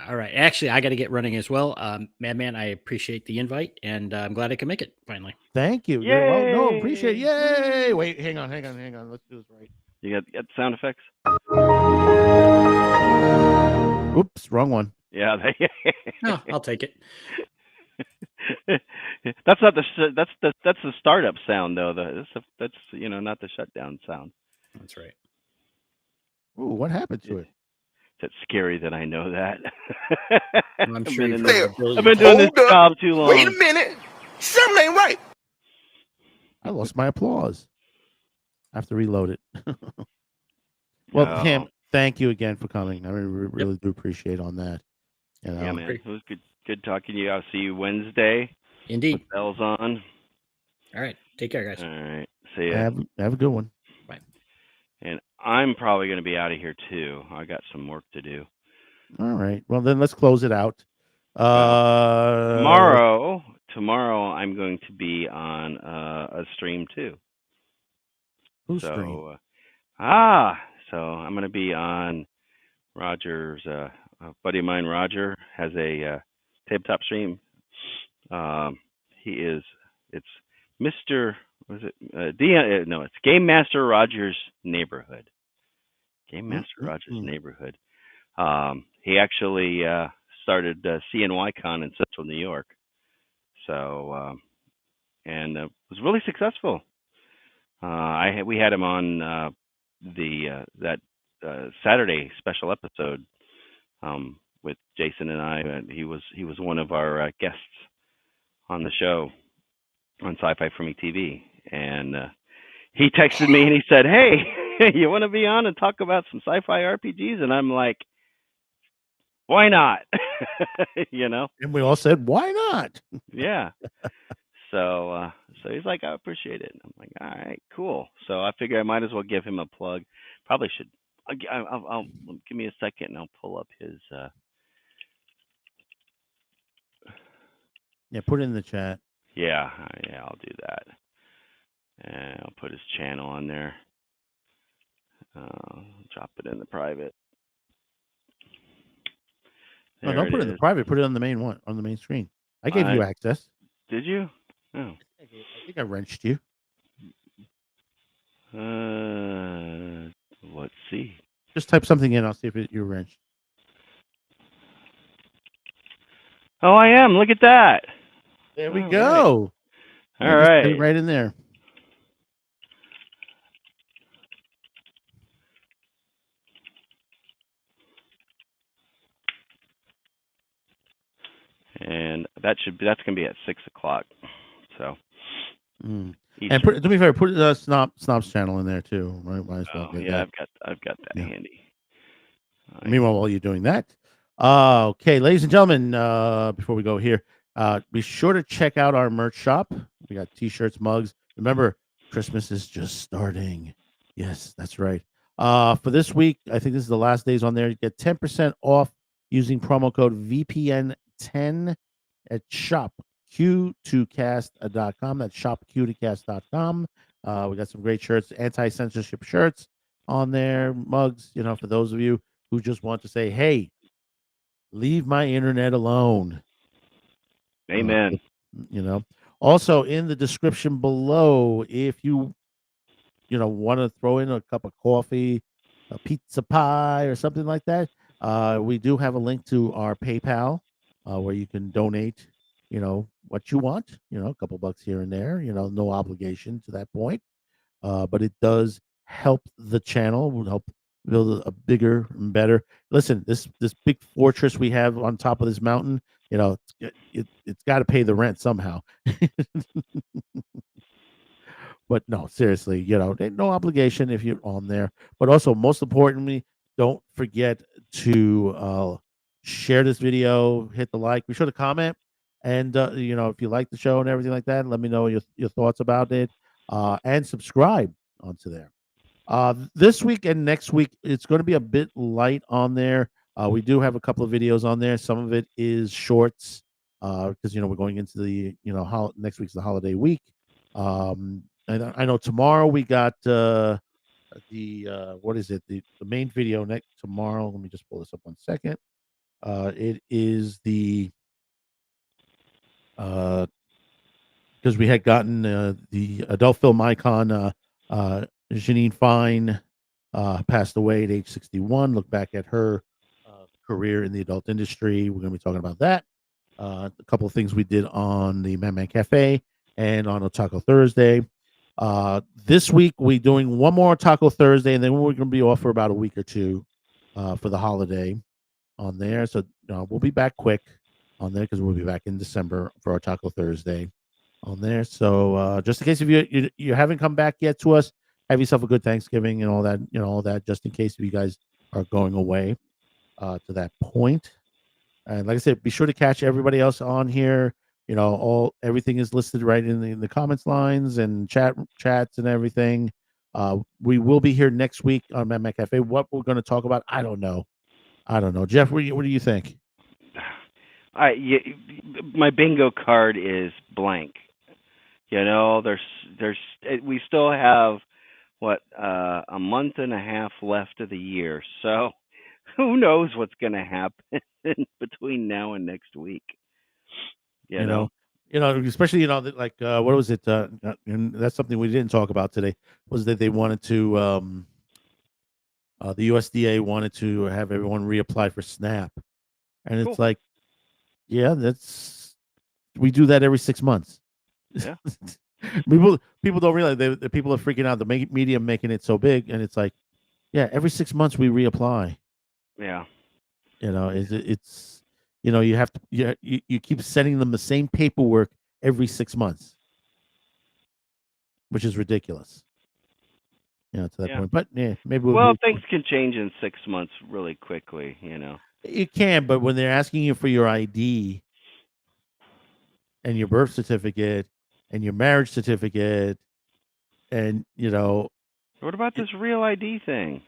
All right. Actually, I got to get running as well. Madman, I appreciate the invite, and I'm glad I could make it finally. Thank you. Yay! Well, no, appreciate it. Yay! Wait, hang on. Let's do this right. You got the sound effects? Oops, wrong one. Yeah. No, I'll take it. That's not that's the startup sound though. That's not the shutdown sound. That's right. Ooh, what happened to it? That's scary that I know that. I'm sure you've I've heard a been billion doing this Hold up. job too long. Wait a minute. Something ain't right. I lost my applause. I have to reload it. Well, Oh. Cam, thank you again for coming. I really do appreciate on that. You know? Yeah, man. It was good talking to you. I'll see you Wednesday. Indeed. With bells on. All right. Take care, guys. All right. See ya. Have a good one. Bye. And I'm probably going to be out of here too. I got some work to do. All right. Well, then let's close it out. Tomorrow I'm going to be on a stream too. Who's stream? So I'm going to be on Roger's. A buddy of mine, Roger, has a tabletop stream. It's Mr. Was it no, it's Game Master Rogers Neighborhood. Game Master Rogers Neighborhood. He actually started CNYCon in Central New York. So and was really successful. We had him on that Saturday special episode with Jason and I. And he was one of our guests on the show on Sci-Fi For Me TV, and he texted me and he said, "Hey, you want to be on and talk about some sci-fi RPGs?" And I'm like, "Why not?" And we all said, "Why not?" Yeah. So he's like, "I appreciate it." And I'm like, "All right, cool." So I figure I might as well give him a plug. Probably should. I'll give me a second and I'll pull up his. Yeah, put it in the chat. Yeah, I'll do that. And I'll put his channel on there. Drop it in the private. No, don't put it in the private. Put it on the main one, on the main screen. I gave you access. Did you? Oh. I think I wrenched you. Let's see. Just type something in. I'll see if you're wrenched. Oh, I am. Look at that. There we go. All right. Put it right in there. And that's gonna be at 6:00. So. And do me a favor, put the Snob's channel in there too. Might as well get that. I've got that handy. Meanwhile, while you're doing that, okay, ladies and gentlemen, before we go here, be sure to check out our merch shop. We got T-shirts, mugs. Remember, Christmas is just starting. Yes, that's right. For this week, I think this is the last days on there. You get 10% off using promo code VPN10 at shopq2cast.com. That's shopq2cast.com. We got some great shirts, anti-censorship shirts on there, mugs, for those of you who just want to say, hey, leave my internet alone. Amen. Also in the description below, if you want to throw in a cup of coffee, a pizza pie, or something like that, we do have a link to our PayPal where you can donate, what you want, a couple bucks here and there, no obligation to that point. But it does help the channel, would help build a bigger and better. Listen, this big fortress we have on top of this mountain, it's got to pay the rent somehow. But no, seriously, no obligation if you're on there. But also, most importantly, don't forget to share this video, hit the like, be sure to comment, and if you like the show and everything like that, let me know your thoughts about it, and subscribe onto there. This week and next week, it's going to be a bit light on there. We do have a couple of videos on there. Some of it is shorts because we're going into the next week's the holiday week. I know tomorrow we got the what is it the main video next tomorrow. Let me just pull this up 1 second. It is the because we had gotten the adult film icon Janine Fine passed away at age 61. Look back at her career in the adult industry. We're going to be talking about that. A couple of things we did on the Man Cafe and on a Taco Thursday. This week we're doing one more Taco Thursday, and then we're going to be off for about a week or two for the holiday on there. So we'll be back quick on there because we'll be back in December for our Taco Thursday on there. So just in case if you haven't come back yet to us, have yourself a good Thanksgiving and all that, just in case if you guys are going away to that point. And like I said, be sure to catch everybody else on here. Everything is listed right in the comments lines and chats and everything. We will be here next week on Man Cafe. What we're going to talk about, I don't know. Jeff, what do you think? My bingo card is blank. We still have a month and a half left of the year, so who knows what's going to happen between now and next week. Especially like what was it? And that's something we didn't talk about today. Was that they wanted to the USDA wanted to have everyone reapply for SNAP, and Cool. it's like, yeah, we do that every 6 months. Yeah. people don't realize the people are freaking out. The media making it so big, and it's like, yeah, every 6 months we reapply. Yeah. It's you have to you keep sending them the same paperwork every 6 months, which is ridiculous. To that point. But yeah, maybe things can change in 6 months really quickly. It can, but when they're asking you for your ID and your birth certificate and your marriage certificate, and what about this real ID thing?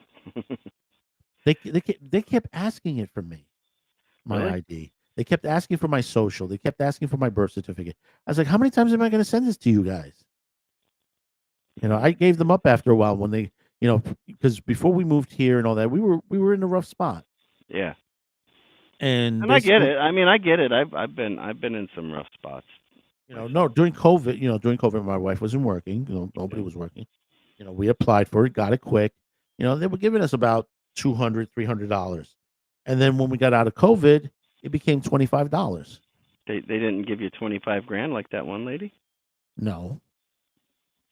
they kept asking it from me, my Really? ID. They kept asking for my social. They kept asking for my birth certificate. I was like, how many times am I going to send this to you guys? I gave them up after a while when they, because before we moved here and all that, we were in a rough spot. Yeah. And I get it. I mean, I get it. I've been in some rough spots. No, during COVID, my wife wasn't working. Nobody was working. We applied for it, got it quick. They were giving us about $200, $300, and then when we got out of COVID, it became $25. They didn't give you $25,000 like that one lady? No.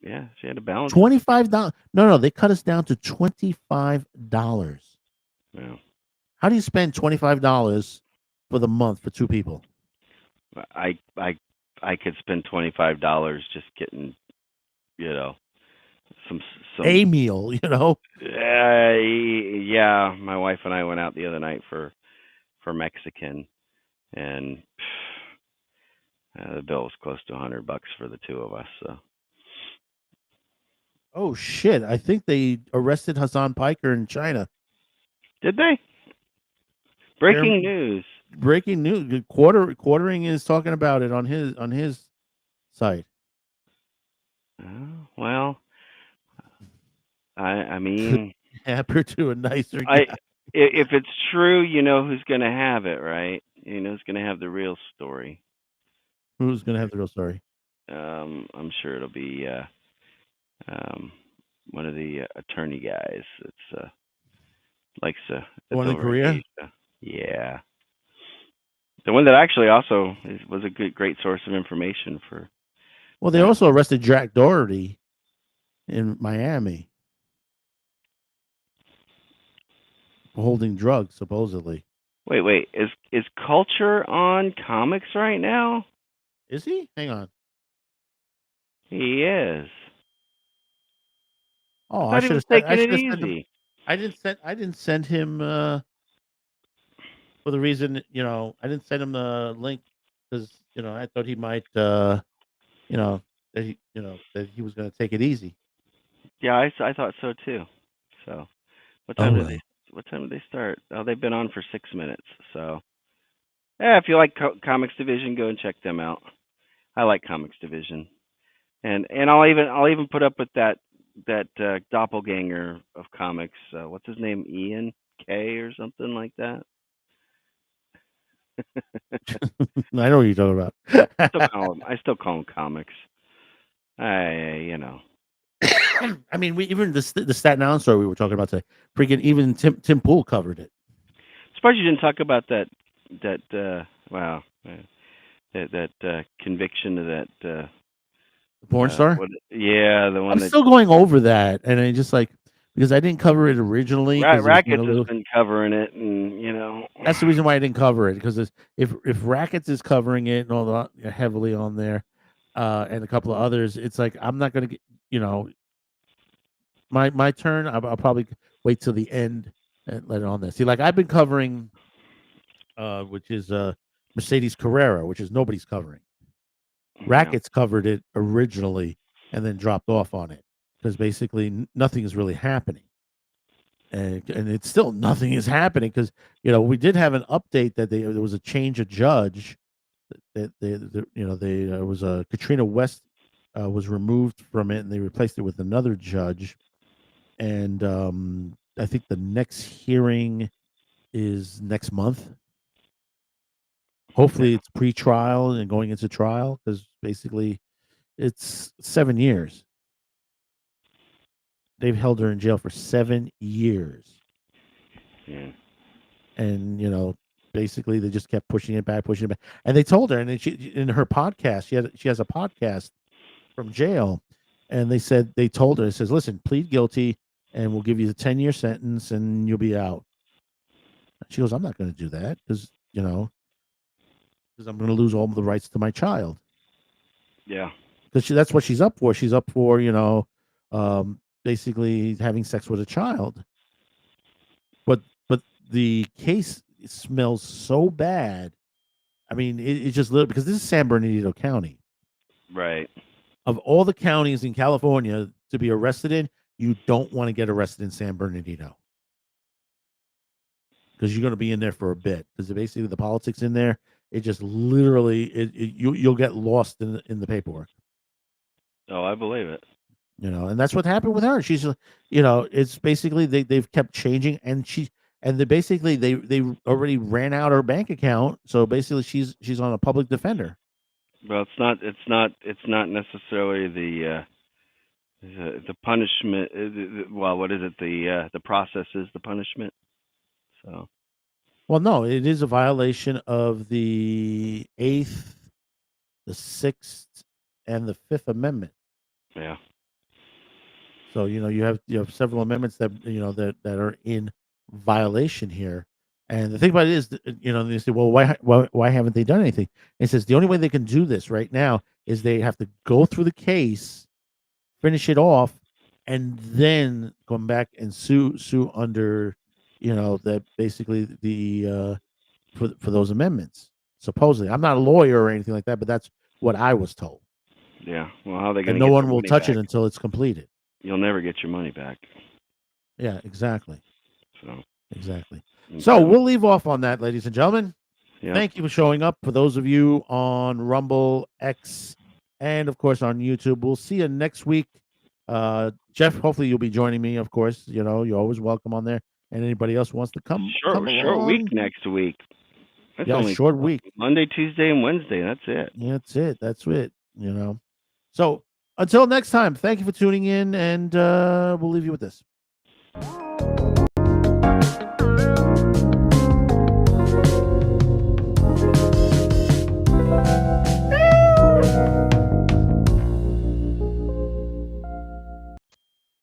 Yeah, she had a balance. $25. No, they cut us down to $25. Yeah. How do you spend $25 for the month for two people? I could spend $25 just getting, some a meal, yeah, my wife and I went out the other night for Mexican, and the bill was close to $100 for the two of us. So. Oh shit! I think they arrested Hassan Piker in China. Did they? Breaking news. Breaking news. Quartering is talking about it on his site. Well, I mean, happier to a nicer guy. If it's true, you know who's going to have it, right? You know who's going to have the real story. Who's going to have the real story? I'm sure it'll be one of the attorney guys. It's likes to. The one in Korea. Yeah, the one that actually also was a great source of information for. Well, they also arrested Jack Doherty in Miami. holding drugs, supposedly. Wait. Is Culture on comics right now? Is he? Hang on. He is. Oh, I I thought he should was have sent. I taking it should have sent him. easy. I didn't send him for the reason, I didn't send him the link because I thought he might you know that he was going to take it easy. Yeah, I thought so too. So, what time did they start? Oh, they've been on for 6 minutes. So, yeah, if you like Comics Division, go and check them out. I like Comics Division, and I'll even put up with that doppelganger of comics. What's his name? Ian K or something like that. I know what you're talking about. I still call him comics. I I mean, we even the Staten Island story we were talking about today. Freaking even Tim Pool covered it. Surprised you didn't talk about that conviction of that The porn star. the one I'm that still going over that, and I just because I didn't cover it originally. Rackets has been covering it, and that's the reason why I didn't cover it, because if Rackets is covering it and all that heavily on there, and a couple of others, it's like I'm not gonna get my turn. I'll probably wait till the end and let it on there. See, like I've been covering, which is Mercedes Carrera, which is nobody's covering. Rackets covered it originally and then dropped off on it because basically nothing is really happening, and it's still nothing is happening because we did have an update that there was a change of judge that there was a Katrina West was removed from it and they replaced it with another judge, and I think the next hearing is next month. Hopefully it's pre-trial and going into trial because basically it's 7 years. They've held her in jail for 7 years. Yeah. And basically they just kept pushing it back. And they told her, and then she in her podcast, she has a podcast from jail, and they told her, it says, listen, plead guilty and we'll give you the 10-year sentence and you'll be out. She goes, I'm not going to do that because I'm going to lose all the rights to my child. Yeah. Because that's what she's up for. She's up for, basically having sex with a child. But the case smells so bad. I mean, it's just little because this is San Bernardino County. Right. Of all the counties in California to be arrested in, you don't want to get arrested in San Bernardino. Because you're going to be in there for a bit. Because basically the politics in there, it just literally you'll get lost in the paperwork. Oh, I believe it. And that's what happened with her. She's, it's basically they've kept changing, and they already ran out her bank account. So basically, she's on a public defender. Well, it's not necessarily the punishment. Well, what is it? The process is the punishment. So. Well, no, it is a violation of the 8th, the 6th, and the 5th Amendment. Yeah. So you have several amendments that that are in violation here. And the thing about it is, they say, well, why haven't they done anything? And it says the only way they can do this right now is they have to go through the case, finish it off, and then come back and sue under, that basically the for those amendments. Supposedly, I'm not a lawyer or anything like that, but that's what I was told. Yeah. Well, how are they going And to? no one will touch it until it's completed. You'll never get your money back. Yeah, exactly. So. Exactly. So we'll leave off on that, ladies and gentlemen. Yep. Thank you for showing up. For those of you on Rumble, X, and of course on YouTube, we'll see you next week. Jeff, hopefully you'll be joining me. Of course, you're always welcome on there. And anybody else who wants to come short week next week. That's only short week. Monday, Tuesday, and Wednesday. That's it. Yeah, that's it. So until next time, thank you for tuning in, and we'll leave you with this.